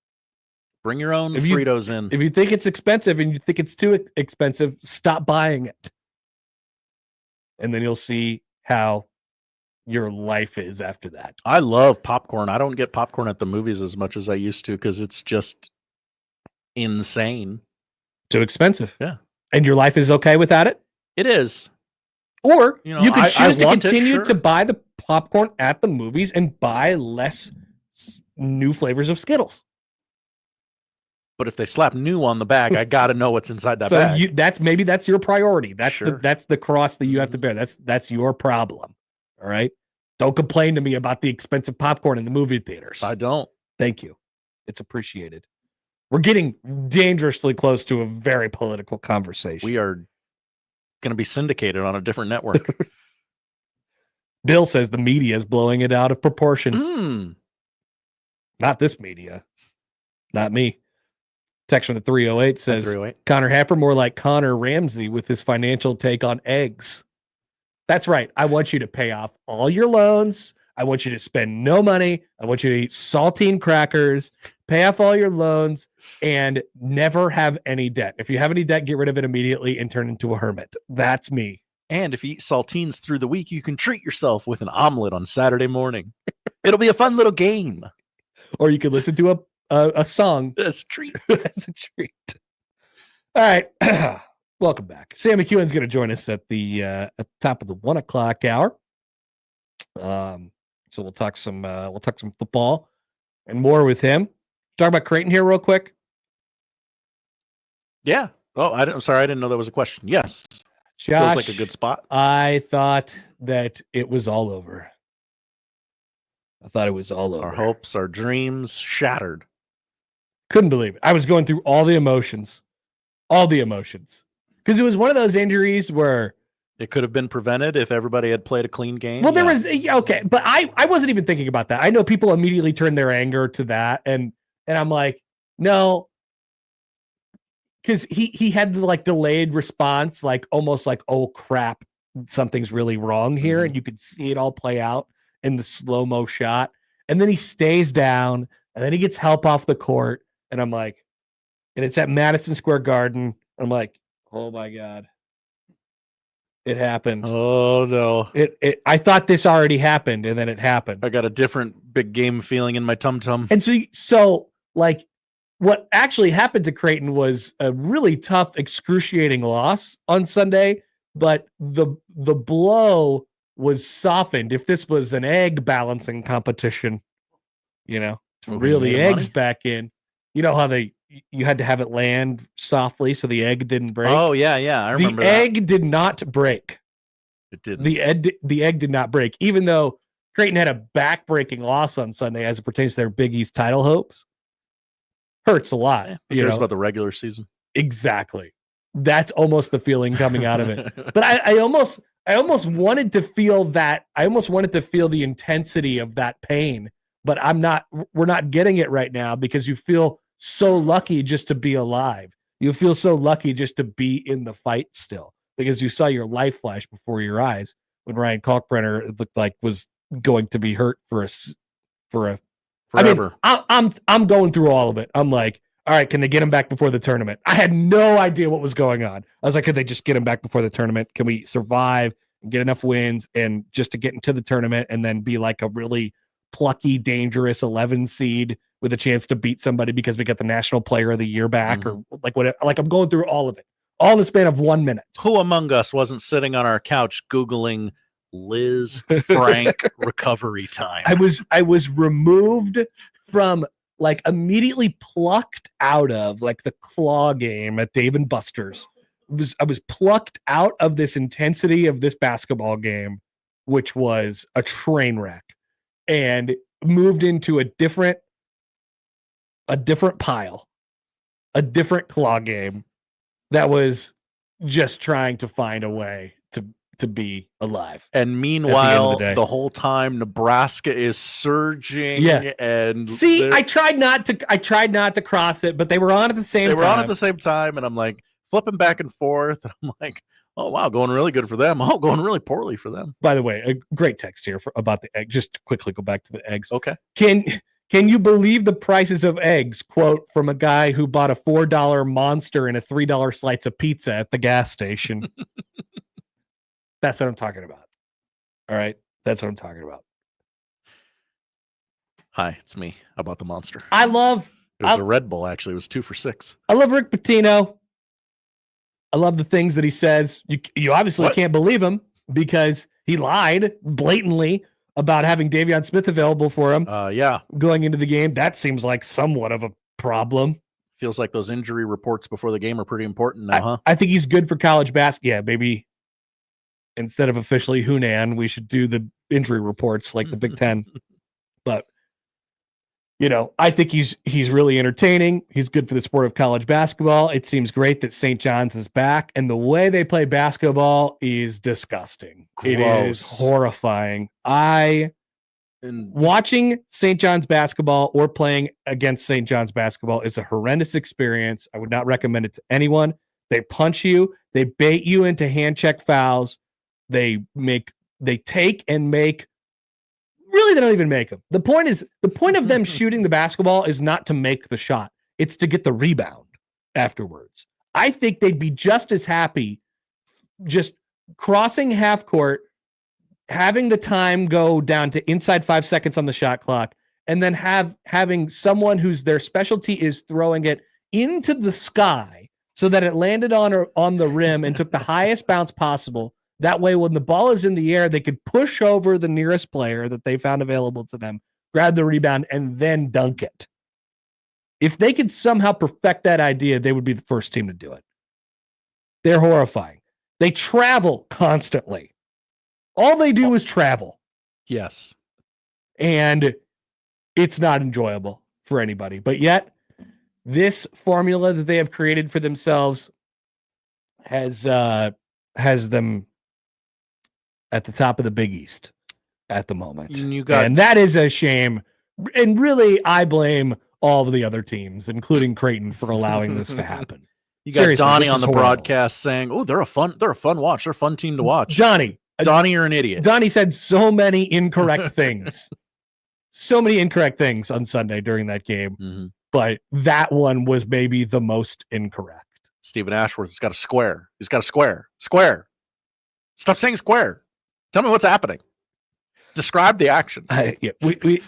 Bring your own Fritos in. If you think it's expensive and you think it's too expensive, stop buying it. And then you'll see how your life is after that. I love popcorn. I don't get popcorn at the movies as much as I used to because it's just insane. Too expensive. Yeah. And your life is okay without it? It is. Or you can choose to continue sure. to buy the popcorn at the movies and buy less new flavors of Skittles. But if they slap new on the bag, I got to know what's inside that bag. That's your priority. That's Sure. that's the cross that you have to bear. That's your problem. All right. Don't complain to me about the expensive popcorn in the movie theaters. I don't. Thank you. It's appreciated. We're getting dangerously close to a very political conversation. We are going to be syndicated on a different network. Bill says the media is blowing it out of proportion. Not this media. Not me. Text from the 308 says, 308. Connor Happer more like Connor Ramsey with his financial take on eggs. That's right. I want you to pay off all your loans. I want you to spend no money. I want you to eat saltine crackers, pay off all your loans, and never have any debt. If you have any debt, get rid of it immediately and turn into a hermit. That's me. And if you eat saltines through the week, you can treat yourself with an omelet on Saturday morning. It'll be a fun little game. Or you could listen to a song. As a treat. As a treat. All right. Welcome back. Sam McKewon's going to join us at the top of the 1 o'clock hour. So we'll talk some football and more with him. Talk about Creighton here real quick. Yeah. Oh, I'm sorry. I didn't know that was a question. Yes. Josh, Feels like a good spot. I thought that it was all over. I thought it was all over. Our hopes, our dreams shattered. Couldn't believe it. I was going through all the emotions. Because it was one of those injuries where it could have been prevented if everybody had played a clean game. Well, there was, okay, but I wasn't even thinking about that. I know people immediately turn their anger to that, and I'm like, no, because he had the like delayed response, like almost like, oh crap, something's really wrong here, and you could see it all play out in the slow-mo shot, and then he stays down, and then he gets help off the court, and I'm like, and it's at Madison Square Garden. I'm like, oh my God. It happened. Oh no. I thought this already happened, and then it happened. I got a different big game feeling in my tum-tum. And so like what actually happened to Creighton was a really tough, excruciating loss on Sunday, but the blow was softened. If this was an egg balancing competition, to reel the eggs back in, you know how you had to have it land softly so the egg didn't break. Oh yeah, I remember the egg did not break. It didn't. The egg did not break, even though Creighton had a back-breaking loss on Sunday as it pertains to their Big East title hopes. Hurts a lot. Who cares about the regular season? Exactly. That's almost the feeling coming out of it. But I almost wanted to feel that. I almost wanted to feel the intensity of that pain, but we're not getting it right now because you feel so lucky just to be alive. You feel so lucky just to be in the fight still because you saw your life flash before your eyes when Ryan Kalkbrenner looked like was going to be hurt for a forever. I mean, I'm going through all of it. I'm like, all right, can they get him back before the tournament? I had no idea what was going on. I was like, could they just get him back before the tournament? Can we survive and get enough wins and just to get into the tournament and then be like a really plucky, dangerous 11 seed with a chance to beat somebody because we got the National Player of the Year back or like what? Like I'm going through all of it, all in the span of 1 minute. Who among us wasn't sitting on our couch Googling Liz Frank recovery time? I was removed from like immediately plucked out of like the claw game at Dave and Buster's. I was plucked out of this intensity of this basketball game, which was a train wreck, and moved into a different pile, a different claw game that was just trying to find a way to be alive. And meanwhile, the whole time Nebraska is surging. Yeah. And I tried not to cross it, but they were on at the same time. They were on at the same time, and I'm like flipping back and forth. And I'm like, oh wow, going really good for them. Oh, going really poorly for them. By the way, a great text here about the egg. Just to quickly go back to the eggs. Okay. Can you believe the prices of eggs? Quote from a guy who bought a $4 Monster and a $3 slice of pizza at the gas station. That's what I'm talking about. All right. That's what I'm talking about. Hi, it's me. How about the Monster? It was a Red Bull, actually. It was 2 for $6. I love Rick Pitino. I love the things that he says. You obviously can't believe him because he lied blatantly about having Davion Smith available for him. Yeah. Going into the game. That seems like somewhat of a problem. Feels like those injury reports before the game are pretty important now, huh? I think he's good for college basketball. Yeah, maybe instead of officially Hunan, we should do the injury reports like the Big Ten. But I think he's really entertaining. He's good for the sport of college basketball. It seems great that St. John's is back, and the way they play basketball is disgusting. Gross. It is horrifying. Watching St. John's basketball or playing against St. John's basketball is a horrendous experience. I would not recommend it to anyone. They punch you. They bait you into hand check fouls. They take and make. Really, they don't even make them. The point of them shooting the basketball is not to make the shot. It's to get the rebound afterwards. I think they'd be just as happy just crossing half court, having the time go down to inside 5 seconds on the shot clock, and then having someone whose their specialty is throwing it into the sky so that it landed on the rim and took the highest bounce possible. That way, when the ball is in the air, they could push over the nearest player that they found available to them, grab the rebound, and then dunk it. If they could somehow perfect that idea, they would be the first team to do it. They're horrifying. They travel constantly. All they do is travel. Yes. And it's not enjoyable for anybody. But yet, this formula that they have created for themselves has them at the top of the Big East at the moment. And that is a shame. And really, I blame all of the other teams, including Creighton, for allowing this to happen. You got Seriously, Donnie this on is the horrible. broadcast saying, "Oh, they're a fun watch. They're a fun team to watch." Donnie, you're an idiot. Donnie said so many incorrect things. So many incorrect things on Sunday during that game. But that one was maybe the most incorrect. Stephen Ashworth's got a square. He's got a square. Square. Stop saying square. Tell me what's happening. Describe the action. We've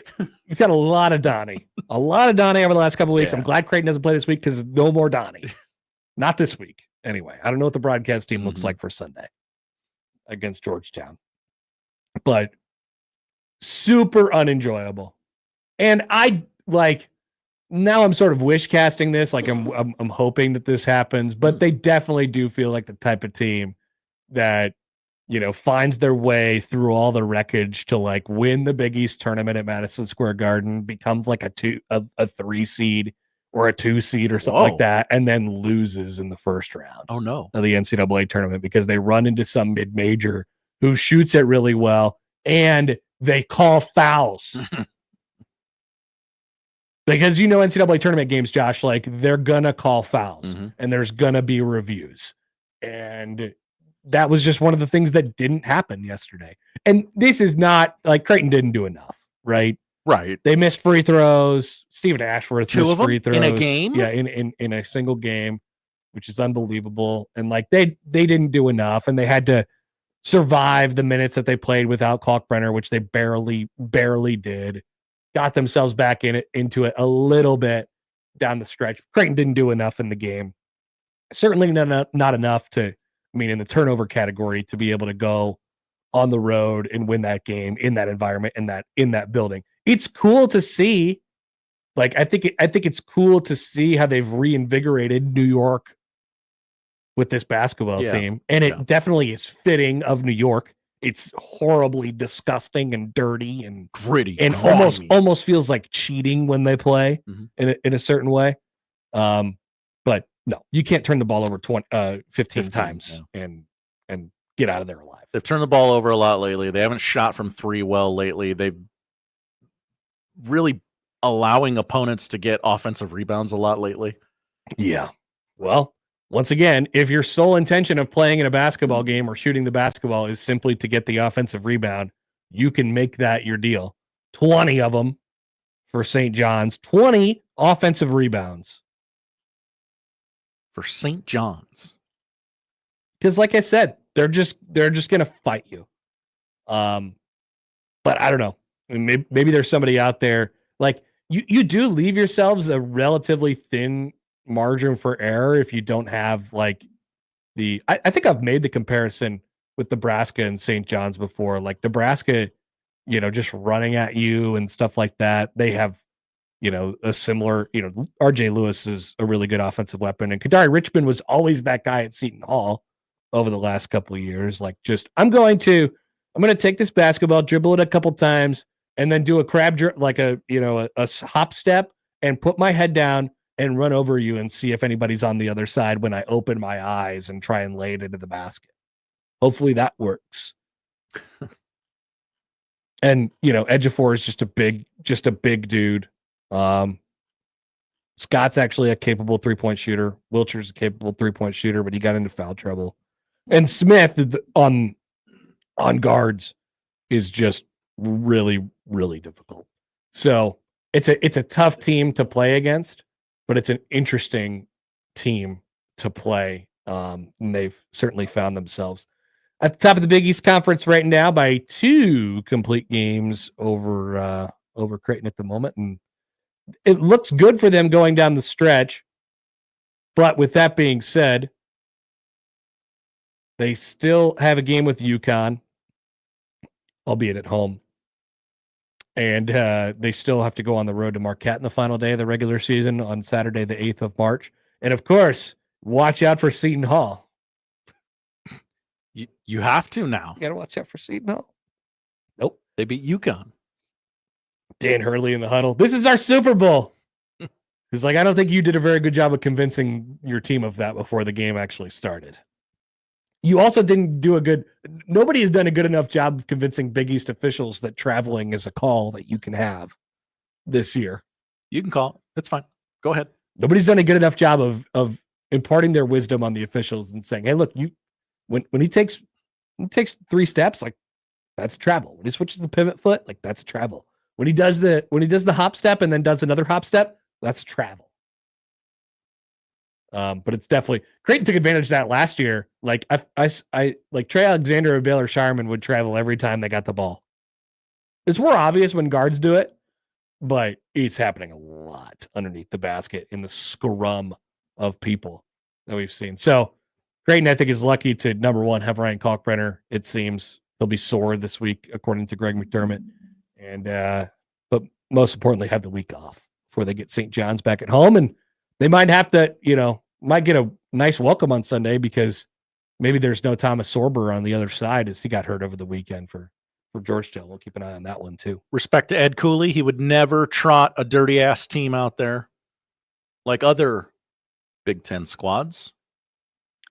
got a lot of Donnie. A lot of Donnie over the last couple of weeks. Yeah. I'm glad Creighton doesn't play this week because no more Donnie. Not this week. Anyway, I don't know what the broadcast team looks like for Sunday against Georgetown. But super unenjoyable. And now I'm sort of wish casting this. Like I'm hoping that this happens, but they definitely do feel like the type of team that, finds their way through all the wreckage to like win the Big East tournament at Madison Square Garden, becomes like a 3 seed or a 2 seed or something like that, and then loses in the first round. Oh no. Of the NCAA tournament because they run into some mid-major who shoots it really well and they call fouls. Because NCAA tournament games, Josh, like they're gonna call fouls and there's gonna be reviews. And that was just one of the things that didn't happen yesterday. And this is not like Creighton didn't do enough, right? Right. They missed free throws. Stephen Ashworth missed free throws in a game. Yeah, in a single game, which is unbelievable. And like they didn't do enough, and they had to survive the minutes that they played without Kalkbrenner, which they barely did. Got themselves back into it a little bit down the stretch. Creighton didn't do enough in the game. Certainly not enough to, in the turnover category, to be able to go on the road and win that game in that environment, in that building. It's cool to see. Like I think it's cool to see how they've reinvigorated New York with this basketball team, and it definitely is fitting of New York. It's horribly disgusting and dirty and gritty, and almost feels like cheating when they play in a certain way. But no, you can't turn the ball over 15 times and get out of there alive. They've turned the ball over a lot lately. They haven't shot from 3 well lately. They've really allowing opponents to get offensive rebounds a lot lately. Yeah. Well, once again, if your sole intention of playing in a basketball game or shooting the basketball is simply to get the offensive rebound, you can make that your deal. 20 of them for St. John's, 20 offensive rebounds. For St. John's. Because like I said, they're just going to fight you. But I don't know. Maybe there's somebody out there. Like you do leave yourselves a relatively thin margin for error if you don't have like I think I've made the comparison with Nebraska and St. John's before. Like Nebraska, just running at you and stuff like that. They have, a similar, RJ Lewis is a really good offensive weapon. And Kadari Richmond was always that guy at Seton Hall over the last couple of years. Like I'm going to take this basketball, dribble it a couple times, and then do a crab, like a hop step and put my head down and run over you and see if anybody's on the other side when I open my eyes and try and lay it into the basket. Hopefully that works. And, Ejiofor is just a big dude. Scott's actually a capable 3-point shooter. Wilcher's a capable 3-point shooter, but he got into foul trouble. And Smith on guards is just really, really difficult. So it's a tough team to play against, but it's an interesting team to play. And they've certainly found themselves at the top of the Big East Conference right now by 2 complete games over Creighton at the moment. And it looks good for them going down the stretch. But with that being said, they still have a game with UConn, albeit at home. And they still have to go on the road to Marquette in the final day of the regular season on Saturday, the 8th of March. And of course, watch out for Seton Hall. You have to now. You got to watch out for Seton Hall. Nope. They beat UConn. Dan Hurley in the huddle. This is our Super Bowl. He's like, I don't think you did a very good job of convincing your team of that before the game actually started. You also didn't do nobody has done a good enough job of convincing Big East officials that traveling is a call that you can have this year. You can call it. That's fine. Go ahead. Nobody's done a good enough job of imparting their wisdom on the officials and saying, hey, look, when he takes 3 steps, like that's travel. When he switches the pivot foot, like that's travel. When he does the hop step and then does another hop step, that's travel. But it's definitely Creighton took advantage of that last year. Like I like Trey Alexander or Baylor Sharman would travel every time they got the ball. It's more obvious when guards do it, but it's happening a lot underneath the basket in the scrum of people that we've seen. So Creighton, I think, is lucky to, number one, have Ryan Kalkbrenner. It seems he'll be sore this week, according to Greg McDermott. And but most importantly, have the week off before they get St. John's back at home. And they might have to, might get a nice welcome on Sunday because maybe there's no Thomas Sorber on the other side as he got hurt over the weekend for Georgetown. We'll keep an eye on that one too. Respect to Ed Cooley. He would never trot a dirty ass team out there like other Big Ten squads.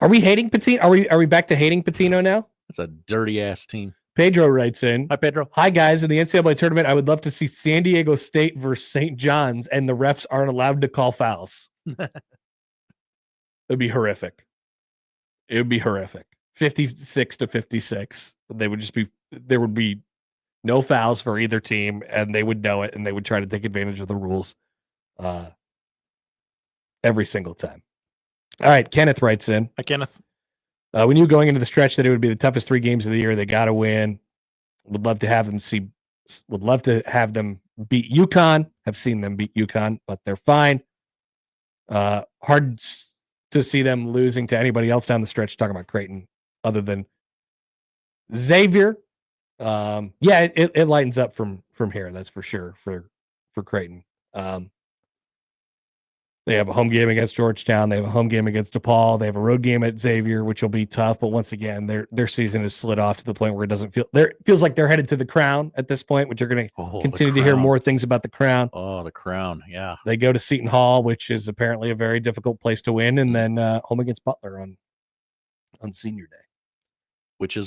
Are we hating Patino? Are we back to hating Patino now? That's a dirty ass team. Pedro writes in. Hi, Pedro. Hi, guys. In the NCAA tournament, I would love to see San Diego State versus St. John's, and the refs aren't allowed to call fouls. It'd be horrific. It would be horrific. 56-56. There would be no fouls for either team, and they would know it, and they would try to take advantage of the rules every single time. All right, Kenneth writes in. Hi, Kenneth. We knew going into the stretch that it would be the toughest 3 games of the year. They got to win. Would love to have them beat UConn. Have seen them beat UConn, but they're fine. Hard to see them losing to anybody else down the stretch. Talking about Creighton, other than Xavier. It lightens up from here. That's for sure for Creighton. They have a home game against Georgetown. They have a home game against DePaul. They have a road game at Xavier, which will be tough. But once again, their season has slid off to the point where it feels like they're headed to the Crown at this point, which you're going to continue to hear more things about the Crown. Oh, the Crown, yeah. They go to Seton Hall, which is apparently a very difficult place to win, and then home against Butler on Senior Day, which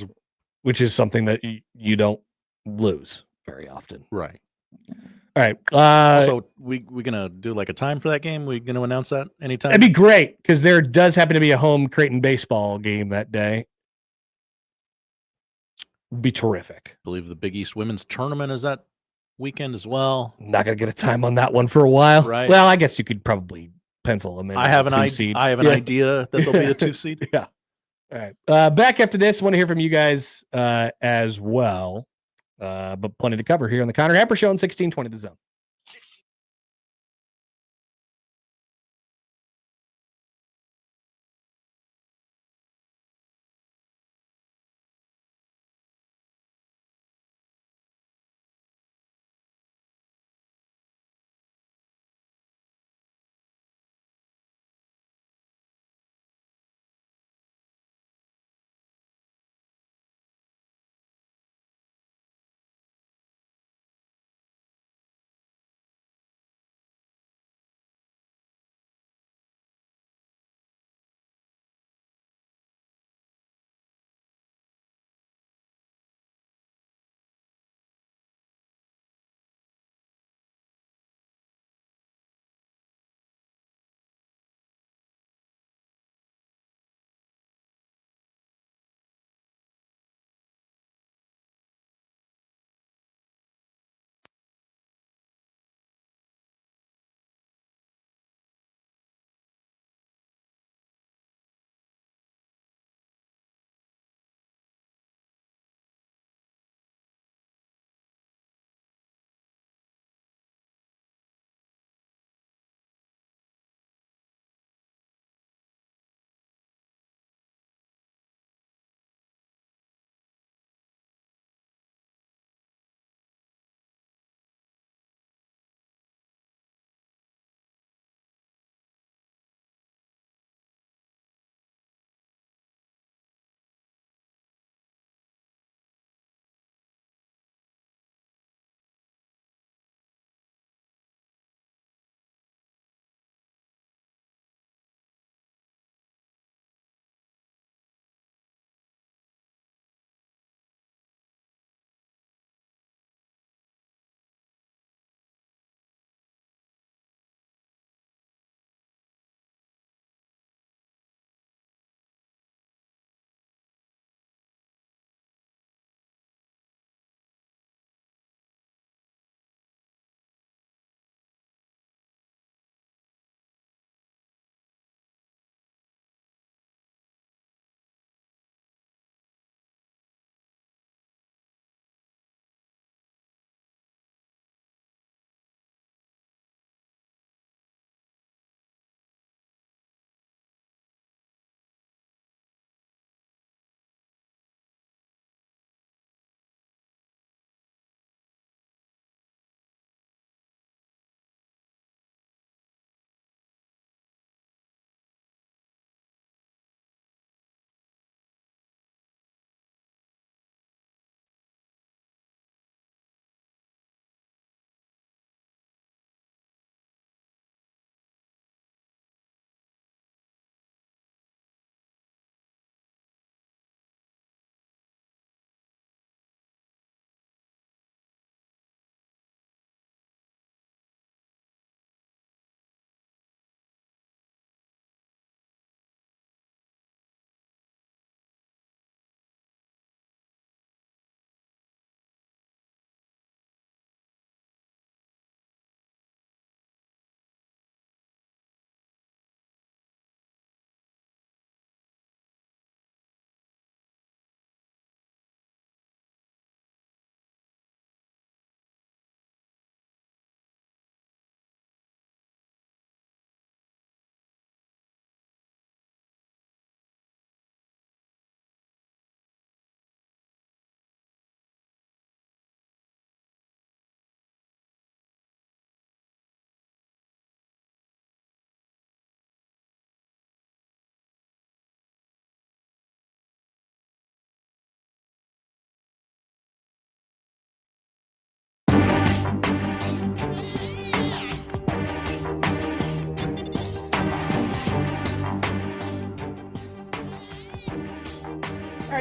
is something that you don't lose very often, right? All right. So we gonna do like a time for that game? We gonna announce that anytime? That'd be great because there does happen to be a home Creighton baseball game that day. Be terrific. I believe the Big East women's tournament is that weekend as well. Not gonna get a time on that one for a while. Right. Well, I guess you could probably pencil them in. I have an idea that they'll be the 2 seed. Yeah. All right. Back after this, want to hear from you guys as well. But plenty to cover here on the Conor Happer Show on 1620 The Zone.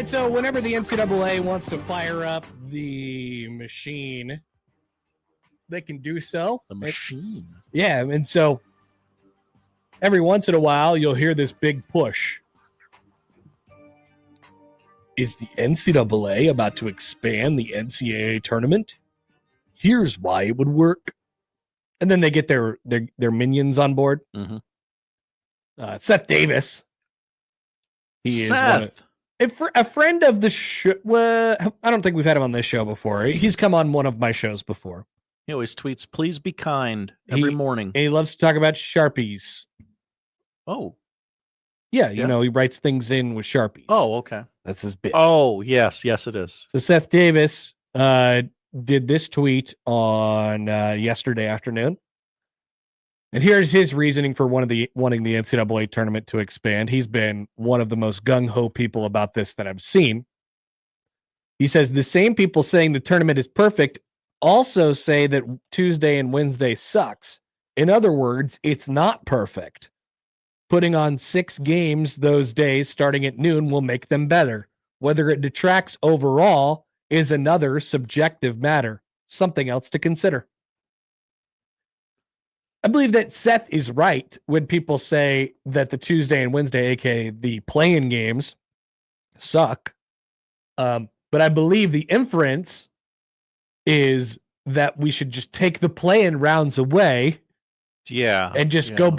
right, so whenever the NCAA wants to fire up the machine, they can do so. The machine. Yeah, and so every once in a while, you'll hear this big push. Is the NCAA about to expand the NCAA tournament? Here's why it would work. And then they get their minions on board. Mm-hmm. Seth Davis. He Seth. is a friend of the show. Well, I don't think we've had him on this show before. He's come on one of my shows before. He always tweets, "Please be kind," every morning. And he loves to talk about Sharpies. Oh. Yeah, you know, he writes things in with Sharpies. Oh, okay. That's his bit. Oh, yes, it is. So Seth Davis did this tweet on yesterday afternoon. And here's his reasoning for wanting the NCAA tournament to expand. He's been one of the most gung-ho people about this that I've seen. He says the same people saying the tournament is perfect also say that Tuesday and Wednesday sucks. In other words, it's not perfect. Putting on 6 games those days starting at noon will make them better. Whether it detracts overall is another subjective matter. Something else to consider. I believe that Seth is right when people say that the Tuesday and Wednesday, aka the play-in games, suck. But I believe the inference is that we should just take the play-in rounds away. Yeah. And just go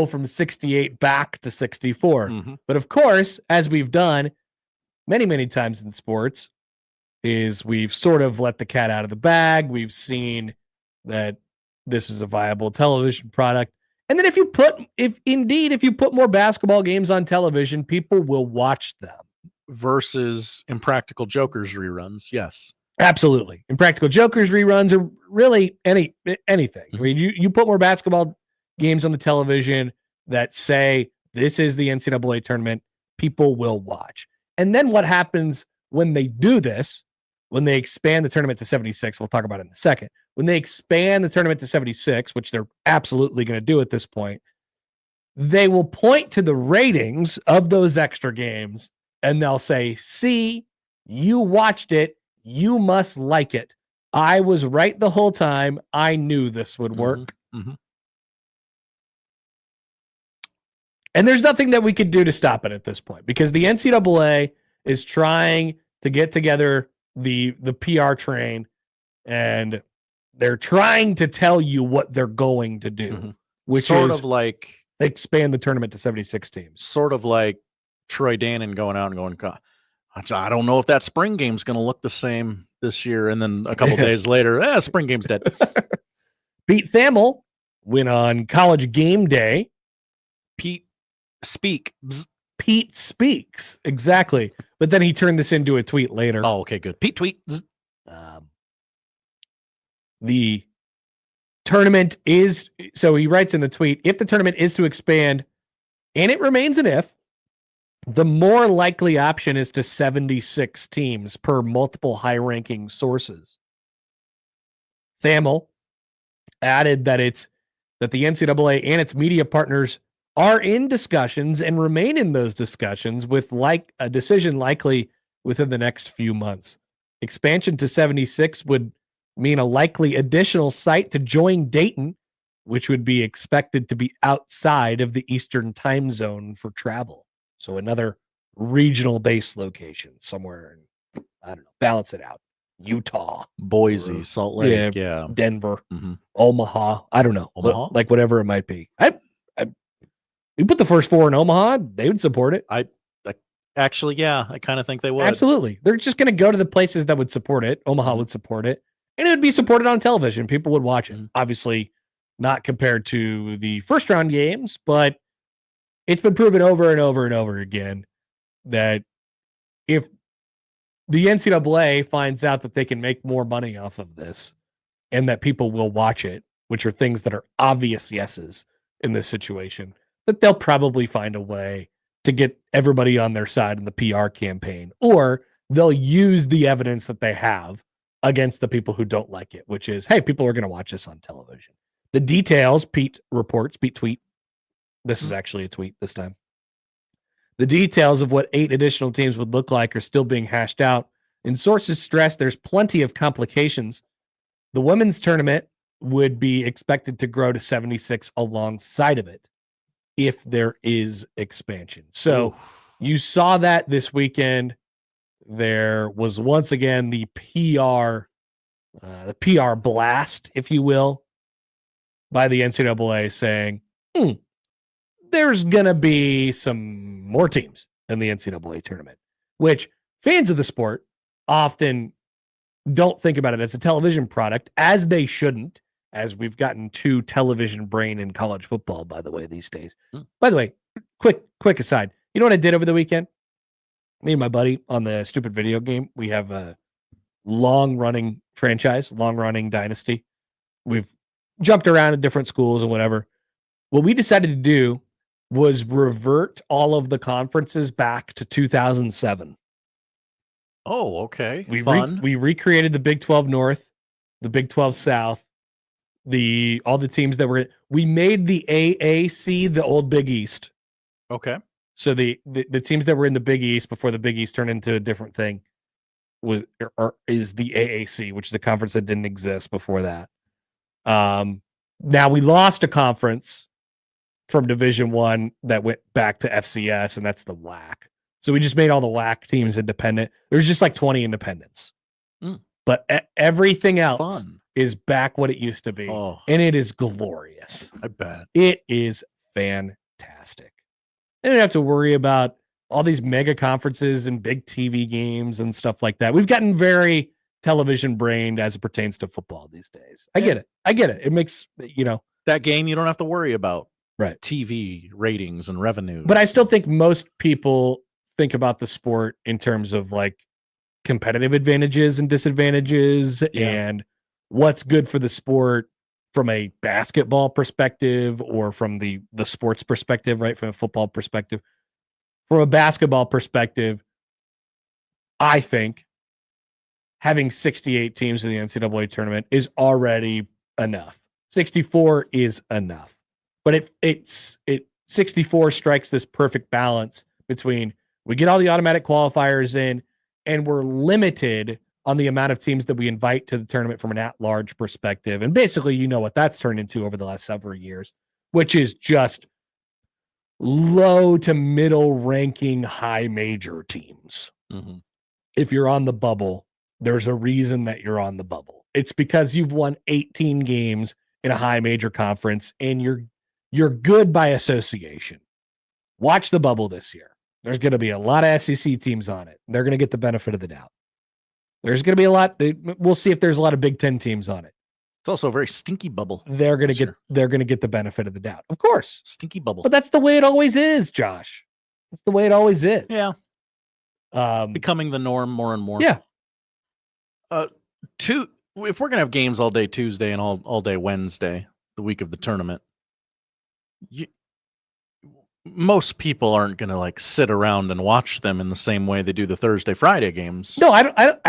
from 68 back to 64. Mm-hmm. But of course, as we've done many, many times in sports, is we've sort of let the cat out of the bag. We've seen that this is a viable television product. And then if you put more basketball games on television, people will watch them. Versus Impractical Jokers reruns. Yes. Absolutely. Impractical Jokers reruns are really anything. Mm-hmm. I mean, you put more basketball games on the television that say this is the NCAA tournament, people will watch. And then what happens when they do this, when they expand the tournament to 76, we'll talk about it in a second. When they expand the tournament to 76, which they're absolutely going to do at this point, they will point to the ratings of those extra games and they'll say, see, you watched it. You must like it. I was right the whole time. I knew this would work. Mm-hmm. Mm-hmm. And there's nothing that we could do to stop it at this point because the NCAA is trying to get together the PR train and they're trying to tell you what they're going to do, which sort is of like expand the tournament to 76 teams. Sort of like Troy Dannon going out and going, God, I don't know if that spring game's going to look the same this year. And then a couple days later, spring game's dead. Pete Thamel went on College Game Day. Pete speaks. Exactly. But then he turned this into a tweet later. Oh, okay, good. Pete tweet. The tournament is, so he writes in the tweet, if the tournament is to expand, and it remains an if, the more likely option is to 76 teams per multiple high-ranking sources. Thamel added that the NCAA and its media partners are in discussions and remain in those discussions with a decision likely within the next few months. Expansion to 76 would mean a likely additional site to join Dayton, which would be expected to be outside of the Eastern time zone for travel. So another regional base location somewhere in, I don't know, balance it out. Utah. Boise, Salt Lake, yeah. Denver, Omaha. I don't know. Omaha? Like whatever it might be. You put the first 4 in Omaha, they would support it. Actually, yeah, I kind of think they would. Absolutely. They're just going to go to the places that would support it. Omaha would support it. And it would be supported on television. People would watch it. Obviously, not compared to the first round games, but it's been proven over and over and over again that if the NCAA finds out that they can make more money off of this and that people will watch it, which are things that are obvious yeses in this situation, that they'll probably find a way to get everybody on their side in the PR campaign, or they'll use the evidence that they have against the people who don't like it, which is, hey, people are going to watch this on television. The details, Pete tweet. This is actually a tweet this time. The details of what 8 additional teams would look like are still being hashed out, and sources stress there's plenty of complications. The women's tournament would be expected to grow to 76 alongside of it if there is expansion. So you saw that this weekend. There was once again the PR blast, if you will, by the NCAA saying, there's going to be some more teams in the NCAA tournament, which fans of the sport often don't think about it as a television product, as they shouldn't, as we've gotten too television brain in college football, by the way, these days. By the way, quick aside. You know what I did over the weekend? Me and my buddy on the stupid video game, we have a long-running franchise, long-running dynasty. We've jumped around at different schools and whatever. What we decided to do was revert all of the conferences back to 2007. Oh, okay. We recreated the Big 12 North, the Big 12 South, all the teams that were. We made the AAC the old Big East. Okay. So the teams that were in the Big East before the Big East turned into a different thing is the AAC, which is the conference that didn't exist before that. Now we lost a conference from Division I that went back to FCS, and that's the WAC. So we just made all the WAC teams independent. There's just like 20 independents. But everything else is back what it used to be. And it is glorious. I bet. It is fantastic. They don't have to worry about all these mega conferences and big TV games and stuff like that. We've gotten very television brained as it pertains to football these days. I get it. It makes, that game you don't have to worry about. Right. TV ratings and revenue. But I still think most people think about the sport in terms of like competitive advantages and disadvantages and what's good for the sport from a basketball perspective or from the sports perspective, right? From a football perspective. From a basketball perspective, I think having 68 teams in the NCAA tournament is already enough. 64 is enough. But 64 strikes this perfect balance between we get all the automatic qualifiers in and we're limited on the amount of teams that we invite to the tournament from an at-large perspective. And basically, you know what that's turned into over the last several years, which is just low to middle ranking high major teams. Mm-hmm. If you're on the bubble, there's a reason that you're on the bubble. It's because you've won 18 games in a high major conference and you're good by association. Watch the bubble this year. There's going to be a lot of SEC teams on it. They're going to get the benefit of the doubt. There's going to be a lot. We'll see if there's a lot of Big Ten teams on it. It's also a very stinky bubble. They're going to get the benefit of the doubt. Of course. Stinky bubble. But that's the way it always is, Josh. That's the way it always is. Yeah. Becoming the norm more and more. Yeah. If we're going to have games all day Tuesday and all day Wednesday, the week of the tournament, most people aren't going to like sit around and watch them in the same way they do the Thursday, Friday games. No, I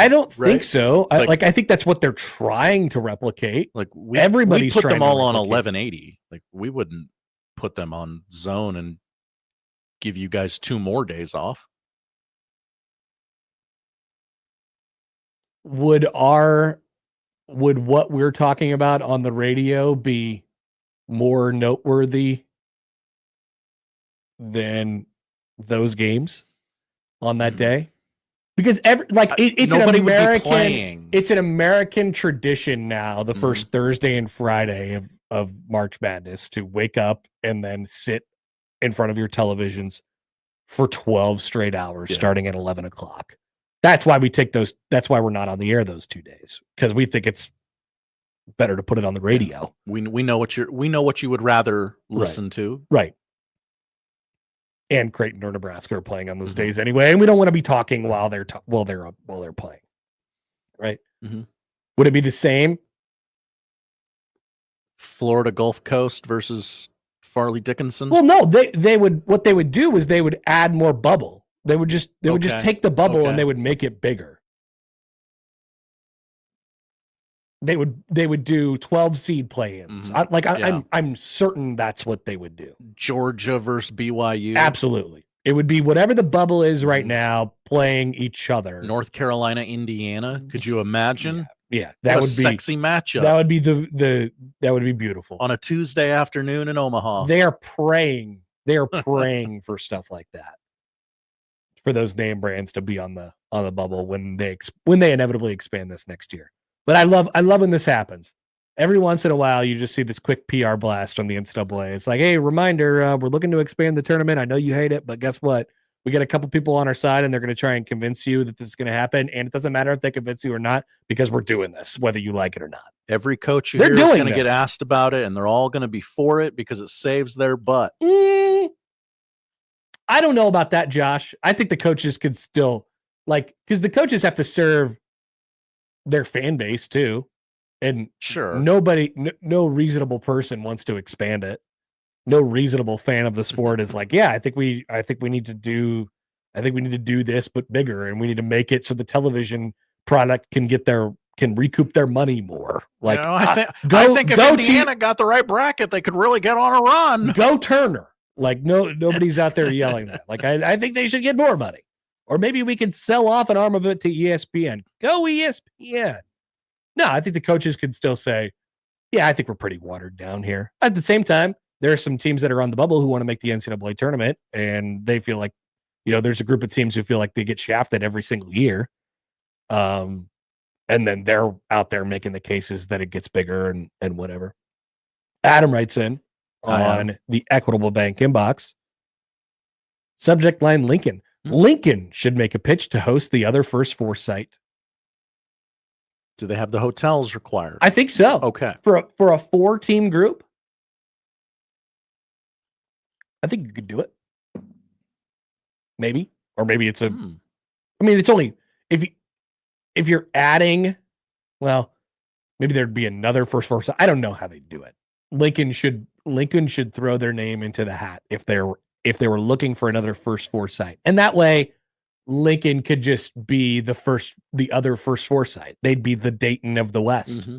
don't think Right? so. I think that's what they're trying to replicate. Like Everybody's we put trying them to all on replicate. 1180. Like we wouldn't put them on zone and give you guys 2 more days off. Would what we're talking about on the radio be more noteworthy than those games on that day? Because it's an Nobody would be American playing. it's an American tradition now, the first Thursday and Friday of March Madness, to wake up and then sit in front of your televisions for 12 straight hours starting at 11 o'clock. That's why we take those. That's why we're not on the air those 2 days, because we think it's better to put it on the radio. We know what you would rather listen to. Right. And Creighton or Nebraska are playing on those days anyway, and we don't want to be talking while they're playing. Right? Mm-hmm. Would it be the same? Florida Gulf Coast versus Farley Dickinson? Well, no. They would. What they would do is they would add more bubble. They would just take the bubble and they would make it bigger. They would do 12 seed play-ins. I'm certain that's what they would do. Georgia versus BYU. Absolutely. It would be whatever the bubble is right now, playing each other. North Carolina, Indiana. Could you imagine? Yeah, that What would a be sexy matchup. That would be that would be beautiful On a Tuesday afternoon in Omaha. They are praying. They are praying for stuff like that, for those name brands to be on the bubble when they inevitably expand this next year. But I love when this happens. Every once in a while, you just see this quick PR blast from the NCAA. It's like, hey, reminder, we're looking to expand the tournament. I know you hate it, but guess what? We got a couple people on our side, and they're going to try and convince you that this is going to happen. And it doesn't matter if they convince you or not, because we're doing this, whether you like it or not. Every coach here is going to get asked about it, and they're all going to be for it because it saves their butt. I don't know about that, Josh. I think the coaches could still, because the coaches have to serve their fan base too. And sure, no reasonable person wants to expand it. No reasonable fan of the sport is like, yeah, I think we need to do this, but bigger, and we need to make it so the television product can recoup their money more. Like, I think if Indiana got the right bracket, they could really get on a run. Go Turner. Like, nobody's out there yelling that. Like, I think they should get more money, or maybe we could sell off an arm of it to ESPN. Go ESPN. No, I think the coaches could still say, yeah, I think we're pretty watered down here. At the same time, there are some teams that are on the bubble who want to make the NCAA tournament, and they feel like, there's a group of teams who feel like they get shafted every single year. And then they're out there making the cases that it gets bigger and whatever. Adam writes in on the Equitable Bank inbox. Subject line, Lincoln. Lincoln should make a pitch to host the other First Four site. Do they have the hotels required? I think so. Okay. For a 4-team group, I think you could do it. Maybe. Or maybe it's I mean, it's only if you're adding, well, maybe there'd be another First Four site. I don't know how they do it. Lincoln should throw their name into the hat if they were looking for another First Four site. And that way Lincoln could just be the other First Four site. They'd be the Dayton of the West. Mm-hmm.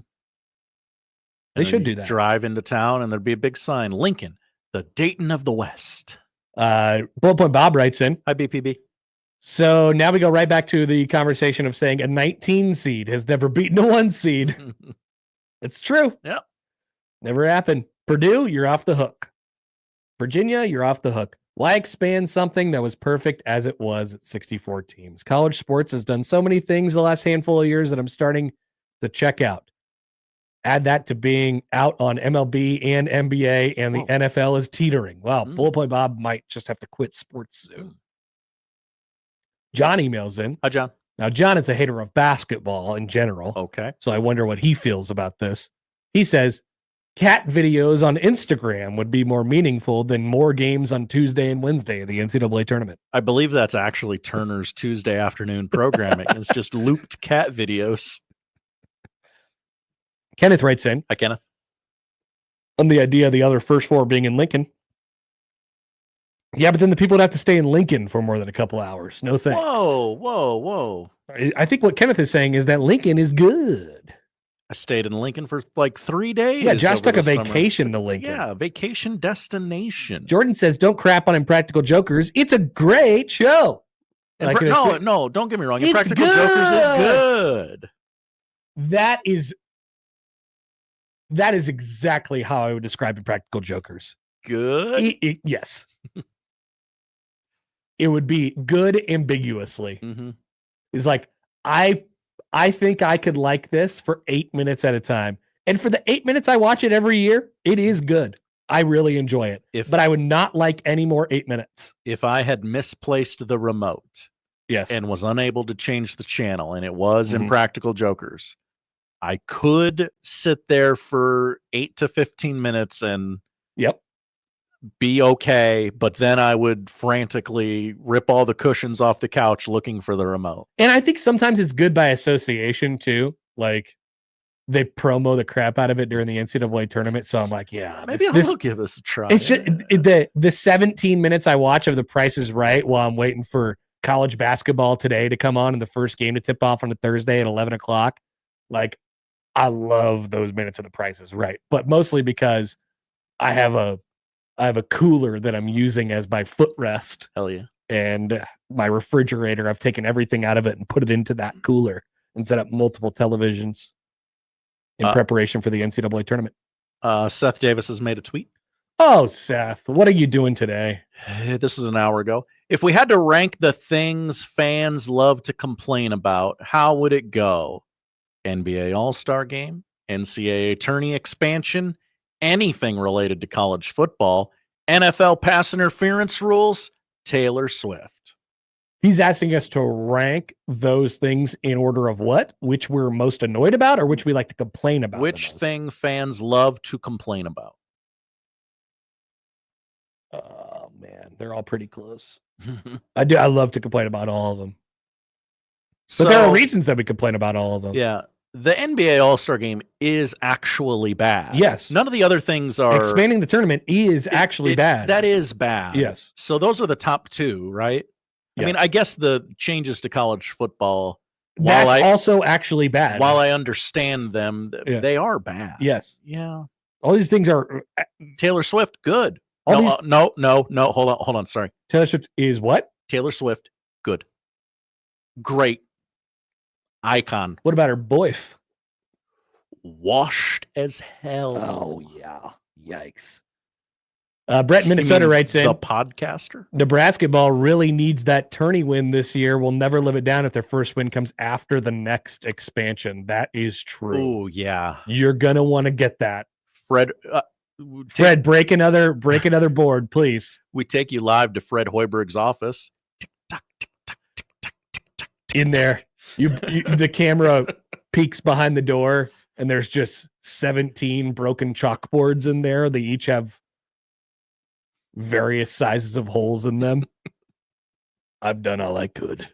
They should do that. Drive into town and there'd be a big sign, Lincoln, the Dayton of the West. Bullet Point Bob writes in. Hi, BPB. So now we go right back to the conversation of saying a 19 seed has never beaten a 1 seed. It's true. Yeah. Never happened. Purdue, you're off the hook. Virginia, you're off the hook. Why expand something that was perfect as it was at 64 teams? College sports has done so many things the last handful of years that I'm starting to check out. Add that to being out on MLB and NBA, and the NFL is teetering. Wow, Bullet Point Bob might just have to quit sports soon. John emails in. Hi, John. Now, John is a hater of basketball in general. Okay. So I wonder what he feels about this. He says, cat videos on Instagram would be more meaningful than more games on Tuesday and Wednesday of the NCAA tournament. I believe that's actually Turner's Tuesday afternoon programming. It's just looped cat videos. Kenneth writes in. Hi, Kenneth. On the idea of the other First Four being in Lincoln. Yeah, but then the people would have to stay in Lincoln for more than a couple hours. No thanks. Whoa. I think what Kenneth is saying is that Lincoln is good. I stayed in Lincoln for like 3 days. Yeah, Josh took a vacation to Lincoln. Yeah, vacation destination. Jordan says, don't crap on Impractical Jokers. It's a great show. No, don't get me wrong. Impractical Jokers is good. That is exactly how I would describe Impractical Jokers. Good? Yes. It would be good ambiguously. Mm-hmm. It's like, I think I could like this for 8 minutes at a time. And for the 8 minutes I watch it every year, it is good. I really enjoy it. But I would not like any more 8 minutes. If I had misplaced the remote, yes, and was unable to change the channel, and it was Impractical Jokers, I could sit there for 8 to 15 minutes and be okay, but then I would frantically rip all the cushions off the couch looking for the remote. And I think sometimes it's good by association too. Like, they promo the crap out of it during the NCAA tournament. So I'm like, yeah, maybe I'll give this a try. It's just the 17 minutes I watch of The Price is Right while I'm waiting for college basketball today to come on and the first game to tip off on a Thursday at 11 o'clock. Like, I love those minutes of The Price is Right, but mostly because I have a cooler that I'm using as my footrest. Hell yeah. and my refrigerator, I've taken everything out of it and put it into that cooler and set up multiple televisions in preparation for the NCAA tournament. Seth Davis has made a tweet. Oh, Seth, what are you doing today? This is an hour ago. If we had to rank the things fans love to complain about, how would it go? NBA All-Star Game, NCAA tourney expansion, anything related to college football, NFL pass interference rules, Taylor Swift. He's asking us to rank those things in order of what? Which we're most annoyed about or which we like to complain about? Which thing fans love to complain about? Oh, man. They're all pretty close. I love to complain about all of them. But there are reasons that we complain about all of them. Yeah. The NBA All-Star Game is actually bad. Yes. None of the other things are... Expanding the tournament is actually bad. That is bad. Yes. So those are the top two, right? Yes. I mean, I guess the changes to college football... That's also actually bad. While I understand them, they are bad. Yes. Yeah. All these things are... Taylor Swift, good. All no, hold on, sorry. Taylor Swift is what? Taylor Swift, good. Great. Icon. What about her boyf? Washed as hell. Oh, yeah. Yikes. Brett Minnesota writes in, the podcaster. Nebrasketball really needs that tourney win this year. We'll never live it down if their first win comes after the next expansion. That is true. Oh, yeah. You're going to want to get that. Fred, break another board, please. We take you live to Fred Hoiberg's office. In there. The camera peeks behind the door, and there's just 17 broken chalkboards in there. They each have various sizes of holes in them. I've done all I could.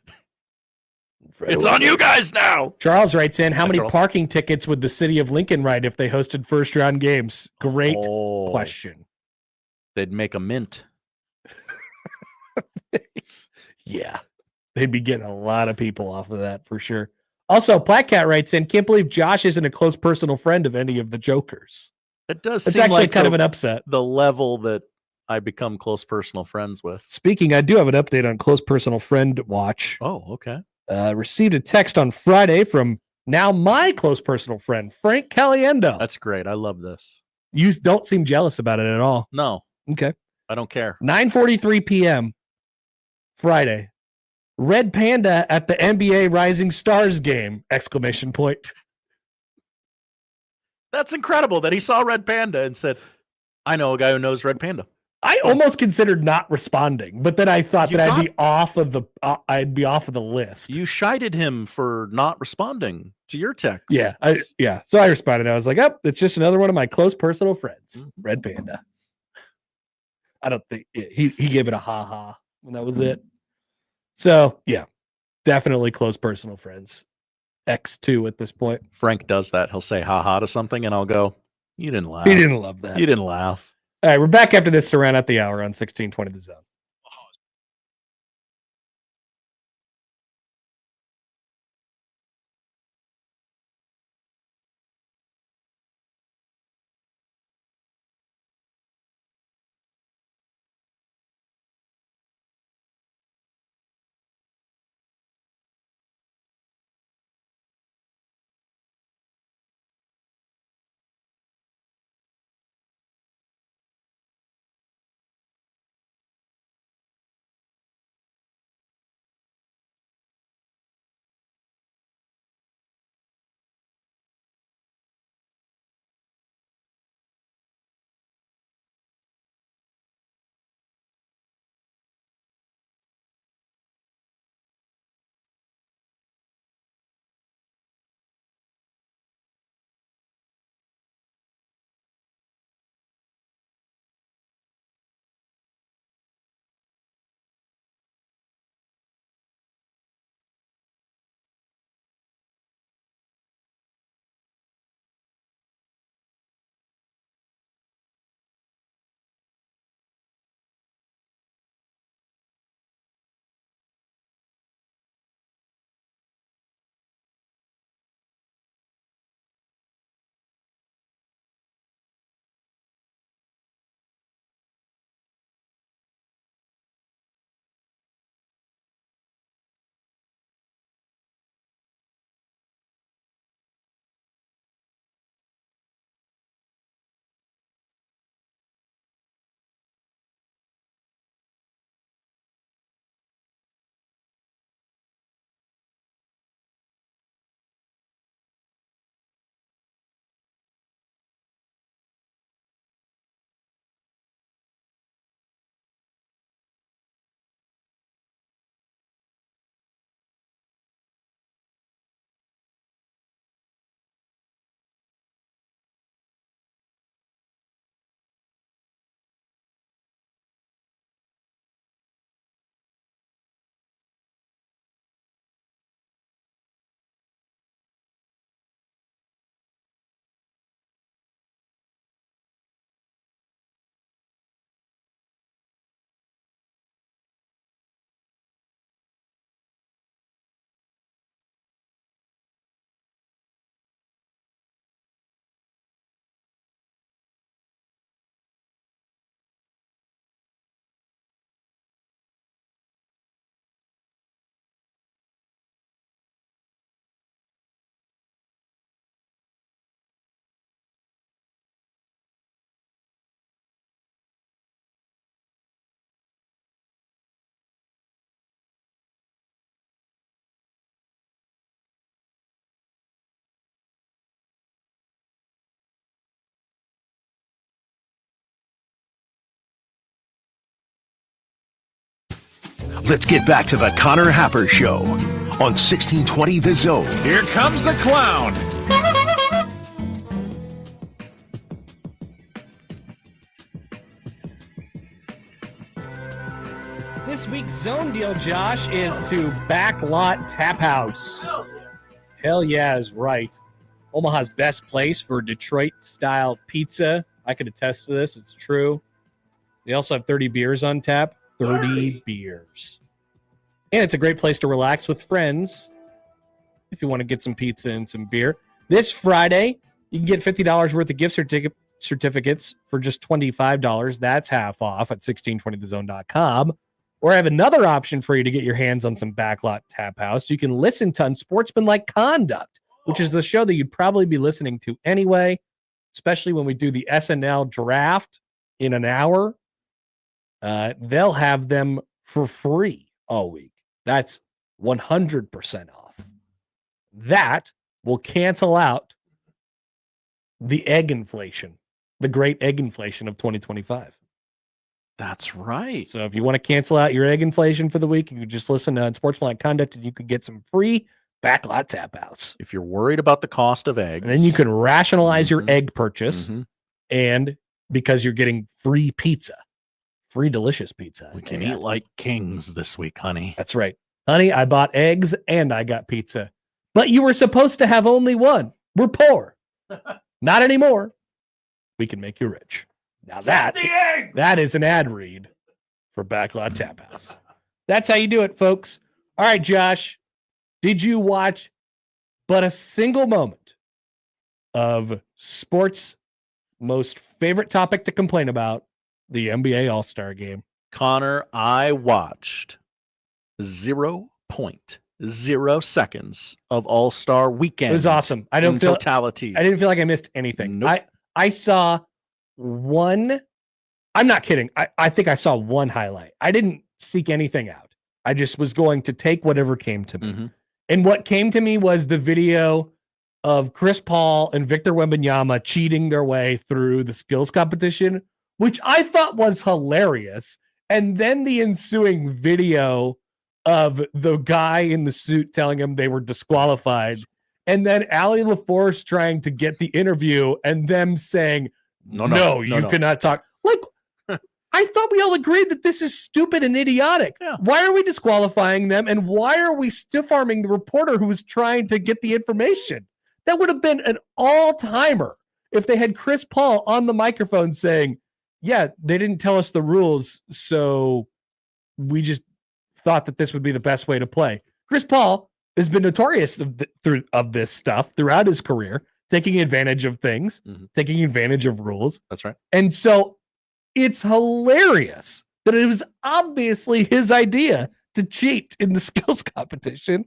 It's on you guys now. Charles writes in, how many parking tickets would the city of Lincoln write if they hosted first round games? Great question. They'd make a mint. Yeah. They'd be getting a lot of people off of that for sure. Also, Platcat writes in, can't believe Josh isn't a close personal friend of any of the Jokers. It does It's seem actually like kind of an upset. The level that I become close personal friends with. Speaking, I do have an update on close personal friend watch. Oh, okay. Received a text on Friday from now my close personal friend, Frank Caliendo. That's great. I love this. You don't seem jealous about it at all. No. Okay. I don't care. 9:43 p.m. Friday. Red Panda at the NBA Rising Stars game! Exclamation point. That's incredible that he saw Red Panda and said, I know a guy who knows Red Panda. I almost considered not responding, but then I thought that I'd be off of the list. You chided him for not responding to your text. Yeah. So I responded. I was like, oh, it's just another one of my close personal friends, Red Panda. I don't think he gave it a ha-ha, and that was it. So, yeah, definitely close personal friends. X2 at this point. Frank does that. He'll say ha-ha to something, and I'll go, you didn't laugh. He didn't love that. You didn't laugh. All right, we're back after this to round out the hour on 1620 The Zone. Let's get back to the Conor Happer Show on 1620 The Zone. Here comes the clown. This week's zone deal, Josh, is to Backlot Tap House. Hell yeah is right. Omaha's best place for Detroit-style pizza. I can attest to this. It's true. They also have 30 beers on tap. 30 beers. And it's a great place to relax with friends if you want to get some pizza and some beer. This Friday, you can get $50 worth of gift certificates for just $25. That's half off at 1620thezone.com. Or I have another option for you to get your hands on some Backlot Tap House. You can listen to Unsportsmanlike Conduct, which is the show that you'd probably be listening to anyway, especially when we do the SNL draft in an hour. They'll have them for free all week. That's 100% off. That will cancel out the egg inflation, the great egg inflation of 2025. That's right. So if you want to cancel out your egg inflation for the week, you can just listen to Unsportsmanlike Conduct and you could get some free Backlot Tap House. If you're worried about the cost of eggs. And then you can rationalize your egg purchase and because you're getting free pizza. Free delicious pizza. We can eat like kings this week, honey. That's right. Honey, I bought eggs and I got pizza. But you were supposed to have only one. We're poor. Not anymore. We can make you rich. Now that is an ad read for Backlot Tap House. That's how you do it, folks. All right, Josh, did you watch but a single moment of sports' most favorite topic to complain about, the NBA All-Star Game? Connor, I watched 0.0 seconds of All-Star Weekend. It was awesome. I didn't feel like I missed anything. Nope. I saw one. I'm not kidding. I think I saw one highlight. I didn't seek anything out. I just was going to take whatever came to me. And what came to me was the video of Chris Paul and Victor Wembanyama cheating their way through the skills competition, which I thought was hilarious. And then the ensuing video of the guy in the suit telling him they were disqualified. And then Allie LaForce trying to get the interview and them saying, no, you cannot talk. Like, I thought we all agreed that this is stupid and idiotic. Yeah. Why are we disqualifying them? And why are we stiff-arming the reporter who was trying to get the information? That would have been an all-timer if they had Chris Paul on the microphone saying, yeah, they didn't tell us the rules, so we just thought that this would be the best way to play. Chris Paul has been notorious of this stuff throughout his career, taking advantage of things, taking advantage of rules. That's right. And so it's hilarious that it was obviously his idea to cheat in the skills competition.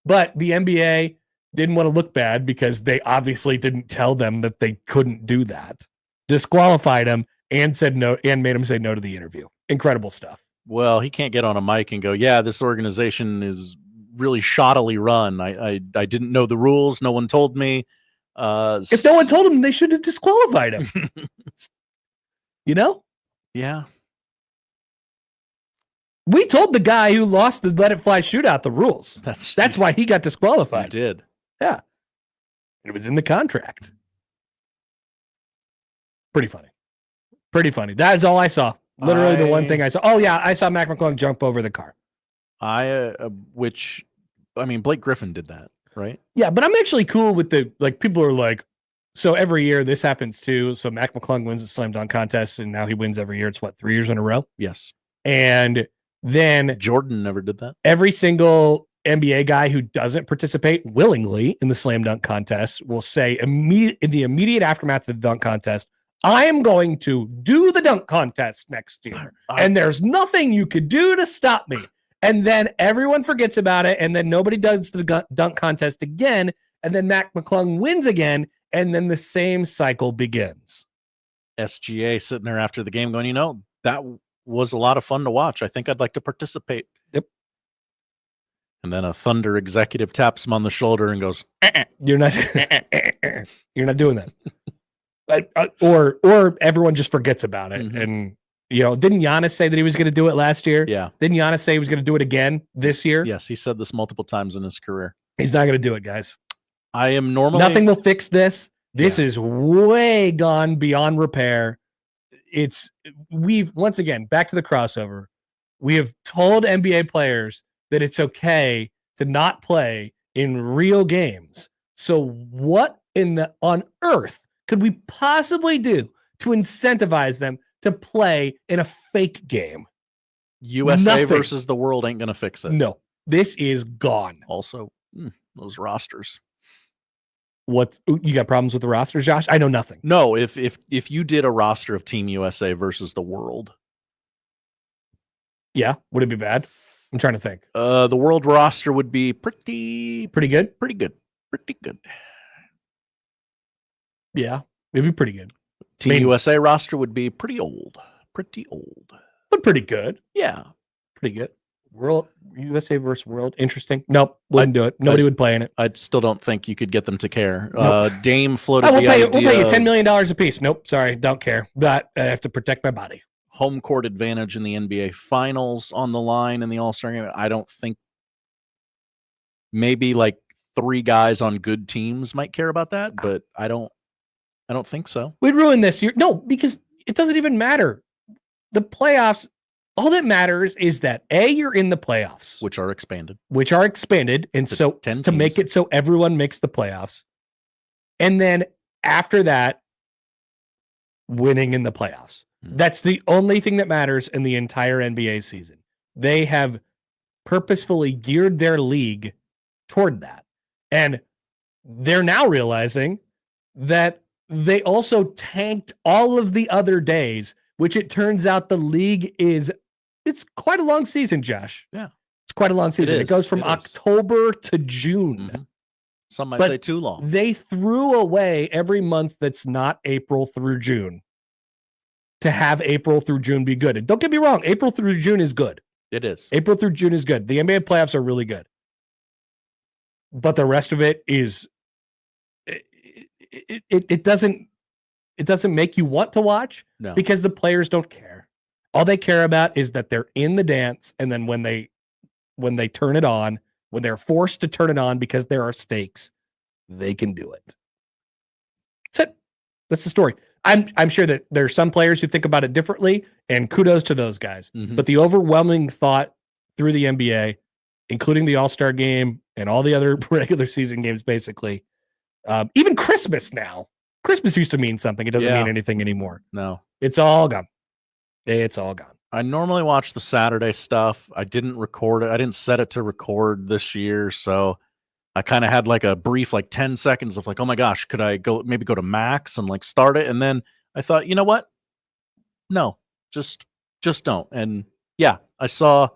But the NBA didn't want to look bad because they obviously didn't tell them that they couldn't do that. Disqualified him and said no and made him say no to the interview. Incredible stuff. Well, he can't get on a mic and go, yeah, this organization is really shoddily run. I didn't know the rules. No one told me. If no one told him, they should have disqualified him. You know? Yeah. We told the guy who lost the let it fly shootout the rules. That's why he got disqualified. He did. Yeah. It was in the contract. Pretty funny. Pretty funny. That is all I saw. Literally the one thing I saw. Oh, yeah. I saw Mac McClung jump over the car. Blake Griffin did that, right? Yeah, but I'm actually cool with people are like, so every year this happens too. So Mac McClung wins the slam dunk contest and now he wins every year. It's 3 years in a row? Yes. And then Jordan never did that. Every single NBA guy who doesn't participate willingly in the slam dunk contest will say in the immediate aftermath of the dunk contest, I am going to do the dunk contest next year. And there's nothing you could do to stop me. And then everyone forgets about it. And then nobody does the dunk contest again. And then Mac McClung wins again. And then the same cycle begins. SGA sitting there after the game going, that was a lot of fun to watch. I think I'd like to participate. Yep. And then a Thunder executive taps him on the shoulder and goes, You're not doing that. Or everyone just forgets about it. And Didn't Giannis say that he was going to do it last year? Yeah. Didn't Giannis say he was going to do it again this year? Yes, he said this multiple times in his career. He's not going to do it, guys. I am normally Nothing will fix this. This is way gone beyond repair. We've once again back to the crossover. We have told NBA players that it's okay to not play in real games. So what on earth could we possibly do to incentivize them to play in a fake game? USA Nothing. versus the world ain't going to fix it. No, this is gone. Also, those rosters. You got problems with the rosters, Josh? I know nothing. No, if you did a roster of Team USA versus the world. Yeah, would it be bad? I'm trying to think. The world roster would be pretty good? Pretty good. Yeah, it'd be pretty good. Team USA roster would be pretty old. But pretty good. Yeah. Pretty good. World USA versus world. Interesting. Nope. Wouldn't do it. Nobody would play in it. I still don't think you could get them to care. Nope. Dame floated we'll the pay idea you $10 million a piece. Nope. Sorry. Don't care. But I have to protect my body. Home court advantage in the NBA finals on the line in the All-Star game. I don't think maybe like 3 guys on good teams might care about that, but I don't think so. We'd ruin this year. No, because it doesn't even matter. The playoffs, all that matters is that you're in the playoffs, which are expanded. And so to make it so everyone makes the playoffs. And then after that, winning in the playoffs. That's the only thing that matters in the entire NBA season. They have purposefully geared their league toward that. And they're now realizing that they also tanked all of the other days, which it turns out the league it's quite a long season, Josh. Yeah. It's quite a long season. It goes from October to June. Mm-hmm. Some might say too long. They threw away every month that's not April through June to have April through June be good. And don't get me wrong, April through June is good. It is. April through June is good. The NBA playoffs are really good. But the rest of it is it doesn't make you want to watch because the players don't care. All they care about is that they're in the dance, and then when they turn it on, when they're forced to turn it on because there are stakes, they can do it. That's it. That's the story. I'm sure that there's some players who think about it differently, and kudos to those guys. Mm-hmm. But the overwhelming thought through the NBA, including the All-Star game and all the other regular season games, basically, even Christmas now. Christmas used to mean something. It doesn't mean anything anymore. No. It's all gone. It's all gone. I normally watch the Saturday stuff. I didn't record it. I didn't set it to record this year, so I kind of had like a brief 10 seconds of oh my gosh, could I go to max and start it? And then I thought, you know what? No, just don't. And yeah, I saw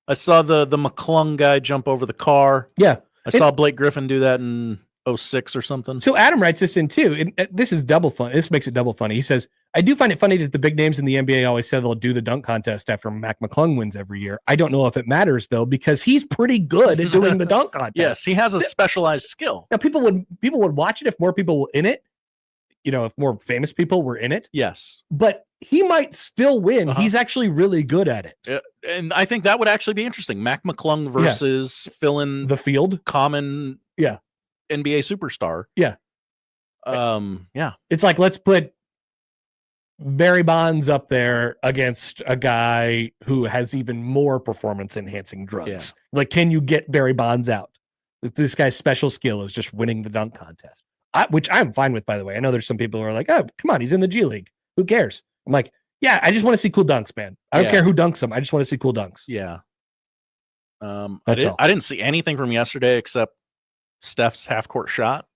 the McClung guy jump over the car. Yeah. I saw Blake Griffin do that in 06 or something. So Adam writes this in too. This is double fun. This makes it double funny. He says, I do find it funny that the big names in the NBA always say they'll do the dunk contest after Mac McClung wins every year. I don't know if it matters though, because he's pretty good at doing the dunk contest. Yes, he has a specialized skill. Now people would watch it if more people were in it. If more famous people were in it. Yes. But he might still win. He's actually really good at it. And I think that would actually be interesting. Mac McClung versus filling the field. Common NBA superstar. Yeah. Yeah. It's like, let's put Barry Bonds up there against a guy who has even more performance enhancing drugs. Yeah. Can you get Barry Bonds out? This guy's special skill is just winning the dunk contest, which I'm fine with, by the way. I know there's some people who are like, oh, come on, he's in the G League. Who cares? I'm like, yeah, I just want to see cool dunks, man. I don't care who dunks them. I just want to see cool dunks. Yeah. That's I didn't see anything from yesterday except Steph's half court shot,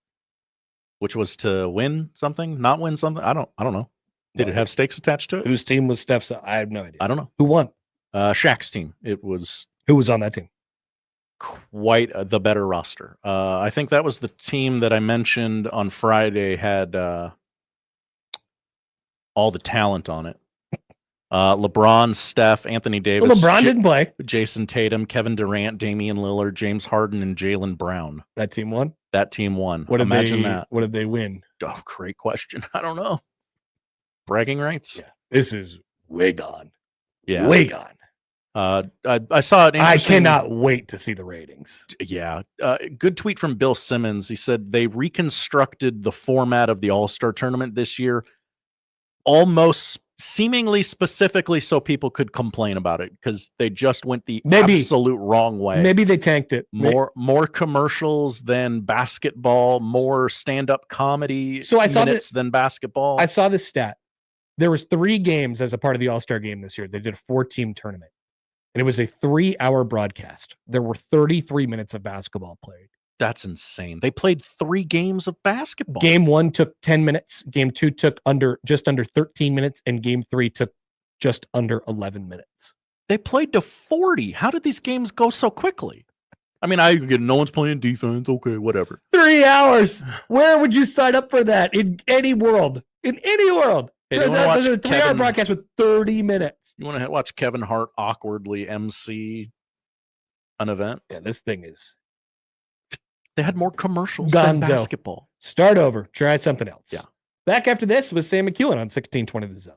which was to win something, not win something. I don't know. Did it have stakes attached to it? Whose team was Steph's? I have no idea. I don't know. Who won? Shaq's team. It was. Who was on that team? Quite the better roster. I think that was the team that I mentioned on Friday had all the talent on it. LeBron, Steph, Anthony Davis. Well, LeBron didn't play. Jason Tatum, Kevin Durant, Damian Lillard, James Harden, and Jaylen Brown. That team won? That team won. What did Imagine that. What did they win? Oh, great question. I don't know. Bragging rights. Yeah. This is way gone. Yeah. Way gone. I saw an I interesting. cannot wait to see the ratings. Yeah. Good tweet from Bill Simmons. He said they reconstructed the format of the All-Star tournament this year almost seemingly specifically so people could complain about it because they just went the absolute wrong way. Maybe they tanked it. More commercials than basketball, more stand-up comedy minutes than basketball. I saw this stat. There was 3 games as a part of the All-Star game this year. They did a 4-team tournament. And it was a 3-hour broadcast. There were 33 minutes of basketball played. That's insane. They played 3 games of basketball. Game 1 took 10 minutes. Game 2 took just under 13 minutes. And game 3 took just under 11 minutes. They played to 40. How did these games go so quickly? I mean, I get no one's playing defense. Okay, whatever. 3 hours. Where would you sign up for that? In any world. In any world. There's a 3-hour broadcast with 30 minutes. You want to watch Kevin Hart awkwardly MC an event? Yeah, this thing is. They had more commercials than basketball. Start over. Try something else. Yeah. Back after this was Sam McKewon on 1620 The Zone.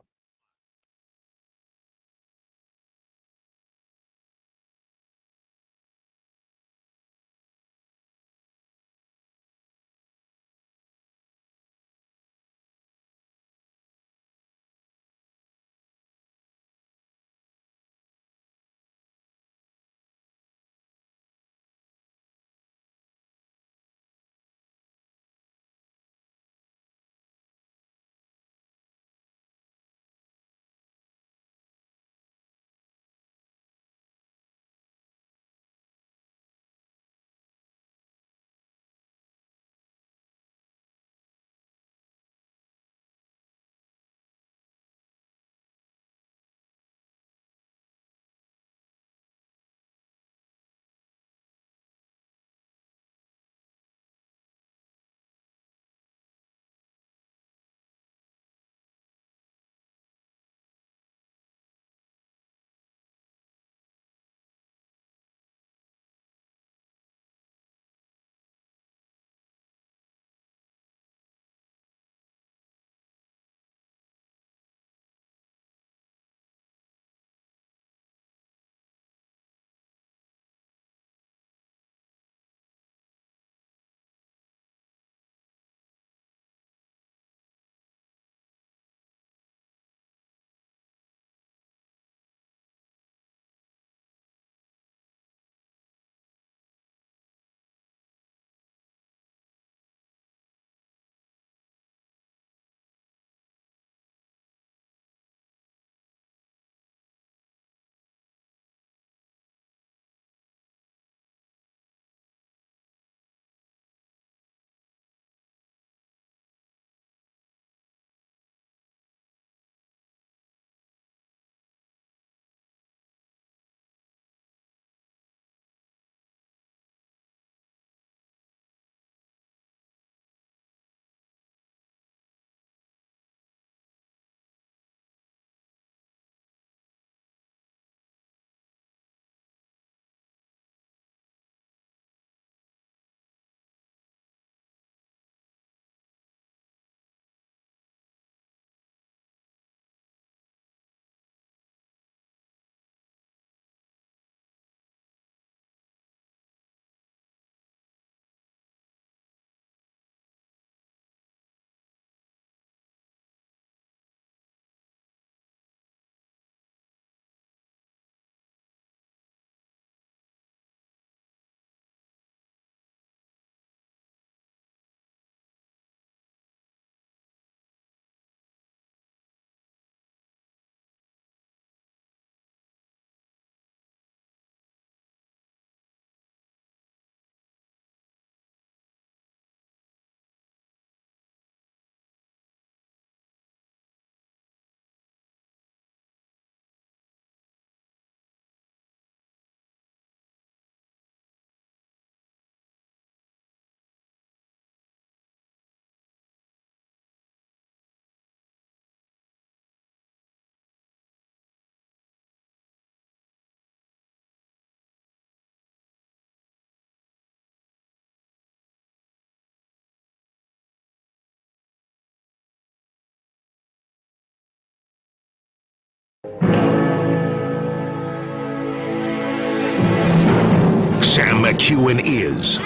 McKewon is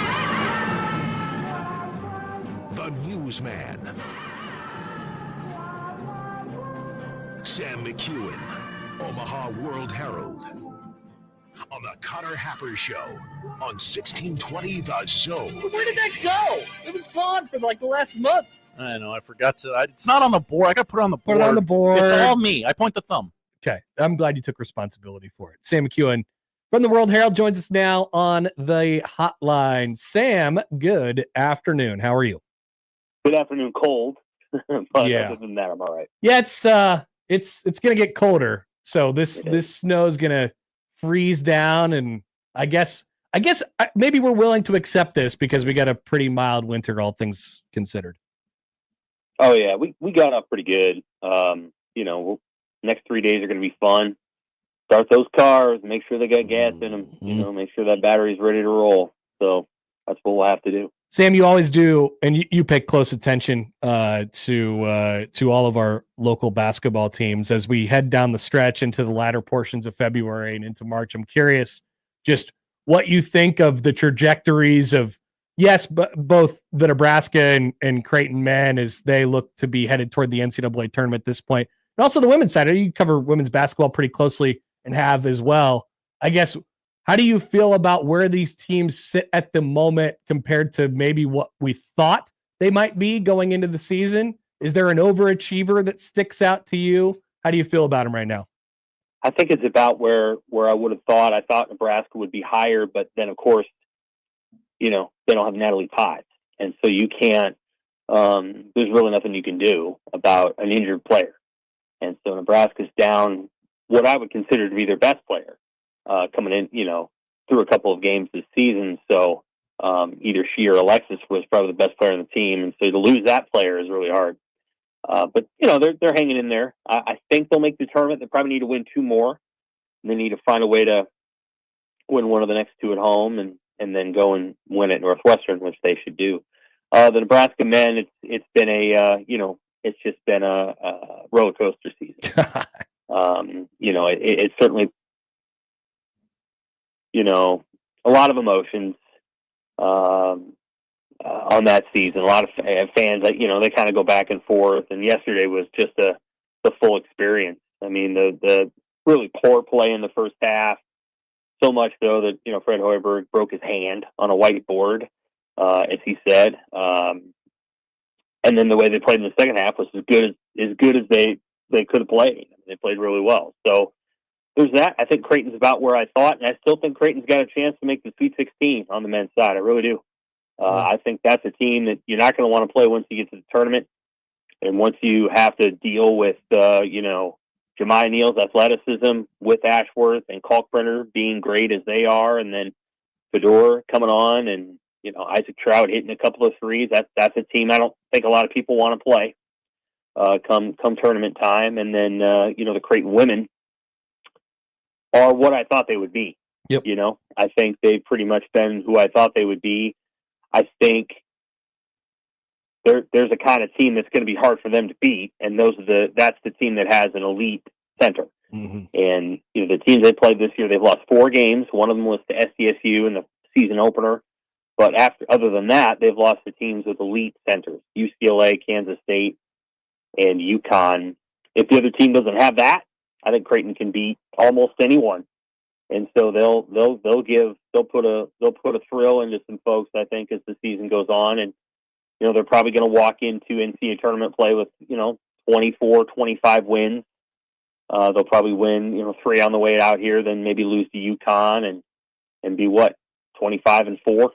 the newsman. Sam McKewon, Omaha World Herald. On the Conor Happer Show on 1620 The Zone. Where did that go? It was gone for like the last month. I know. I forgot to. It's not on the board. I got to put it on the board. Put it on the board. It's all me. I point the thumb. Okay. I'm glad you took responsibility for it. Sam McKewon from the World Herald joins us now on the hotline. Sam, good afternoon. How are you? Good afternoon. Cold, but Yeah. other than that, I'm all right. Yeah, it's gonna get colder. So this snow is gonna freeze down, and I guess maybe we're willing to accept this because we got a pretty mild winter, all things considered. Oh yeah, we got up pretty good. Next 3 days are going to be fun. Start those cars, make sure they got gas in them. Make sure that battery's ready to roll. So that's what we'll have to do. Sam, you always do, and you pay close attention to all of our local basketball teams as we head down the stretch into the latter portions of February and into March. I'm curious just what you think of the trajectories of, both the Nebraska and Creighton men as they look to be headed toward the NCAA tournament at this point, and also the women's side. You cover women's basketball pretty closely and have as well. I guess, how do you feel about where these teams sit at the moment compared to maybe what we thought they might be going into the season? Is there an overachiever that sticks out to you? How do you feel about them right now? I think it's about where I would have thought. I thought Nebraska would be higher, but then of course, they don't have Natalie Potts. And so you can't, there's really nothing you can do about an injured player. And so Nebraska's down what I would consider to be their best player coming in, through a couple of games this season. So either she or Alexis was probably the best player on the team. And so to lose that player is really hard. But they're hanging in there. I think they'll make the tournament. They probably need to win 2 more. And they need to find a way to win one of the next 2 at home and then go and win at Northwestern, which they should do. The Nebraska men, it's been it's just been a roller coaster season. It's certainly, a lot of emotions on that season. A lot of fans, they kind of go back and forth. And yesterday was just the full experience. I mean, the really poor play in the first half. So much so that Fred Hoiberg broke his hand on a whiteboard, as he said. And then the way they played in the second half was as good as they could have played. They played really well. So there's that. I think Creighton's about where I thought, and I still think Creighton's got a chance to make the Sweet 16 on the men's side. I really do. I think that's a team that you're not going to want to play once you get to the tournament, and once you have to deal with Jemiah Neal's athleticism with Ashworth and Kalkbrenner being great as they are, and then Fedor coming on, and Isaac Trout hitting a couple of threes. That's a team I don't think a lot of people want to play come tournament time. And then the Creighton women are what I thought they would be. Yep. I think they've pretty much been who I thought they would be. I think there's a kind of team that's going to be hard for them to beat, and that's the team that has an elite center. Mm-hmm. And the teams they played this year, they've lost 4 games. One of them was to SDSU in the season opener. But other than that, they've lost to teams with elite centers: UCLA, Kansas State, and UConn. If the other team doesn't have that, I think Creighton can beat almost anyone. And so they'll put a thrill into some folks, I think, as the season goes on. And they're probably going to walk into NCAA tournament play with 24, 25 wins. They'll probably win 3 on the way out here, then maybe lose to UConn and be 25-4, something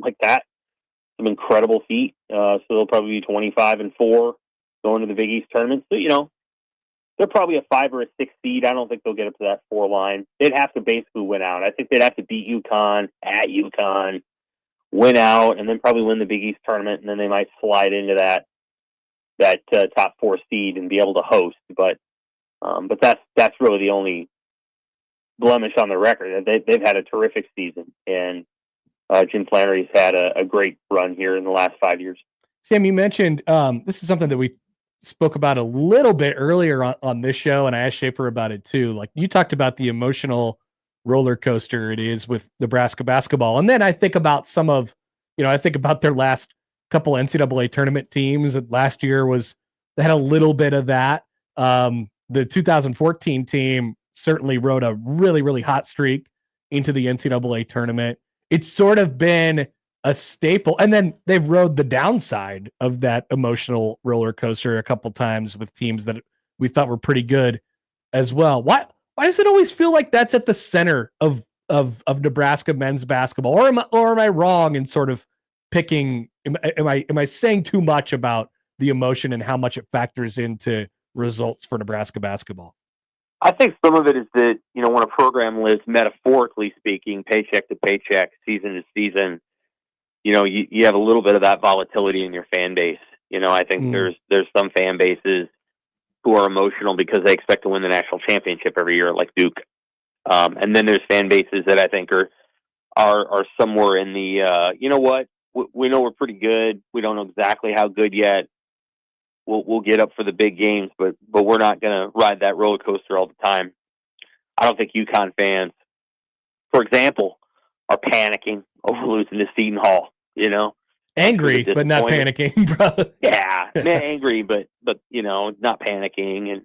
like that. Some incredible feat. So they'll probably be 25-4 going to the Big East tournament. So they're probably a 5 or a 6 seed. I don't think they'll get up to that 4 line. They'd have to basically win out. I think they'd have to beat UConn at UConn, win out, and then probably win the Big East tournament, and then they might slide into that top 4 seed and be able to host. But that's really the only blemish on the record. They've had a terrific season, and Jim Flannery's had a great run here in the last 5 years. Sam, you mentioned this is something that we spoke about a little bit earlier on this show, and I asked Schaefer about it too. Like, you talked about the emotional roller coaster it is with Nebraska basketball. And then I think about I think about their last couple NCAA tournament teams. Last year they had a little bit of that. The 2014 team certainly rode a really, really hot streak into the NCAA tournament. It's sort of been a staple. And then they've rode the downside of that emotional roller coaster a couple times with teams that we thought were pretty good as well. Why does it always feel like that's at the center of Nebraska men's basketball? Or am I wrong in sort of picking, am I saying too much about the emotion and how much it factors into results for Nebraska basketball? I think some of it is that, when a program lives, metaphorically speaking, paycheck to paycheck, season to season, you have a little bit of that volatility in your fan base. I think there's some fan bases who are emotional because they expect to win the national championship every year, like Duke. And then there's fan bases that I think are somewhere in the, we know we're pretty good. We don't know exactly how good yet. We'll get up for the big games, but we're not going to ride that roller coaster all the time. I don't think UConn fans, for example, are panicking over losing to Seton Hall. Angry but not panicking, bro. Yeah, angry but not panicking. And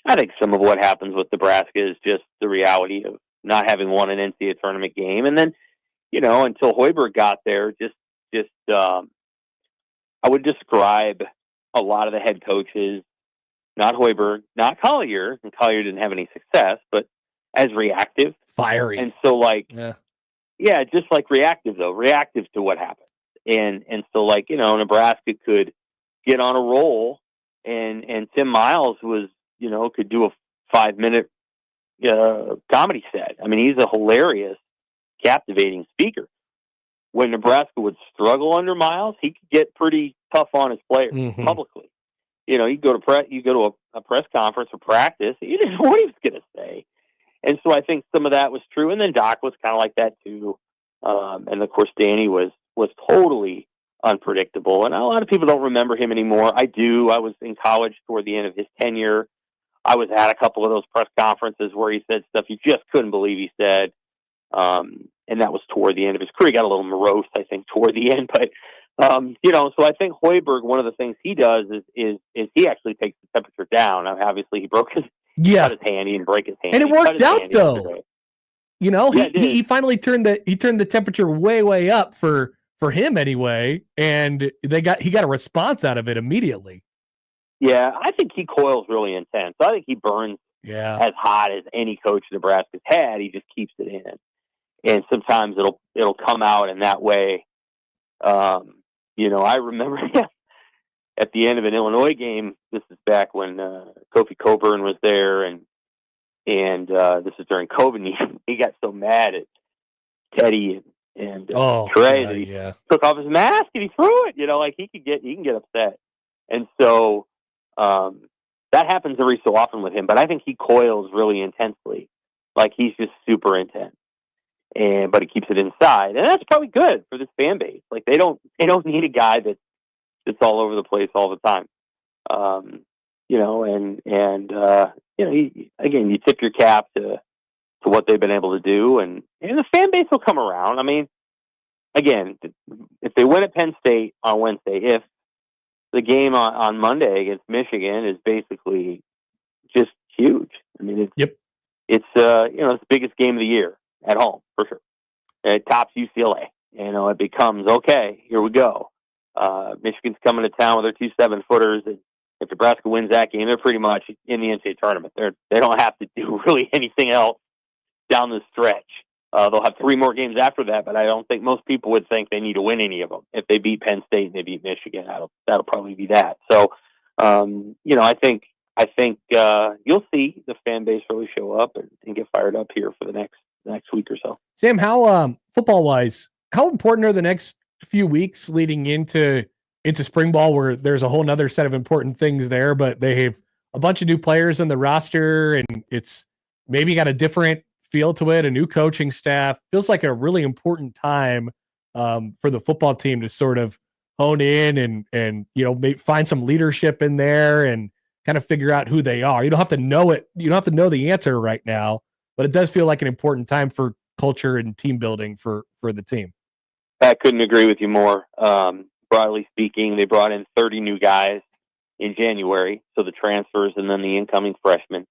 I think some of what happens with Nebraska is just the reality of not having won an NCAA tournament game, and then until Hoiberg got there, I would describe a lot of the head coaches, not Hoiberg, not Collier, and Collier didn't have any success, but as reactive. Fiery. And so just like reactive to what happened. And so Nebraska could get on a roll and Tim Miles was, could do a 5-minute comedy set. I mean, he's a hilarious, captivating speaker. When Nebraska would struggle under Miles, he could get pretty tough on his players publicly. You go to a press conference or practice, you didn't know what he was going to say. And so I think some of that was true. And then Doc was kind of like that too. And of course, Danny was totally unpredictable. And a lot of people don't remember him anymore. I do. I was in college toward the end of his tenure. I was at a couple of those press conferences where he said stuff you just couldn't believe he said. And that was toward the end of his career. He got a little morose, I think, toward the end. But, so I think Hoiberg, one of the things he does is he actually takes the temperature down. Now, obviously, he broke cut his hand. He didn't break his hand. And it worked out, though. Yesterday. He finally turned the temperature way up for him anyway. And he got a response out of it immediately. Yeah, I think he coils really intense. I think he burns as hot as any coach Nebraska's had. He just keeps it in. And sometimes it'll come out in that way. I remember at the end of an Illinois game, this is back when Kofi Coburn was there, and this is during COVID, and he got so mad at Teddy and Trey that he took off his mask and he threw it. He can get upset. And so that happens every so often with him, but I think he coils really intensely. He's just super intense. But he keeps it inside, and that's probably good for this fan base. They don't need a guy that's all over the place all the time. You tip your cap to what they've been able to do, and the fan base will come around. I mean, again, if they win at Penn State on Wednesday, if the game on Monday against Michigan is basically just huge. I mean, it's the biggest game of the year at home for sure. It tops UCLA. It becomes okay. Here we go. Michigan's coming to town with their 2 7-footers, and if Nebraska wins that game, they're pretty much in the NCAA tournament. They don't have to do really anything else down the stretch. They'll have 3 more games after that, but I don't think most people would think they need to win any of them. If they beat Penn State and they beat Michigan, that'll probably be that. So, I think you'll see the fan base really show up and get fired up here for the next week or so. Sam, how football wise, how important are the next few weeks leading into spring ball, where there's a whole nother set of important things there, but they have a bunch of new players in the roster, and it's maybe got a different feel to it, a new coaching staff. Feels like a really important time for the football team to sort of hone in and maybe find some leadership in there and kind of figure out who they are. You don't have to know it. You don't have to know the answer right now, but it does feel like an important time for culture and team building for the team. I couldn't agree with you more. Broadly speaking, they brought in 30 new guys in January, so the transfers and then the incoming freshmen.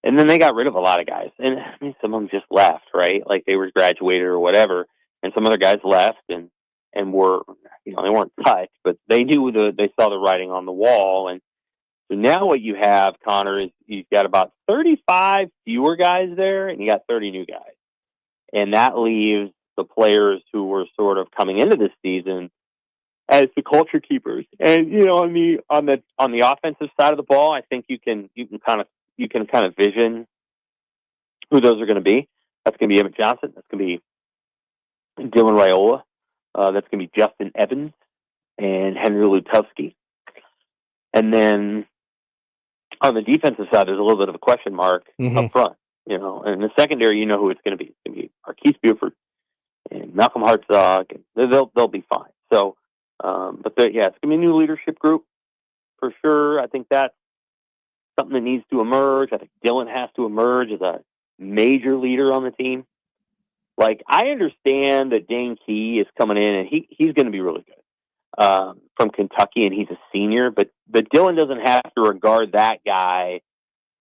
And then they got rid of a lot of guys. And I mean, some of them just left, right? Like they were graduated or whatever. And some other guys left and were, they weren't cut, but they knew they saw the writing on the wall. And so now what you have, Connor, is you've got about 35 fewer guys there and you got 30 new guys. And that leaves the players who were sort of coming into this season as the culture keepers. And, on the offensive side of the ball, I think you can kind of vision who those are going to be. That's going to be Emmett Johnson. That's going to be Dylan Raiola. That's going to be Justin Evans and Henry Lutowski. And then on the defensive side, there's a little bit of a question mark up front. And in the secondary, who it's going to be. It's going to be Marquise Buford and Malcolm Hartzog. And they'll be fine. So, it's going to be a new leadership group for sure. I think that's something that needs to emerge. I think Dylan has to emerge as a major leader on the team. Like, I understand that Dane Key is coming in and he's going to be really good from Kentucky, and he's a senior, but Dylan doesn't have to regard that guy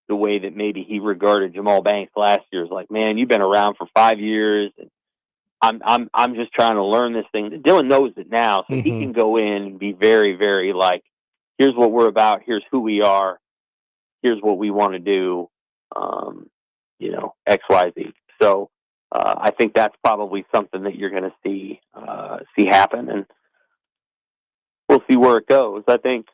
the way that maybe he regarded Jamal Banks last year. It's like, man, you've been around for 5 years, and I'm just trying to learn this thing. Dylan knows it now, so he can go in and be very, very like, here's what we're about, here's who we are, here's what we want to do, X, Y, Z. So I think that's probably something that you're going to see happen, and we'll see where it goes. I think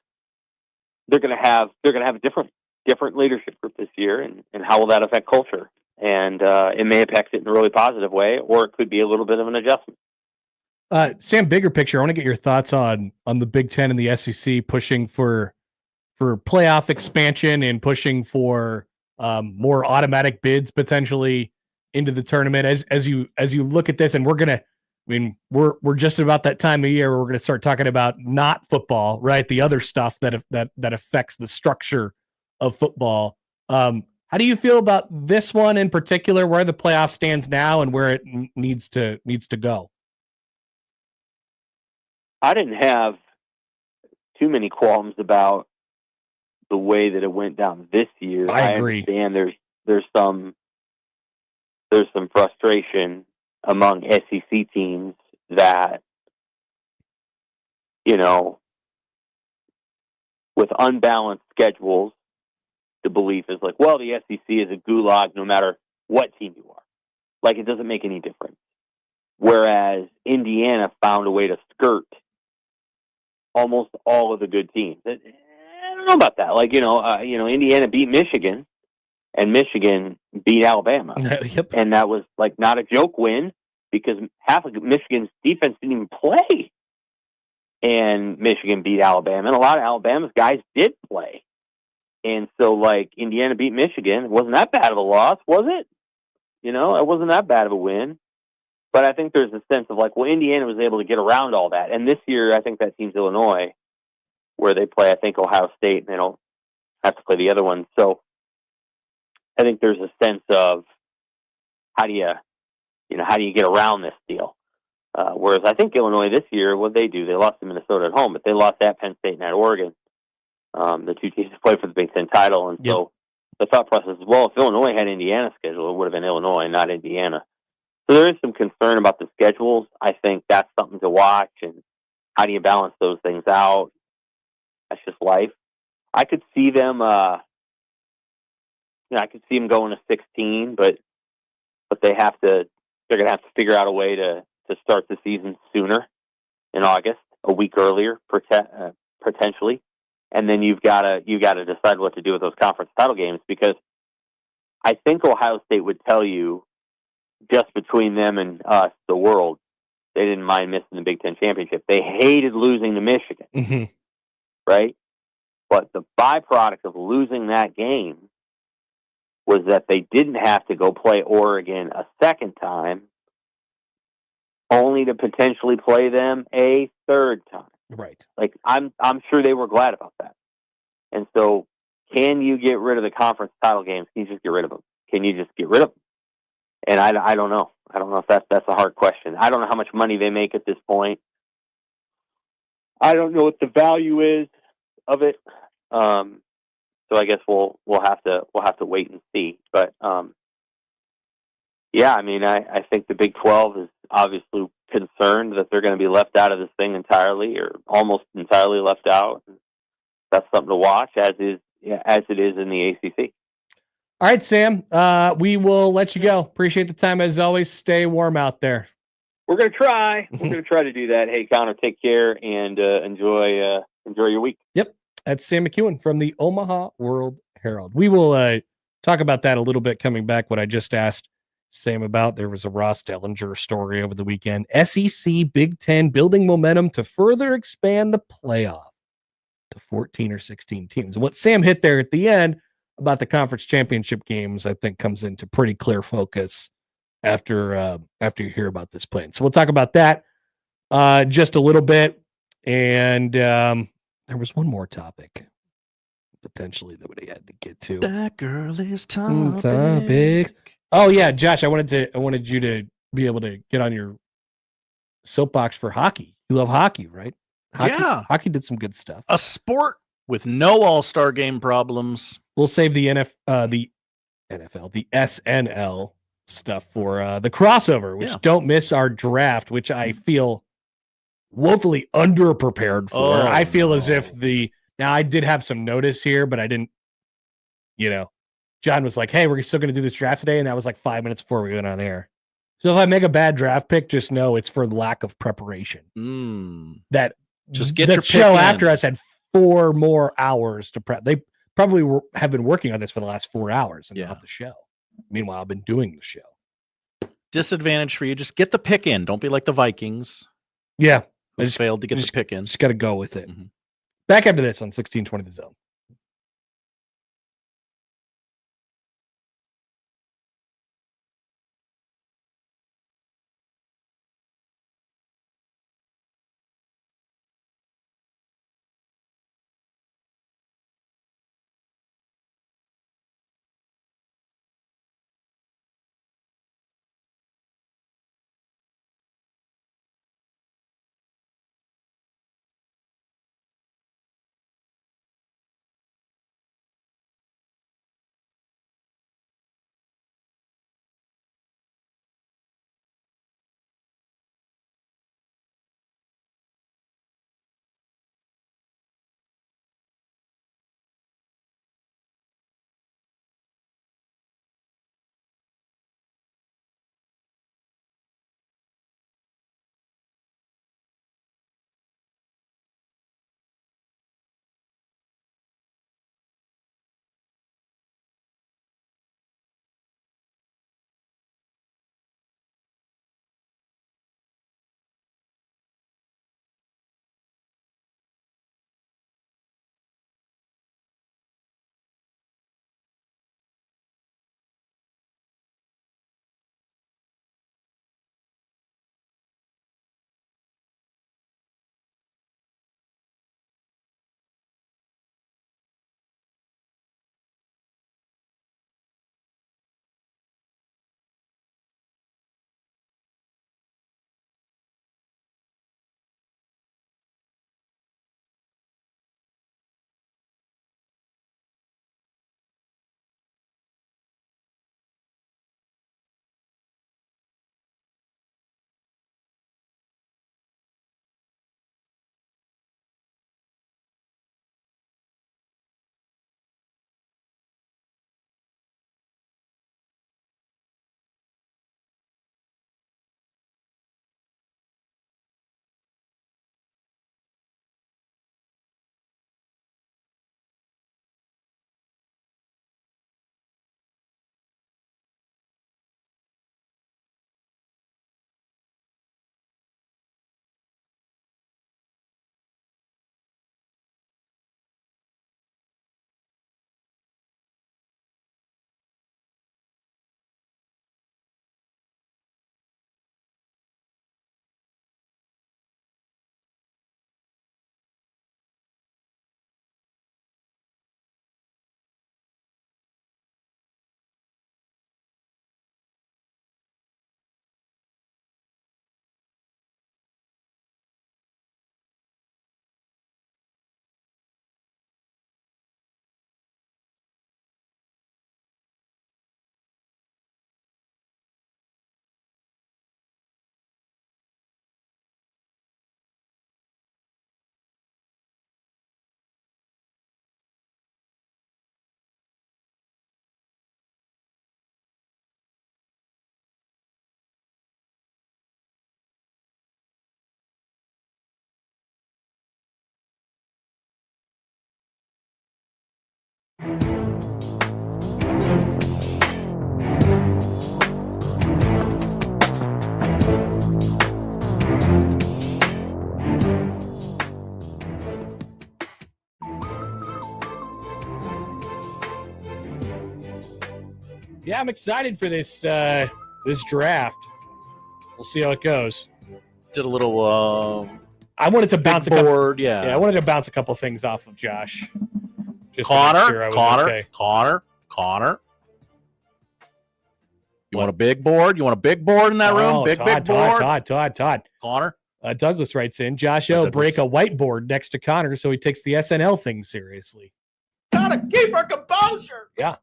they're going to have a different leadership group this year, and how will that affect culture? And it may affect it in a really positive way, or it could be a little bit of an adjustment. Sam, bigger picture, I want to get your thoughts on the Big Ten and the SEC pushing for playoff expansion and pushing for more automatic bids potentially into the tournament. As you look at this, and we're just about that time of year where we're going to start talking about not football, right? The other stuff that affects the structure of football. How do you feel about this one in particular, where the playoff stands now and where it needs to go? I didn't have too many qualms about the way that it went down this year. I agree. Understand there's some frustration among SEC teams that, with unbalanced schedules, the belief is like, well, the SEC is a gulag no matter what team you are. Like, it doesn't make any difference. Whereas Indiana found a way to skirt almost all of the good teams. I don't know about that. Like, Indiana beat Michigan, and Michigan beat Alabama. Yep. And that was like not a joke win, because half of Michigan's defense didn't even play. And Michigan beat Alabama, and a lot of Alabama's guys did play. And so, like, Indiana beat Michigan. It wasn't that bad of a loss, was it? It wasn't that bad of a win. But I think there's a sense of like, well, Indiana was able to get around all that. And this year, I think that team's Illinois, where they play, I think, Ohio State, and they don't have to play the other one. So I think there's a sense of how do you get around this deal? Whereas I think Illinois this year, what they do, they lost to Minnesota at home, but they lost at Penn State and at Oregon. The two teams that played for the Big Ten title. And so the thought process is, well, if Illinois had Indiana's schedule, it would have been Illinois, not Indiana. So there is some concern about the schedules. I think that's something to watch, and how do you balance those things out? That's just life. I could see them, I could see them going to 16, but they're going to have to figure out a way to start the season sooner in August, a week earlier, potentially. And then you've got to decide what to do with those conference title games, because I think Ohio State would tell you, just between them and us, the world, they didn't mind missing the Big Ten championship. They hated losing to Michigan, right? But the byproduct of losing that game was that they didn't have to go play Oregon a second time, only to potentially play them a third time. Right. Like, I'm sure they were glad about that. And so, can you get rid of the conference title games? Can you just get rid of them? Can you just get rid of them? And I don't know. I don't know if that's a hard question. I don't know how much money they make at this point. I don't know what the value is of it. So I guess we'll have to wait and see. But yeah, I mean, I think the Big 12 is obviously concerned that they're going to be left out of this thing entirely, or almost entirely left out. That's something to watch, as it is in the ACC. All right, Sam. We will let you go. Appreciate the time as always. Stay warm out there. We're going to try. We're going to try to do that. Hey, Connor, take care and enjoy your week. Yep. That's Sam McKewon from the Omaha World Herald. We will talk about that a little bit coming back. What I just asked Sam about. There was a Ross Dellinger story over the weekend. SEC Big Ten building momentum to further expand the playoff to 14 or 16 teams. And what Sam hit there at the end about the conference championship games, I think, comes into pretty clear focus after you hear about this plan. So we'll talk about that just a little bit. And there was one more topic potentially that we had to get to. That girl is topic. Oh yeah, Josh, I wanted you to be able to get on your soapbox for hockey. You love hockey, right? Hockey did some good stuff. A sport with no all-star game problems. We'll save the the SNL stuff for the crossover, which don't miss our draft, which I feel woefully underprepared for. I feel as if now I did have some notice here, but I didn't, John was like, hey, we're still going to do this draft today. And that was like 5 minutes before we went on air. So if I make a bad draft pick, just know it's for lack of preparation. That just get the your show pick after in. us had 4 more hours to prep. They probably have been working on this for the last 4 hours and not the show. Meanwhile, I've been doing the show. Disadvantage for you. Just get the pick in. Don't be like the Vikings. Yeah. I just failed to get the pick in. Just got to go with it. Back after this on 1620 The Zone. Yeah, I'm excited for this this draft. We'll see how it goes. Did a little I wanted to bounce a board, couple, yeah. I wanted to bounce a couple things off of Josh. Just Connor, to make sure I was okay. Connor. You want a big board? You want a big board in that room? Big board. Todd. Connor. Douglas writes in, Josh O break a whiteboard next to Connor so he takes the SNL thing seriously. Gotta keep our composure. Yeah.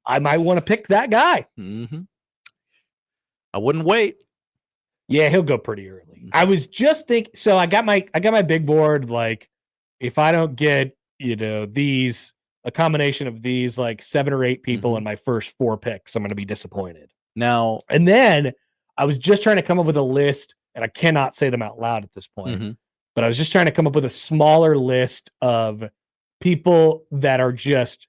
I might want to pick that guy. Mm-hmm. I wouldn't wait. Yeah, he'll go pretty early. I was just thinking. So I got my big board. Like, if I don't get a combination of these, like 7 or 8 people in my first 4 picks, I'm going to be disappointed. Now, and then I was just trying to come up with a list, and I cannot say them out loud at this point. But I was just trying to come up with a smaller list of people that are just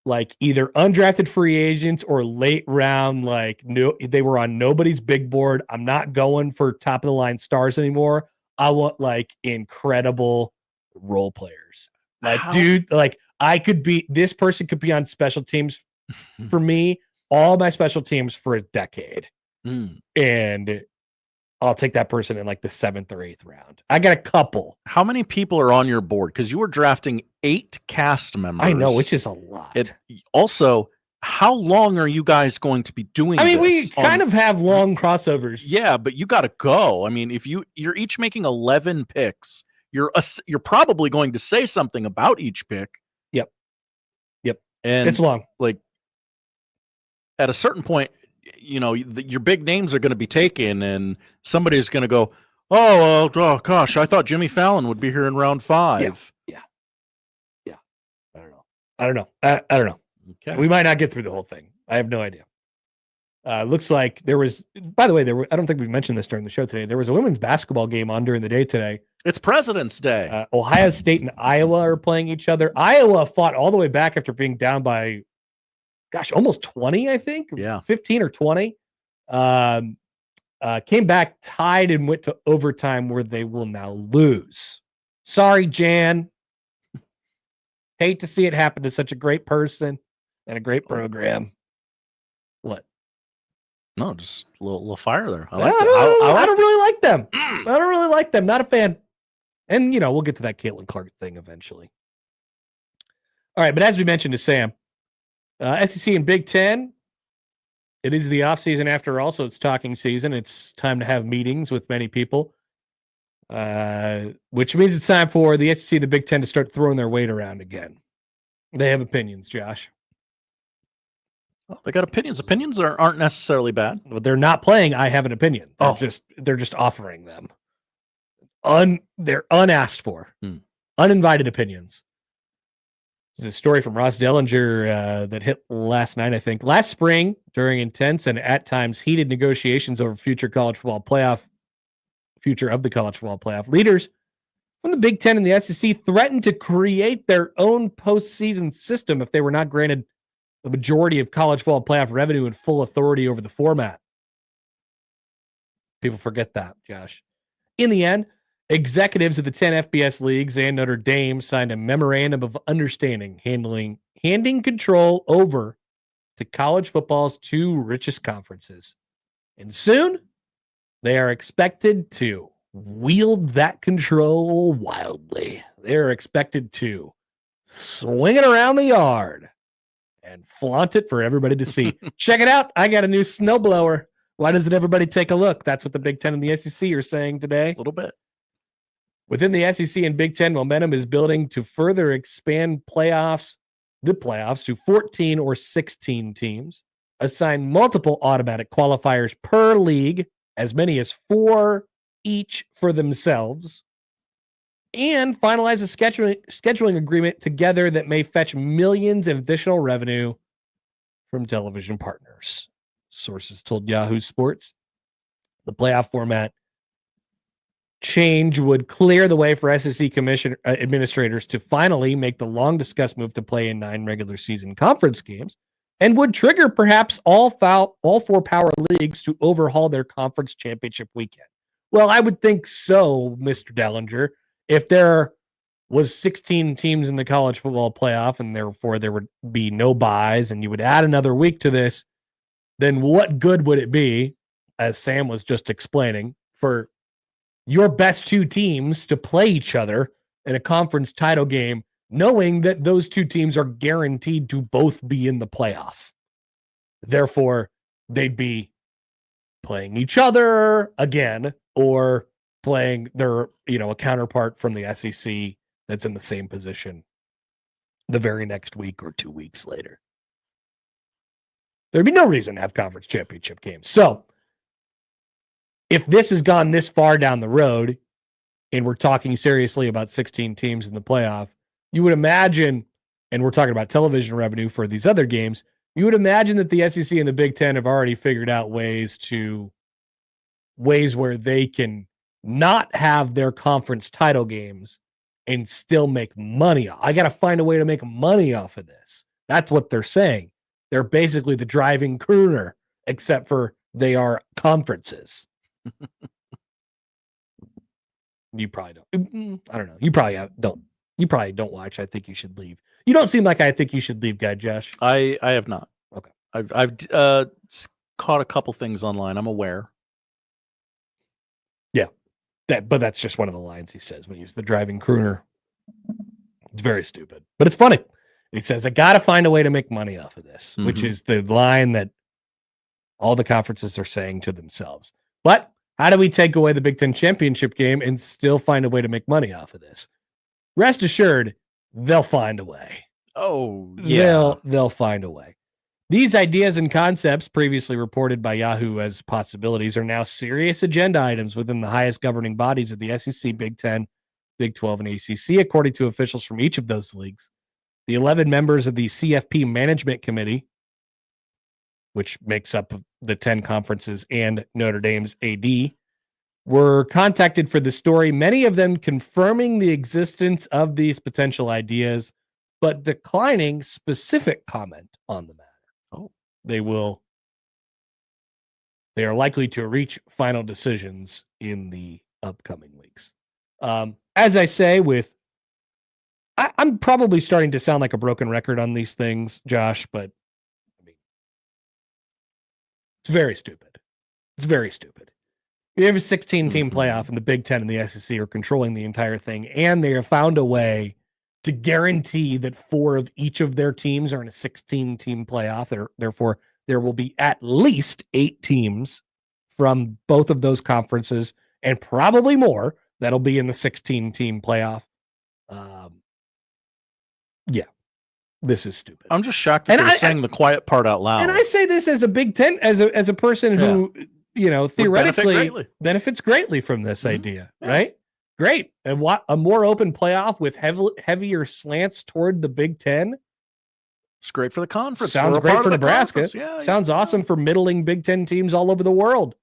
like either undrafted free agents or late round, like they were on nobody's big board. I'm not going for top of the line stars anymore. I want like incredible role players. Like, dude, like this person could be on special teams for me, all my special teams for a decade. And I'll take that person in like the 7th or 8th round. I got a couple. How many people are on your board? Because you were drafting 8 cast members. I know, which is a lot. Also, how long are you guys going to be doing? I mean, we kind of have long crossovers. Yeah, but you got to go. I mean, if you're each making 11 picks, you're probably going to say something about each pick. Yep. And it's long. Like at a certain point, your big names are going to be taken, and somebody's going to go, oh, gosh, I thought Jimmy Fallon would be here in round 5. Yeah. I don't know. Okay. We might not get through the whole thing. I have no idea. Looks like there was, by the way, I don't think we mentioned this during the show today. There was a women's basketball game on during the day today. It's President's Day. Ohio State and Iowa are playing each other. Iowa fought all the way back after being down by, almost 20, I think. Yeah. 15 or 20. Came back tied and went to overtime where they will now lose. Sorry, Jan. Hate to see it happen to such a great person and a great program. What? No, just a little fire there. I don't really like them. I don't really like them. Not a fan. And, we'll get to that Caitlin Clark thing eventually. All right, but as we mentioned to Sam, SEC and Big Ten, it is the offseason after all, so it's talking season. It's time to have meetings with many people, which means it's time for the SEC and the Big Ten to start throwing their weight around again. They have opinions, Josh. Well, they got opinions. Opinions aren't necessarily bad. But they're not playing I have an opinion. They're just offering them. They're unasked for. Uninvited opinions. There's a story from Ross Dellinger that hit last night, I think. Last spring, during intense and at times heated negotiations over future of the college football playoff, leaders from the Big Ten and the SEC threatened to create their own postseason system if they were not granted the majority of college football playoff revenue and full authority over the format. People forget that, Josh. In the end, executives of the 10 FBS leagues and Notre Dame signed a memorandum of understanding handing control over to college football's 2 richest conferences. And soon, they are expected to wield that control wildly. They're expected to swing it around the yard and flaunt it for everybody to see. Check it out. I got a new snowblower. Why doesn't everybody take a look? That's what the Big Ten and the SEC are saying today. A little bit. Within the SEC and Big Ten, momentum is building to further expand the playoffs to 14 or 16 teams, assign multiple automatic qualifiers per league, as many as 4 each for themselves, and finalize a scheduling agreement together that may fetch millions in additional revenue from television partners. Sources told Yahoo Sports. The playoff format change would clear the way for SEC administrators to finally make the long-discussed move to play in 9 regular season conference games, and would trigger perhaps all 4 power leagues to overhaul their conference championship weekend. Well, I would think so, Mr. Dellinger. If there was 16 teams in the college football playoff and therefore there would be no buys and you would add another week to this, then what good would it be, as Sam was just explaining, for your best 2 teams to play each other in a conference title game, knowing that those 2 teams are guaranteed to both be in the playoff? Therefore, they'd be playing each other again or playing their, a counterpart from the SEC that's in the same position the very next week or 2 weeks later. There'd be no reason to have conference championship games. So if this has gone this far down the road and we're talking seriously about 16 teams in the playoff, you would imagine, and we're talking about television revenue for these other games, you would imagine that the SEC and the Big Ten have already figured out ways where they can not have their conference title games and still make money. I got to find a way to make money off of this. That's what they're saying. They're basically the driving crooner, except for they are conferences. You probably don't. I don't know. You probably don't. You probably don't watch. I think you should leave. You don't seem like I think you should leave, guy Josh. I have not. Okay. I've caught a couple things online. I'm aware. Yeah. But that's just one of the lines he says when he's the driving crooner. It's very stupid, but it's funny. He says, I got to find a way to make money off of this, which is the line that all the conferences are saying to themselves. But how do we take away the Big Ten championship game and still find a way to make money off of this? Rest assured, they'll find a way. Oh, yeah. They'll find a way. These ideas and concepts, previously reported by Yahoo as possibilities, are now serious agenda items within the highest governing bodies of the SEC, Big Ten, Big 12, and ACC, according to officials from each of those leagues. The 11 members of the CFP Management Committee, which makes up the 10 conferences and Notre Dame's AD, were contacted for the story, many of them confirming the existence of these potential ideas, but declining specific comment on the matter. They are likely to reach final decisions in the upcoming weeks. As I say, I'm probably starting to sound like a broken record on these things, Josh, but I mean, it's very stupid. It's very stupid. You have a 16-team playoff, and the Big Ten and the SEC are controlling the entire thing, and they have found a way to guarantee that 4 of each of their teams are in a 16-team playoff. Therefore, there will be at least 8 teams from both of those conferences, and probably more, that'll be in the 16-team playoff. Yeah, this is stupid. I'm just shocked that they're saying the quiet part out loud. And I say this as a Big Ten, as a person who, theoretically benefits greatly from this idea, right? Great. And what a more open playoff with heavier slants toward the Big Ten. It's great for the conference. Sounds great for Nebraska. Sounds awesome for middling Big Ten teams all over the world.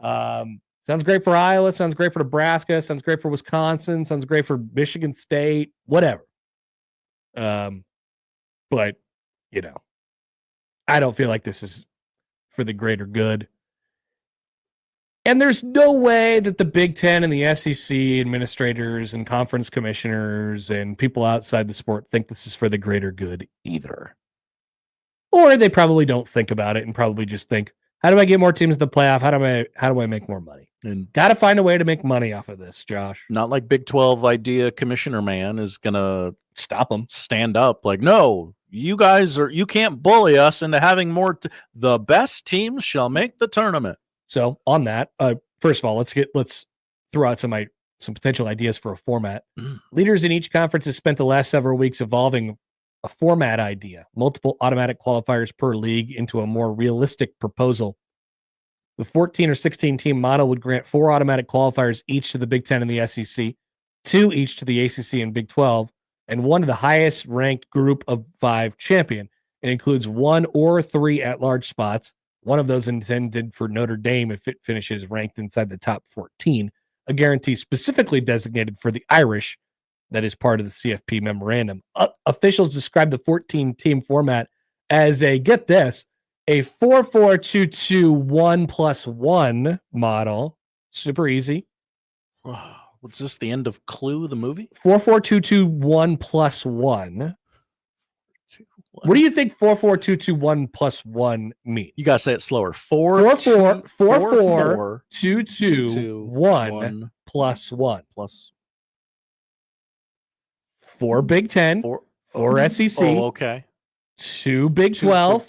Sounds great for Iowa. Sounds great for Nebraska. Sounds great for Wisconsin. Sounds great for Michigan State. Whatever. But I don't feel like this is for the greater good. And there's no way that the Big Ten and the SEC administrators and conference commissioners and people outside the sport think this is for the greater good either. Or they probably don't think about it and probably just think, how do I get more teams to the playoff? How do I make more money? And got to find a way to make money off of this, Josh. Not like Big 12 idea commissioner man is going to stop them. Stand up like, no, you can't bully us into having more. The best teams shall make the tournament. So on that, first of all, let's throw out some potential ideas for a format. Leaders in each conference have spent the last several weeks evolving a format idea, multiple automatic qualifiers per league, into a more realistic proposal. The 14 or 16 team model would grant 4 automatic qualifiers each to the Big Ten and the SEC, 2 each to the ACC and Big 12, and 1 to the highest ranked group of 5 champion. It includes 1 or 3 at-large spots. One of those intended for Notre Dame if it finishes ranked inside the top 14. a guarantee specifically designated for the Irish that is part of the CFP memorandum. Officials describe the 14-team format as get this, a 4-4-2-2-1+1 model. Super easy. Was this the end of Clue, the movie? 4-4-2-2-1+1. What do you think 4-4-2-2-1+1 means? You gotta say it slower. 4-4-2-2-1+1. Plus 4 Big Ten, 4 SEC. Oh, okay. 2 Big 12,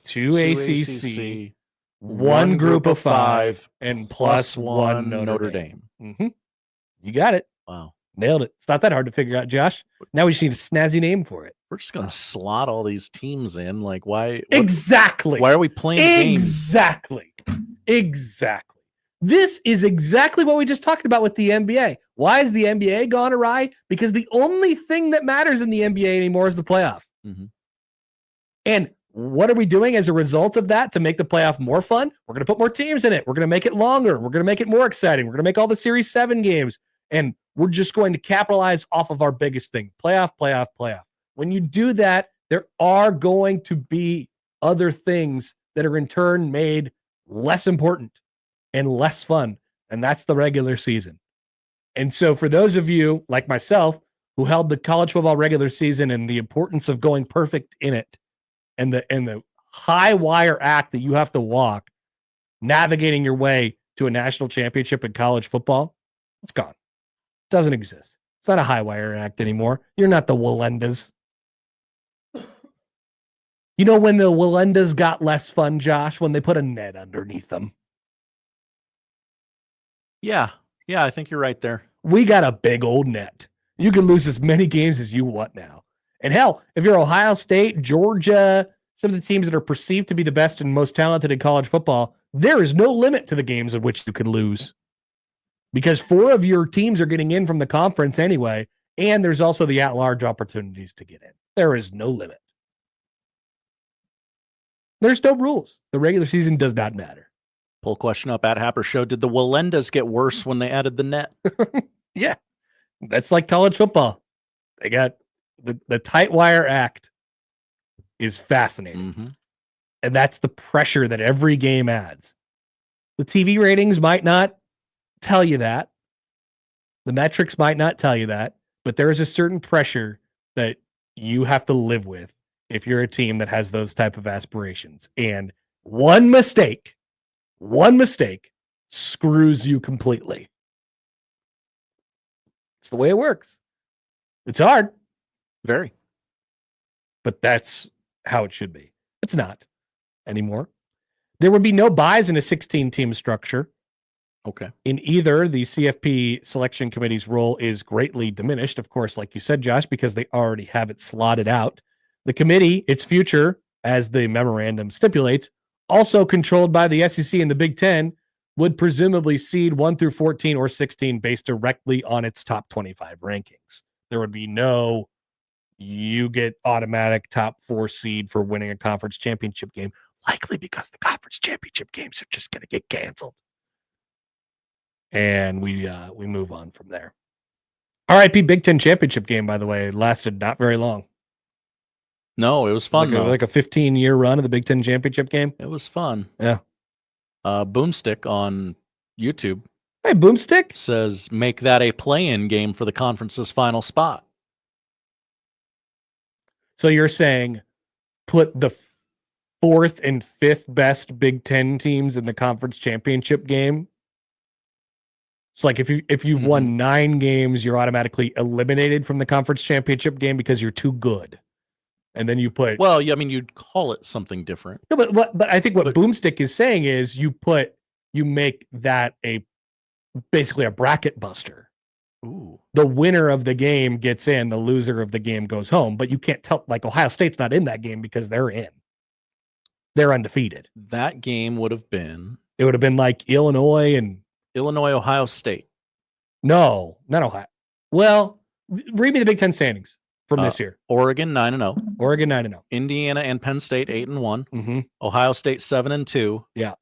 2 ACC, 1 Group of 5, and plus 1 Notre Dame. Mm-hmm. You got it. Wow. Nailed it. It's not that hard to figure out, Josh. Now we just need a snazzy name for it. We're just gonna slot all these teams in. Like, why? Exactly. Why are we playing games? Exactly. This is exactly what we just talked about with the NBA. Why is the NBA gone awry? Because the only thing that matters in the NBA anymore is the playoff. Mm-hmm. And what are we doing as a result of that to make the playoff more fun? We're going to put more teams in it. We're going to make it longer. We're going to make it more exciting. We're going to make all the Series 7 games. And we're just going to capitalize off of our biggest thing, playoff. When you do that, there are going to be other things that are in turn made less important and less fun. And that's the regular season. And so for those of you like myself who held the college football regular season and the importance of going perfect in it and the high wire act that you have to walk navigating your way to a national championship in college football, it's gone. It doesn't exist. It's not a high wire act anymore. You're not the Wallendas. You know when the Wallendas got less fun, Josh? When they put a net underneath them. Yeah, I think you're right there. We got a big old net. You can lose as many games as you want now. And hell, if you're Ohio State, Georgia, some of the teams that are perceived to be the best and most talented in college football, there is no limit to the games in which you could lose. Because 4 of your teams are getting in from the conference anyway, and there's also the at-large opportunities to get in. There is no limit. There's no rules. The regular season does not matter. Poll question up at Happer Show. Did the Wallendas get worse when they added the net? Yeah. That's like college football. They got the tight wire act is fascinating. Mm-hmm. And that's the pressure that every game adds. The TV ratings might not tell you that. The metrics might not tell you that, but there is a certain pressure that you have to live with if you're a team that has those type of aspirations. And one mistake screws you completely. It's the way it works. It's hard. Very. But that's how it should be. It's not anymore. There would be no buys in a 16-team structure. Okay. In either, the CFP selection committee's role is greatly diminished, of course, like you said, Josh, because they already have it slotted out. The committee, its future, as the memorandum stipulates, also controlled by the SEC and the Big Ten, would presumably seed 1 through 14 or 16 based directly on its top 25 rankings. There would be no, you get automatic top 4 seed for winning a conference championship game, likely because the conference championship games are just going to get canceled. And we move on from there. RIP Big Ten championship game, by the way, lasted not very long. No, it was fun. Like a 15-year run of the Big Ten championship game. It was fun. Yeah. Boomstick on YouTube. Hey, Boomstick says make that a play-in game for the conference's final spot. So you're saying put the 4th and 5th best Big Ten teams in the conference championship game. It's like if you've won 9 games, you're automatically eliminated from the conference championship game because you're too good. And then you put... Well, yeah, I mean, you'd call it something different. No, but I think what Boomstick is saying is you make that basically a bracket buster. Ooh. The winner of the game gets in, the loser of the game goes home. But you can't tell, like Ohio State's not in that game because they're in. They're undefeated. That game would have been... It would have been like Illinois, Ohio State. No, not Ohio. Well, read me the Big Ten standings from this year. Oregon 9-0. Oregon 9-0. Indiana and Penn State 8-1. Mm-hmm. Ohio State 7-2. Yeah.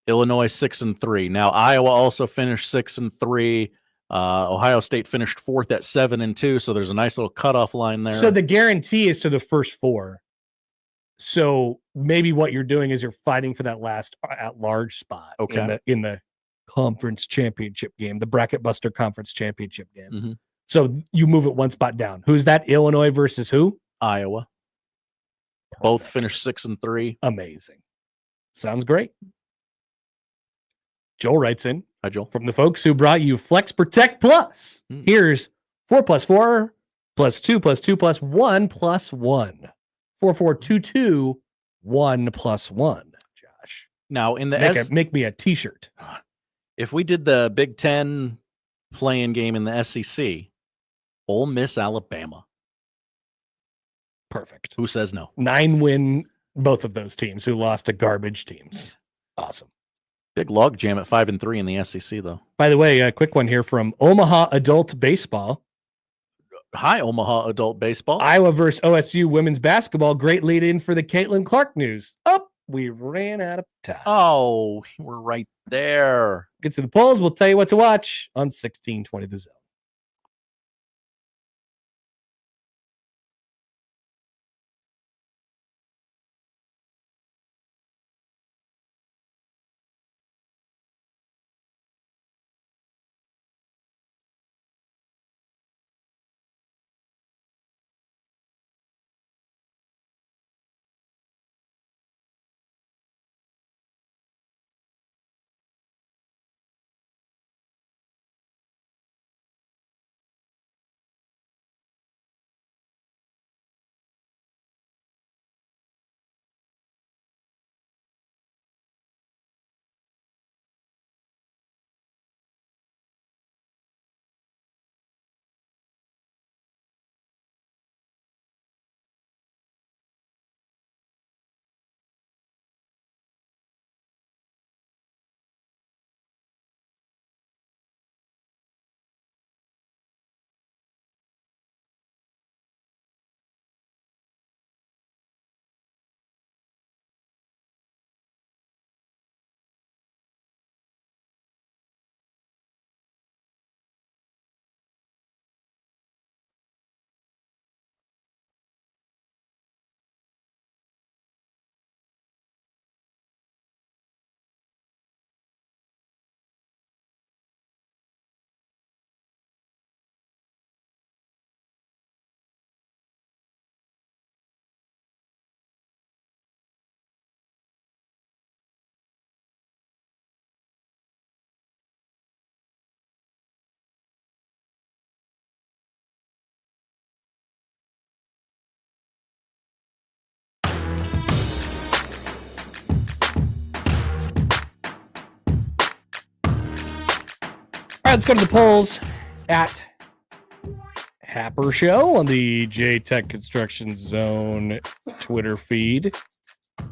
Illinois 6-3. Now Iowa also finished 6-3. Ohio State finished 4th at 7-2, so there's a nice little cutoff line there. So the guarantee is to the first 4. So maybe what you're doing is you're fighting for that last at-large spot in the conference championship game, the Bracket Buster Conference Championship game. Mhm. So you move it one spot down. Who's that? Illinois versus who? Iowa. Both finished 6-3. Amazing. Sounds great. Joel writes in. Hi, Joel. From the folks who brought you Flex Protect Plus. Here's 4 + 4 + 2 + 2 + 1 + 1. 4422 1 + 1. Josh. Now in the make me a t-shirt. If we did the Big Ten playing game in the SEC, Ole Miss, Alabama. Perfect. Who says no? 9-win both of those teams who lost to garbage teams. Awesome. Big log jam at 5-3 in the SEC, though. By the way, a quick one here from Omaha Adult Baseball. Hi, Omaha Adult Baseball. Iowa versus OSU women's basketball. Great lead in for the Caitlin Clark news. Oh, we ran out of time. Oh, we're right there. Get to the polls. We'll tell you what to watch on 1620 The Zone. All right, let's go to the polls at Happer Show on the J-Tech Construction Zone Twitter feed. I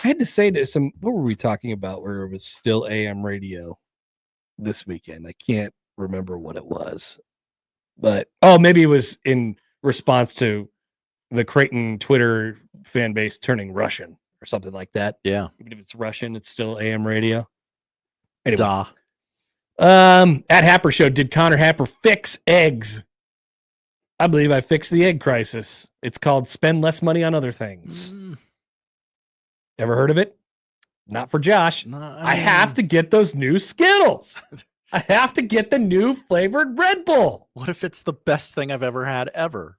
had to say to some, what were we talking about where it was still AM radio this weekend? I can't remember what it was. But, maybe it was in response to the Creighton Twitter fan base turning Russian or something like that. Yeah. Even if it's Russian, it's still AM radio. Anyway. Duh. At Happer Show, did Connor Happer fix eggs? I believe I fixed the egg crisis. It's called spend less money on other things. Ever heard of it? Not for Josh. No, I have to get those new Skittles. I have to get the new flavored Red Bull. What if it's the best thing I've ever had ever?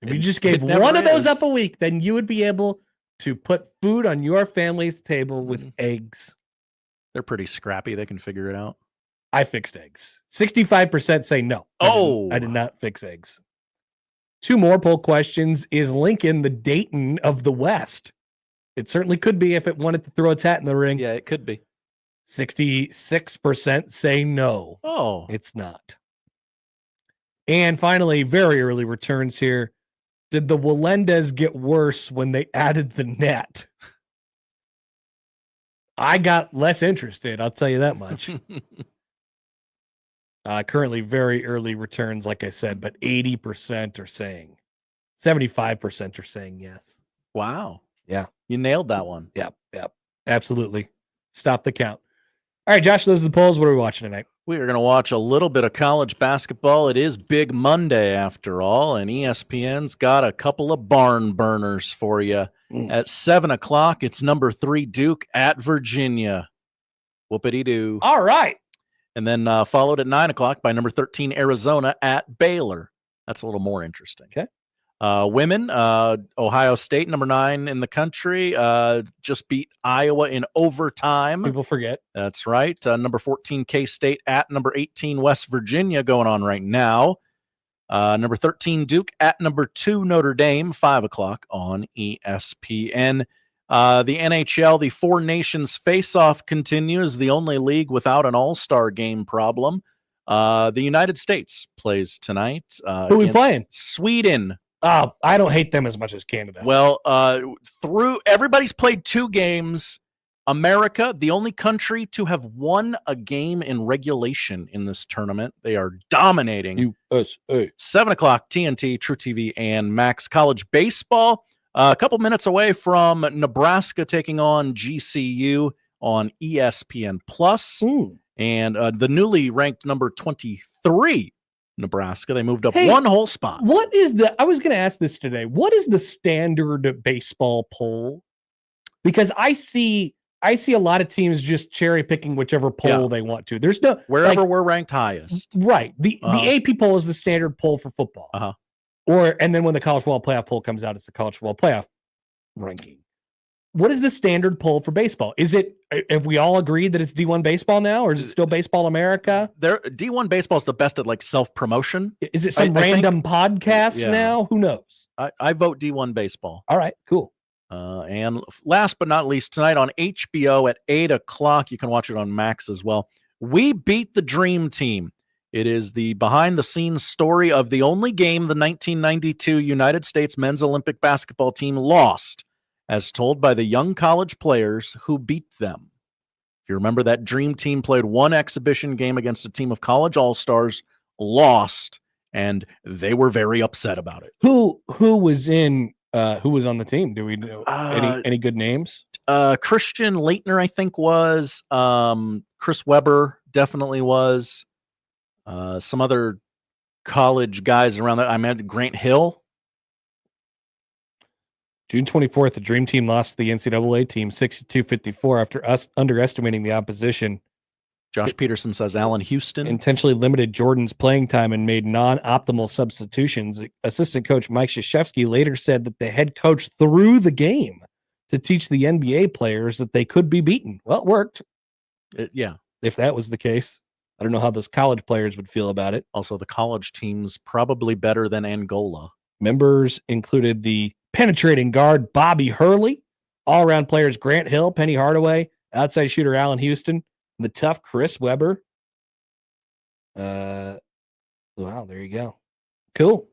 If you just gave one of those up a week, then you would be able to put food on your family's table with eggs. They're pretty scrappy. They can figure it out. I fixed eggs. 65% say no. Oh. I did not fix eggs. 2 more poll questions. Is Lincoln the Dayton of the West? It certainly could be if it wanted to throw its hat in the ring. Yeah, it could be. 66% say no. Oh. It's not. And finally, very early returns here. Did the Wallendas get worse when they added the net? I got less interested, I'll tell you that much. Currently very early returns, like I said, but 80% are saying, 75% are saying yes. Wow. Yeah. You nailed that one. Yep. Absolutely. Stop the count. All right, Josh, those are the polls. What are we watching tonight? We are going to watch a little bit of college basketball. It is Big Monday after all, and ESPN's got a couple of barn burners for you. At 7 o'clock, it's number 3 Duke at Virginia. Whoopity-doo. All right. And then followed at 9 o'clock by number 13 Arizona at Baylor. That's a little more interesting. Okay. Women, Ohio State, number 9 in the country, just beat Iowa in overtime. People forget. That's right. Number 14 K-State at number 18 West Virginia going on right now. Number 13 Duke at number 2 Notre Dame, 5 o'clock on ESPN. The NHL, the Four Nations face-off continues, the only league without an all-star game problem. The United States plays tonight. Who are we playing? Sweden. Oh, I don't hate them as much as Canada. Well, through everybody's played 2 games. America, the only country to have won a game in regulation in this tournament. They are dominating. USA. 7 o'clock, TNT, True TV, and Max. College baseball. A couple minutes away from Nebraska taking on GCU on ESPN Plus. And the newly ranked number 23 Nebraska. They moved up one whole spot. What is I was going to ask this today. What is the standard baseball poll? Because I see a lot of teams just cherry picking whichever poll they want to. There's no wherever we're ranked highest. Right. The AP poll is the standard poll for football. And then when the college football playoff poll comes out, it's the college football playoff ranking. What is the standard poll for baseball? Is it, have we all agreed that it's D1 baseball now, or is it still Baseball America? D1 baseball is the best at like self-promotion. Is it some random podcast now? Who knows? I vote D1 baseball. All right, cool. And last but not least, tonight on HBO at 8 o'clock, you can watch it on Max as well. We beat the Dream Team. It is the behind-the-scenes story of the only game the 1992 United States men's Olympic basketball team lost, as told by the young college players who beat them. If you remember, that Dream Team played one exhibition game against a team of college all-stars, lost, and they were very upset about it. Who was on the team? Do we know any good names? Christian Leitner, I think, was. Chris Webber definitely was. Some other college guys around that. I met Grant Hill. June 24th, the Dream Team lost to the NCAA team 62-54 after underestimating the opposition. Josh Peterson says Allen Houston intentionally limited Jordan's playing time and made non-optimal substitutions. Assistant coach Mike Schaefer later said that the head coach threw the game to teach the NBA players that they could be beaten. Well, it worked. If that was the case. I don't know how those college players would feel about it. Also, the college team's probably better than Angola. Members included the penetrating guard Bobby Hurley, all-around players Grant Hill, Penny Hardaway, outside shooter Allen Houston, and the tough Chris Webber. Wow, there you go. Cool.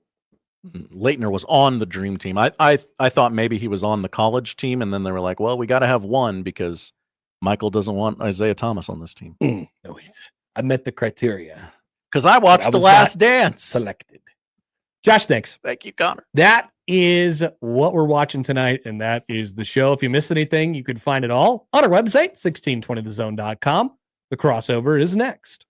Leitner was on the Dream Team. I thought maybe he was on the college team, and then they were like, well, we got to have one because Michael doesn't want Isaiah Thomas on this team. No, I met the criteria. Because I watched The Last Dance. Selected. Josh, thanks. Thank you, Connor. That is what we're watching tonight, and that is the show. If you missed anything, you can find it all on our website, 1620thezone.com. The crossover is next.